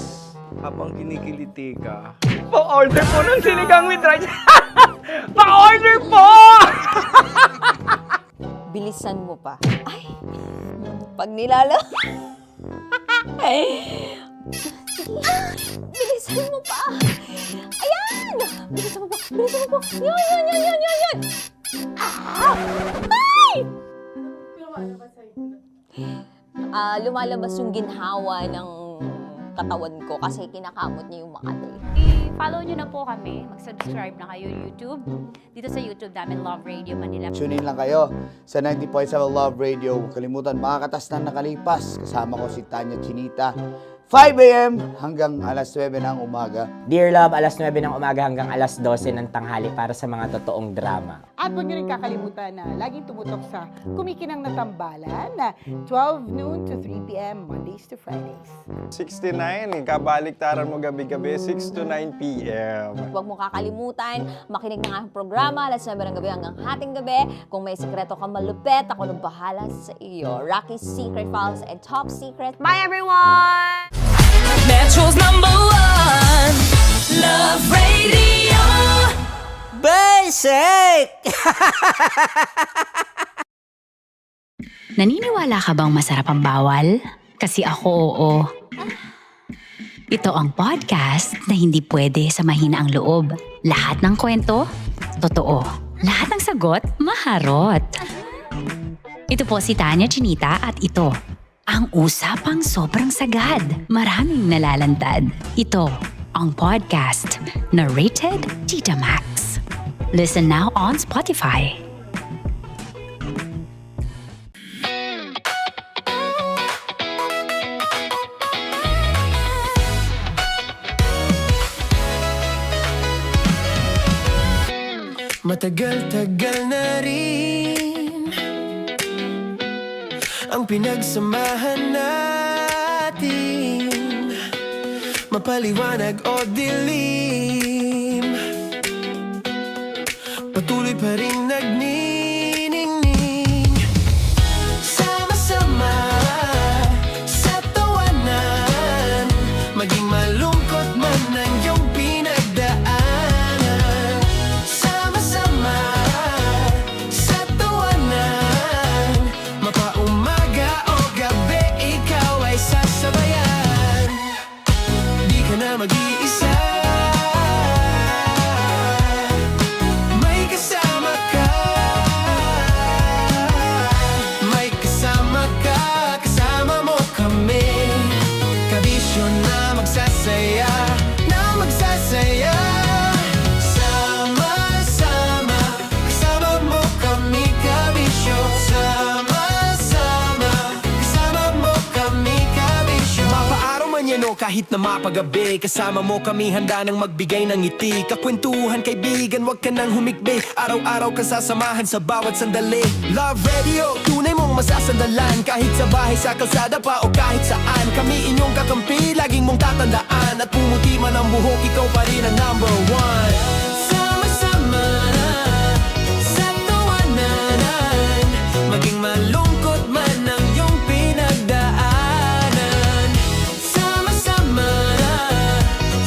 Habang kinikiliti ka. Pa-order po ng sinigang with rice. Pa-order po! Bilisan mo pa. Ay, pag nilala... Bilisan mo pa. Ayan! Bilisan mo pa. Bilisan mo pa. Yan. Ah! Ay! Lumalabas yung ginhawa ng katawan ko kasi kinakamot niya yung Makati. I-follow nyo na po kami. Mag-subscribe na kayo YouTube. Dito sa YouTube namin, Love Radio Manila. Tune in lang kayo sa 90.7 Love Radio. Huwag kalimutan, makakatas na nakalipas. Kasama ko si Tanya Chinita. 5 a.m. hanggang alas 9 ng umaga. Dear Love, alas 9 ng umaga hanggang alas 12 ng tanghali para sa mga totoong drama. At huwag nyo rin kakalimutan na laging tumutok sa Kumikinang na Tambalan na 12 noon to 3 p.m. Mondays to Fridays. 69, kabaliktaran mo gabi-gabi, 6 to 9 p.m. Huwag mo kakalimutan, makinig ng aking programa, alas 9 ng gabi hanggang hating gabi. Kung may sekreto kang malupet, ako nang bahala sa iyo. Rocky's Secret Files and Top Secret. Bye, everyone! Metro's #1 Love Radio. Basic! Naniniwala ka bang masarap ang bawal? Kasi ako, oo. Ito ang podcast na hindi pwede sa mahina ang loob. Lahat ng kwento, totoo. Lahat ng sagot, maharot. Ito po si Tanya Chinita at ito, ang usapang sobrang sagad. Maraming nalalantad. Ito, ang podcast na rated Tita Max. Listen now on Spotify. Matagal-tagal na rin ang pinagsamahan natin, mapaliwanag o dilim, patuloy pa rin nagniningning. Sama-sama sa tawanan, maging malungkot man ang iyong pinagdaanan. Sama-sama sa tawanan, mapaumaga o gabi, ikaw ay sasabayan. Di ka na mag-iisa, may kasama ka. May kasama ka, kasama mo kami. Kabisyo na magsasaya, na magsasaya. Sama-sama, kasama mo kami, kabisyo. Sama-sama, kasama mo kami, kabisyo. Mapaaraw man yan o kahit na mapagabi, kasama mo kami, handa nang magbigay ng ngiti. Kakwentuhan, kaibigan, wag ka nang humikbi. Araw-araw ka sasamahan sa bawat sandali. Love Radio, tunay mong masasandalan. Kahit sa bahay, sa kalsada pa o kahit saan, kami inyong kakampi, laging mong tatandaan. At pumuti man ang buhok, ikaw pa rin ang #1. Sama-sama sa tawanan, maging malungkot man ang iyong pinagdaanan. Sama-sama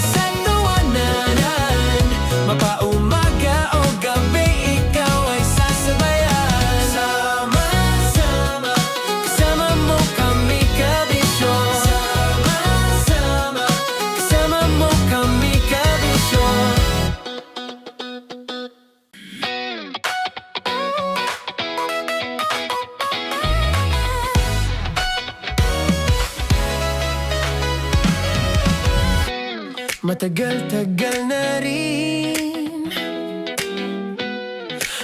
sa tawanan, mapaumaga o gabi, ikaw ay sasabayan. Sama-sama Matagal-tagal na rin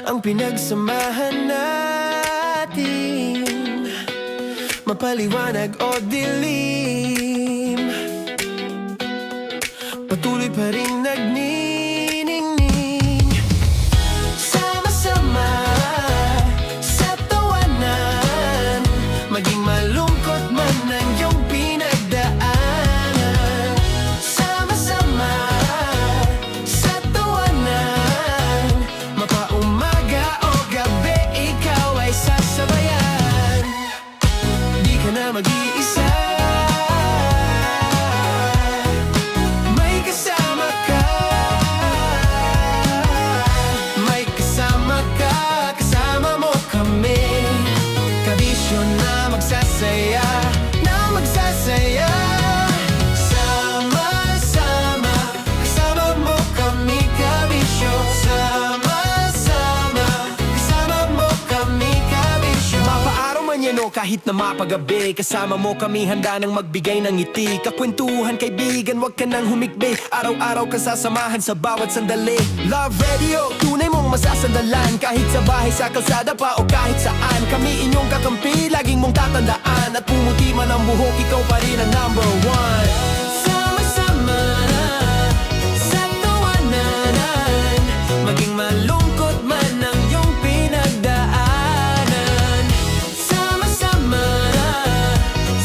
ang pinagsamahan natin, mapaliwanag o dilim, patuloy pa rin nagniningning. Sama-sama sa tawanan, maging malungkot man ang iyong pinagdaanan. Sama-sama sa tawanan, mapaumaga o gabi, ikaw ay sasabayan. Di ka na mag-iisa, may kasama ka. May kasama ka, kasama mo kami. Kabisyo na magsasaya, na magsasaya. Sama-sama, kasama mo kami, kabisyo. Sama-sama, kasama mo kami, kabisyo. Mapaaraw man yan o kahit na mapagabi, kasama mo kami, handa nang magbigay ng ngiti. Kakwentuhan, kaibigan, wag ka nang humikbi. Araw-araw ka sasamahan sa bawat sandali. Love Radio, tunay mong masasandalan. Kahit sa bahay, sa kalsada pa o kahit saan, kami inyong kakampi, laging mong tatandaan. At pumuti man ang buhok, ikaw pa rin ang number one. Sama-sama sa tawanan, maging malungkot man ang iyong pinagdaanan. Sama-sama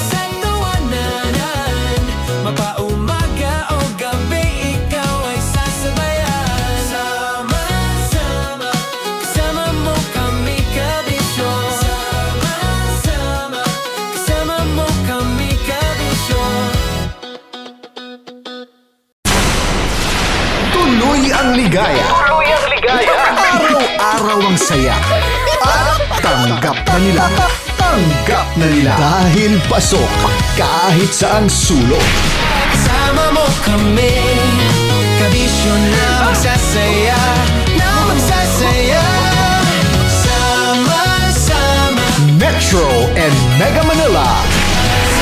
sa tawanan, mapaumaga o gabi, ikaw ay sasabayan. Sama-sama, kasama mo kami, kabisyo. Sama-sama, kasama mo kami, kabisyo. Tuloy ang ligaya. Araw-araw ang saya. At tanggap na nila. Tanggap na nila. Dahil pasok kahit saang sulok. Kasama mo kami, kabisyo na magsasaya, na magsasaya. Sama-sama, Metro and Mega Manila.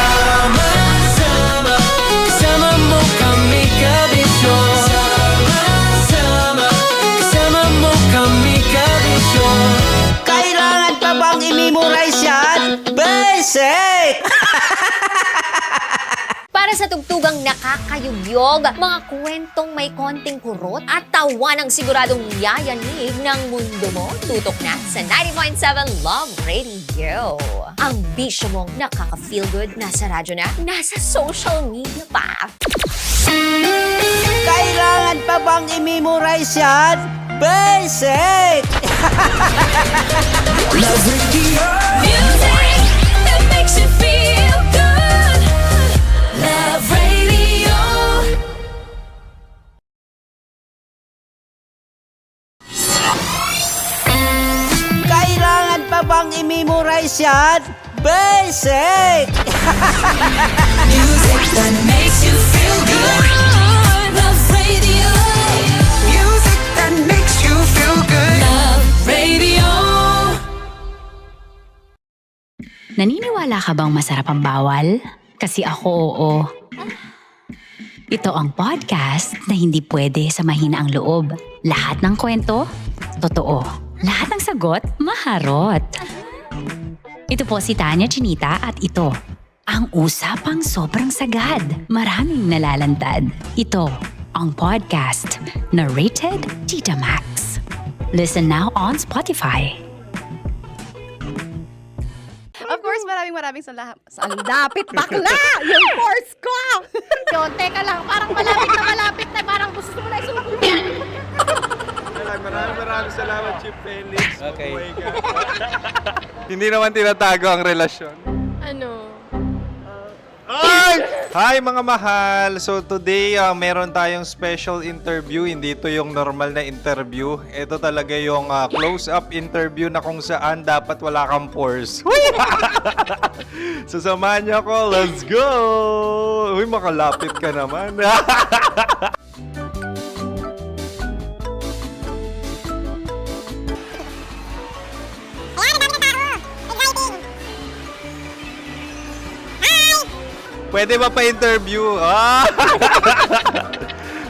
sama-sama, kasama mo kami, kabisyo. Sama-sama, kasama mo kami, kabisyo. Kailangan pa bang i-memorize yan? Basic! Para sa tugtugang nakakayugyog, mga kwentong may konting kurot at tawa ng siguradong yayanig ng mundo mo, tutok na sa 90.7 Love Radio. Ang bisyo mong nakaka-feel good, nasa radyo na, nasa social media pa. Kailangan pa bang i-memorize yan? Basic! Love Radio. Music that makes you feel good. Love Radio. Kailangan pa bang i-memorize yan? Basic! Music that makes you feel good. Love Radio. Music that makes you feel good. Love Radio. Naniniwala ka bang masarap ang bawal? Kasi ako oo. Ito ang podcast na hindi pwede sa mahina ang loob. Lahat ng kwento, totoo. Lahat ng sagot, maharot. Ito po si Tanya Chinita at ito, ang usapang sobrang sagad. Maraming nalalantad. Ito, ang podcast na rated Tita Max. Listen now on Spotify. Of course, maraming salamat. Ang lapit bakla! Yung course ko! Yun, teka lang, parang malapit na, parang gusto mo na isumpin. Maraming salamat, Chief Felix. Okay. Oh my God. Hindi naman tinatago ang relasyon. Ano? Ay! Hi mga mahal! So today, meron tayong special interview. Hindi ito yung normal na interview. Ito talaga yung close-up interview na kung saan dapat wala kang pores. So samahan niyo ako. Let's go! Uy, makalapit ka naman. Pwede ba pa-interview? Ah!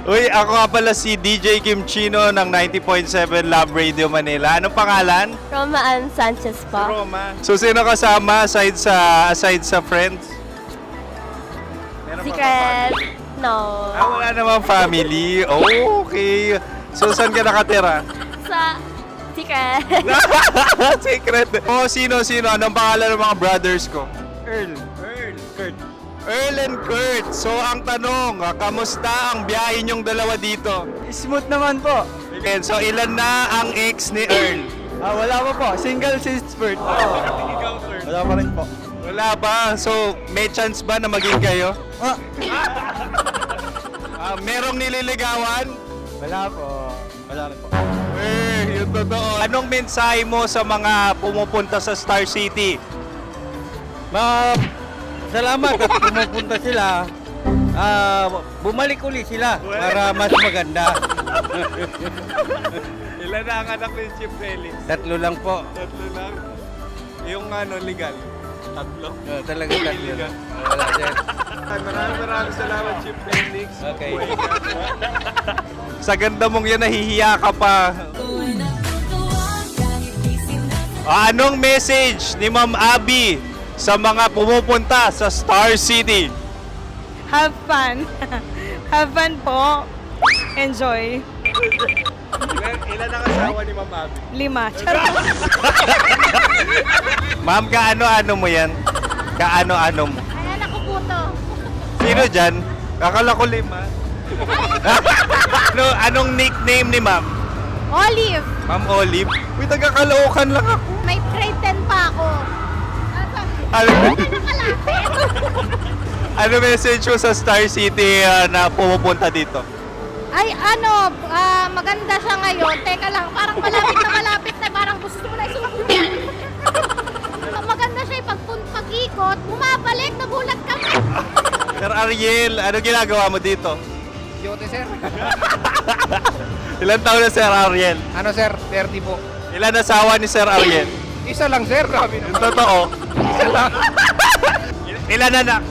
Uy, ako nga pala si DJ Kim Chino ng 90.7 Love Radio Manila. Anong pangalan? Roma Ann Sanchez po. Roma. So, sino kasama aside sa friends? Meron pa ba Secret. No. wala namang family. Oh, okay. So, saan ka nakatira? Sa Secret. Secret. Oh, sino? Anong pangalan ng mga brothers ko? Earl, Kurt. Earl and Kurt. So, ang tanong, kamusta ang biyahe niyong dalawa dito? Smooth naman po. And so, ilan na ang ex ni Earl? Wala pa po. Single since birth. Wala pa rin po. Wala pa. So, may chance ba na maging kayo? Merong nililigawan? Wala po. Wala rin po. Yung totoo. Anong mensahe mo sa mga pumupunta sa Star City? Salamat at pumupunta sila. Bumalik uli sila para mas maganda. Ilan na ang anak ni Chief Felix? 3 lang po. 3 lang? Yung legal? 3? Talaga 3 lang. Wala sir. Maraming salamat, Chief Felix. Okay. Sa ganda mong yan, nahihiya ka pa. Anong message ni Ma'am Abby sa mga pumupunta sa Star City? Have fun. Have fun po. Enjoy. Ilan ang asawa ni Ma'am Abby? 5. Charot. Ma'am, kaano-ano mo yan? Kaano-ano mo? Ayan ako po to. Sino dyan? Akala ko 5. Anong nickname ni Ma'am? Olive. Ma'am Olive? Uy, taga-Caloocan lang ako. May grade 10 pa ako. Ano message mo sa Star City na pumupunta dito? Ay, maganda siya ngayon. Teka lang, parang malapit na, parang gusto mo na isulat. Maganda siya pag-ikot, bumabalik, nagulat kami. Sir Ariel, ano ginagawa mo dito? Yote sir. Ilan taon na Sir Ariel? Ano sir? 30 po. Ilan asawa ni Sir Ariel? Isa lang sir. Grabe Yung totoo? Isa lang. Ilan anak?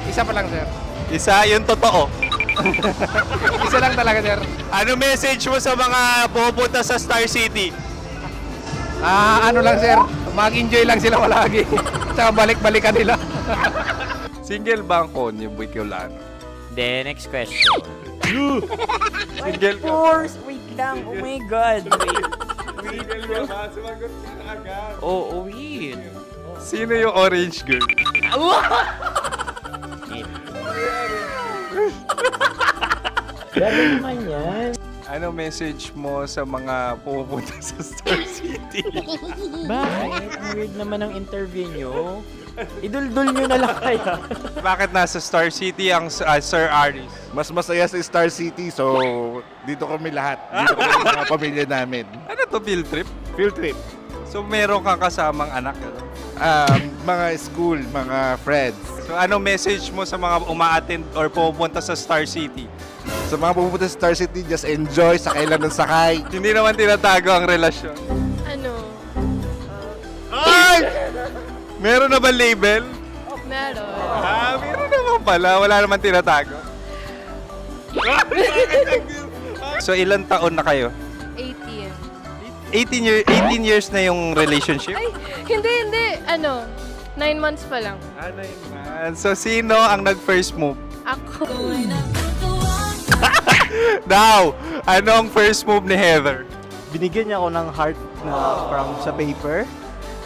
Isa pa lang sir. Isa, yung totoo. Isa lang talaga sir. Ano message mo sa mga pumupunta sa Star City? Ano lang sir. Mag-enjoy lang sila palagi. Tsaka balik-balikan nila. Single ba ang konyo, Boy Kiolano? Then, next question. Single ka? Wait lang. Oh my God. Single ka ba? Sumagot ka na agad. Oh, wait. Sino yung orange girl? Grabe naman yan. Ano message mo sa mga pumupunta sa Star City? Bakit? Ang weird naman ang interview nyo. Idul-dul nyo na lang kaya. Bakit nasa Star City ang Sir Aris? Mas masaya sa Star City, so dito kami lahat. Dito kami mga pamilya namin. Ano to, field trip? Field trip. So meron kang kasamang anak? Ano? Mga school, mga friends. So ano message mo sa mga uma-attend or pupunta sa Star City? Sa mga pupunta sa Star City, just enjoy, sakay lang ng sakay. Hindi naman tinatago ang relasyon. Ano? Ay! Meron na ba label? Meron. Meron naman pala. Wala naman tinatago. So ilan taon na kayo? 18. 18 years na yung relationship? Ay, hindi. 9 months pa lang. Ano yun? So sino ang nag-first move? Ako. Now, anong first move ni Heather? Binigyan niya ako ng heart na from sa paper.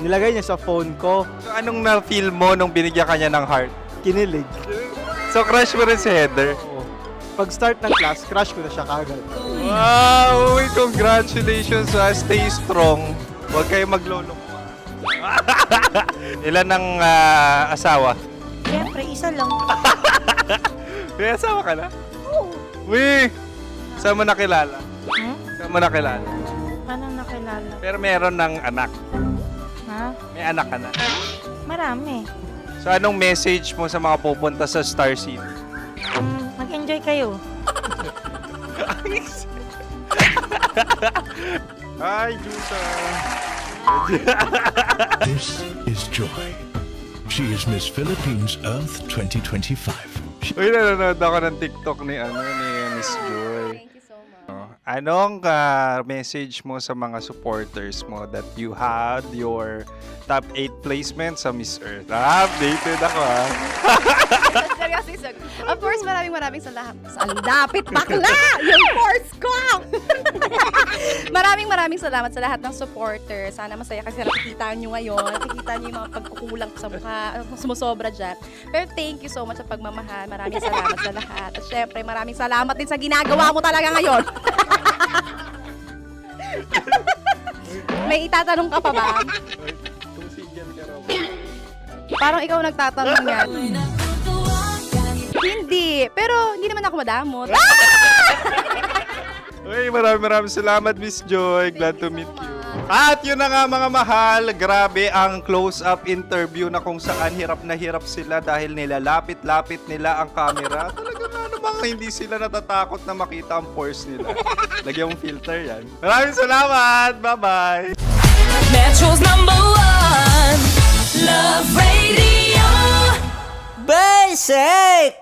Nilagay niya sa phone ko. So anong na-feel mo nung binigyan ka niya ng heart? Kinilig. So crush mo rin si Heather? Pag start ng class, crush ko na siya kagad. Wow! Uy, congratulations! Stay strong. Huwag kayo maglolo. Ilan ang asawa? Siyempre, isa lang. May asawa ka na? Uy! Saan mo nakilala? Saan mo nakilala? Paano nakilala? Pero meron ng anak. Ha? May anak ka na. Marami. So anong message mo sa mga pupunta sa Star City? Mag-enjoy kayo. Hi, Juta! This is Joy. She is Miss Philippines Earth 2025. Uy, nanonood ako ng TikTok ni Miss Joy. Thank you so much. Anong message mo sa mga supporters mo that you had your top 8 placement sa Miss Earth? Updated ako Seryoso, of course, maraming salamat. Lapit bakla! Yung course ko! maraming salamat sa lahat ng supporters. Sana masaya kasi nakikita nyo ngayon. Nakikita nyo yung mga pagkukulang sa mukha, sumusobra dyan. Pero thank you so much sa pagmamahal. Maraming salamat sa lahat. At syempre, maraming salamat din sa ginagawa mo talaga ngayon. May itatanong ka pa ba? Parang ikaw nagtatanong yan. Hindi. Pero hindi naman ako madamot. Uy, maraming salamat, Miss Joy. Glad to meet you. At yun na nga mga mahal, grabe ang close-up interview na kung saan hirap na hirap sila dahil nilalapit-lapit nila ang camera. Talaga nga namang hindi sila natatakot na makita ang pores nila. Lagyan mong filter yan. Maraming salamat! Bye-bye! Metro's #1 Love Radio Basic!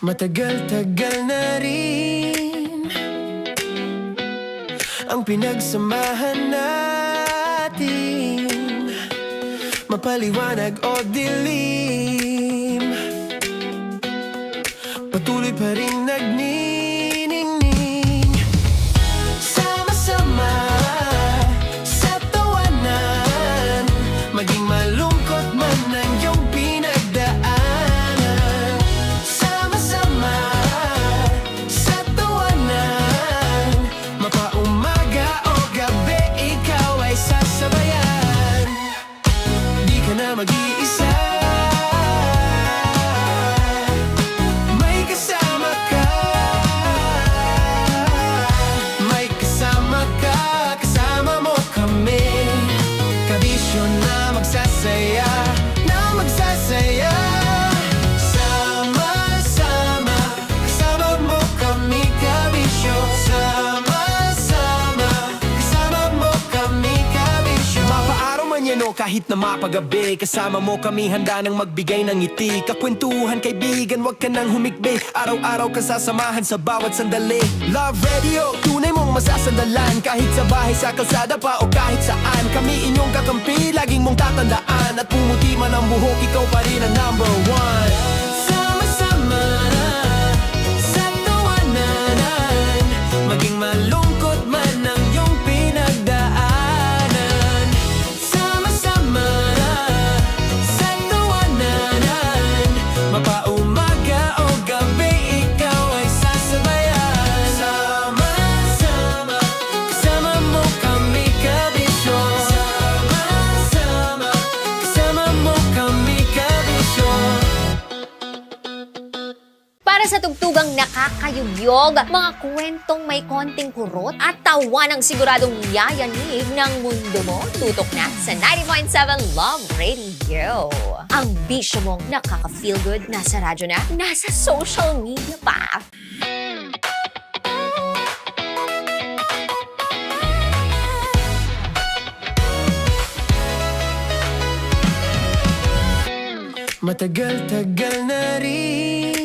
Matagal-tagal na rin ang pinagsamahan natin, mapaliwanag o dilim, patuloy pa rin nagniningning, sama-sama sa tawanan, maging malungkot man ang iyong pinagdaanan. Sama-sama sa tawanan, mapaumaga o gabi, ikaw ay sasabayan. Di ka na mag-iisa, may kasama ka, may kasama ka, kasama mo kami. Kabisyo na magsasaya, na magsasaya. Sama-sama, kasama mo kami, kabisyo. Sama-sama, kasama mo kami, kabisyo. Mapaaraw man yan o kahit na mapagabi, kasama mo kami, handa nang magbigay ng ngiti. Kakwentuhan, kaibigan, wag ka nang humikbi. Araw-araw ka sasamahan sa bawat sandali. Love Radio, tunay mong masasandalan. Kahit sa bahay, sa kalsada pa o kahit saan, kami inyong kakampi, laging mong tatandaan. At pumuti man ang buhok, ikaw pa rin ang #1. Sama-sama sa tawanan, maging malungkot man ang iyong pinagdaanan. Sama-sama sa tawanan, mapaumaga o gabi, ikaw ay sasabayan. Sama-sama, kasama mo kami, kabisyo. Sama-sama, kasama mo kami, kabisyo. Para sa tugtugang nakakayugyog, mga kwentong may konting kurot at tawa ng siguradong yayanig ng mundo mo, tutok na sa 90.7 Love Radio. Ang bisyo mong nakaka-feel good, nasa radyo na, nasa social media pa. Matagal-tagal na rin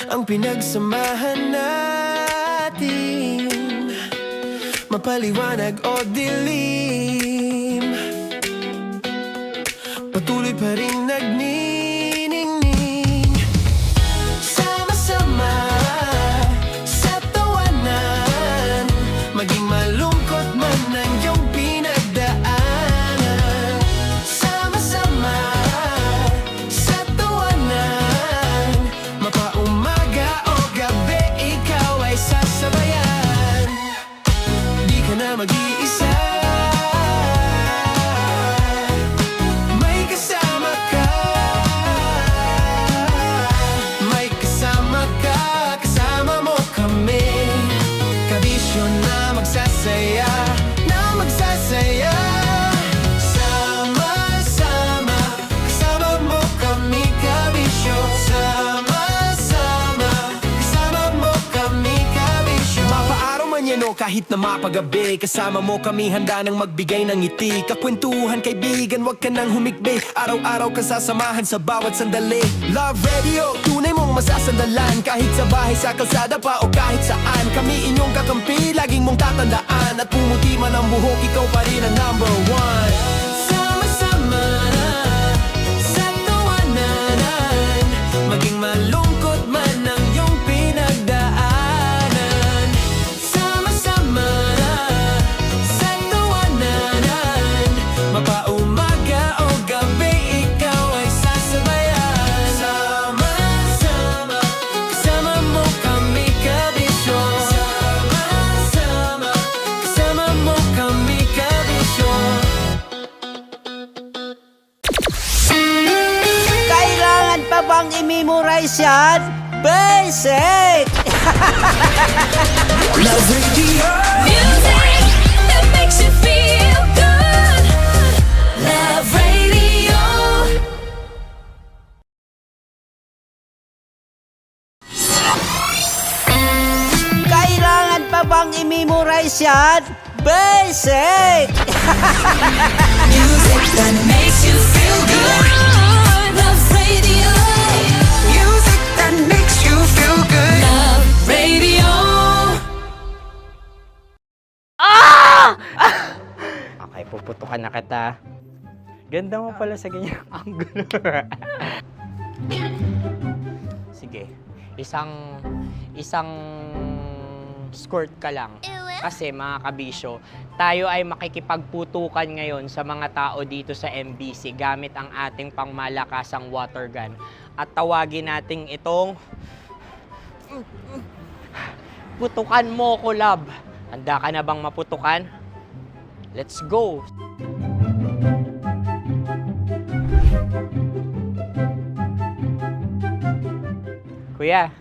ang pinagsamahan natin, mapaliwanag o dilim, patuloy pa rin nagniningning. Sama-sama sa tawanan, maging malungkot man ang iyong pinagdaanan. Sama-sama sa tawanan, mapaumaga o gabi, ikaw ay sasabayan. Di ka na mag-iisa, may kasama ka, may kasama ka, kasama mo kami. Kabisyo na magsasaya, na magsasaya. Sama-sama, kasama mo kami, kabisyo. Sama-sama, kasama mo kami. kahit na mapagabi. Kasama mo kami handa nang magbigay ng ngiti. Kakwentuhan kaibigan, wag ka nang humikbi. Araw-araw kasasamahan sa bawat sandali. Love Radio, tunay mong masasandalan. Kahit sa bahay, sa kalsada pa o kahit saan. Kami inyong kakampi, laging mong tatandaan. At pumuti man ang buhok, ikaw pa rin ang number one. Sama-sama sa tawanan, maging malungkot man ang iyong pinagdaanan. Sama-sama sa tawanan, mapaumaga o gabi, ikaw ay sasabayan. Sama-sama, kasama mo kami kabisyo. Sama-sama, kasama mo kami kabisyo. Kailangan pa bang i-memorize yan? Basic! Love Radio. Music that makes you feel good. Love Radio. Kailangan pa bang i-memorize yan? Basic! Music that makes you feel good. Love Radio. Music that makes you feel good. Love Radio. Okay, puputukan na kita. Ganda mo pala sa ganyang angulo. Sige, isang skirt ka lang. Kasi mga kabisyo, tayo ay makikipagputukan ngayon sa mga tao dito sa MBC gamit ang ating pangmalakasang water gun. At tawagin natin itong putukan mo ko, love. Handa ka na bang maputukan? Let's go! Kuya.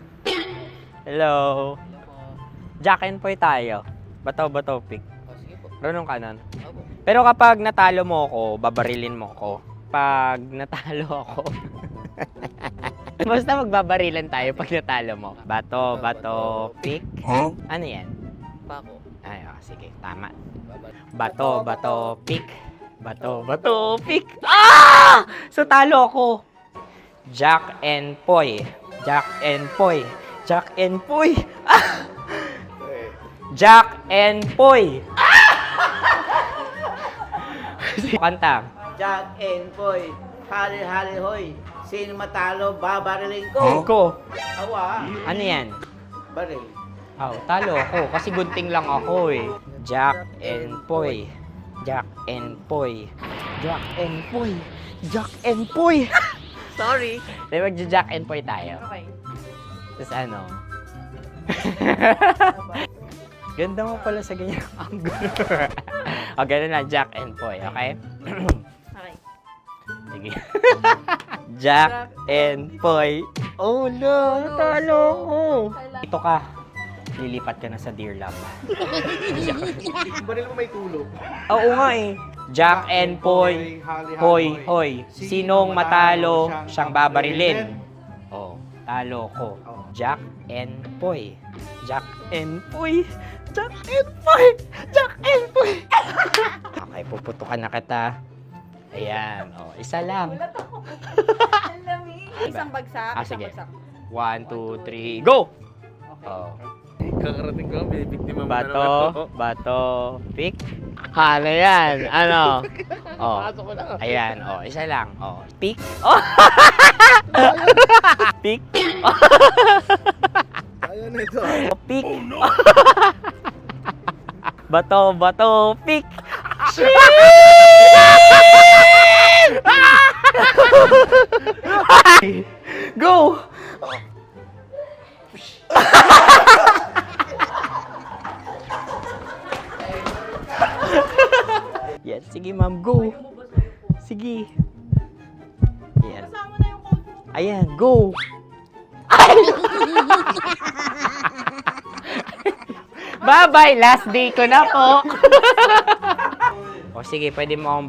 Hello. Jack and Poy tayo. Bato-bato pick. Runong ka nun. Pero kapag natalo mo ako, babarilin mo ako. Pag natalo ako, basta magbabarilan tayo pag natalo mo. Bato, pick. Ano yan? Pako. Ay, sige, tama. Bato, pick. Bato, pick. So talo ako. Jack and Poy. Jack and Poy. Jack and Poy. Jack and Poy. Kanta. Jack and Poy, hali-hali hoy. Sino matalo, babariling ko. Ko. Awa. Ano yan? Baril. Oh, talo ako kasi gunting lang ako eh. Jack and Poy. Jack and Poy. Jack and Poy. Jack and Poy. Sorry. Di magja-Jack and Poy tayo. Okay. Tapos ano? Ganda mo pala sa ganyang angulo. O, ganun na, Jack and Poy, okay? Okay. Sige. Jack and Poy. Oh no, talo ko. Ito ka. Lilipat ka na sa Dear Love. Baril mo may tulog. Oo nga eh. Jack and Poy. Hoy, hoy. Sinong matalo, siyang babarilin. Oh, talo ko. Jack and Poy. Jack and Poy. Jack and Poy. Jack and Poy. Okay, puputukan na kita. Ayan. Oh, isa lang. Isang bagsak. Sige. 1, 2, 3, go! Oh. Kakarating ko lang, binibiktima mo Bato, pick. Ano yan? Ano? Oh. Ayan, oh, isa lang. Oh, pick. Oh. Pick. Ayaw na ito. Oh, pick. Bato, pick. Go! Yan, sige ma'am, go. Sige. Yan. Ayan, go. Bye-bye, last day ko na po. O sige, pwede mo akong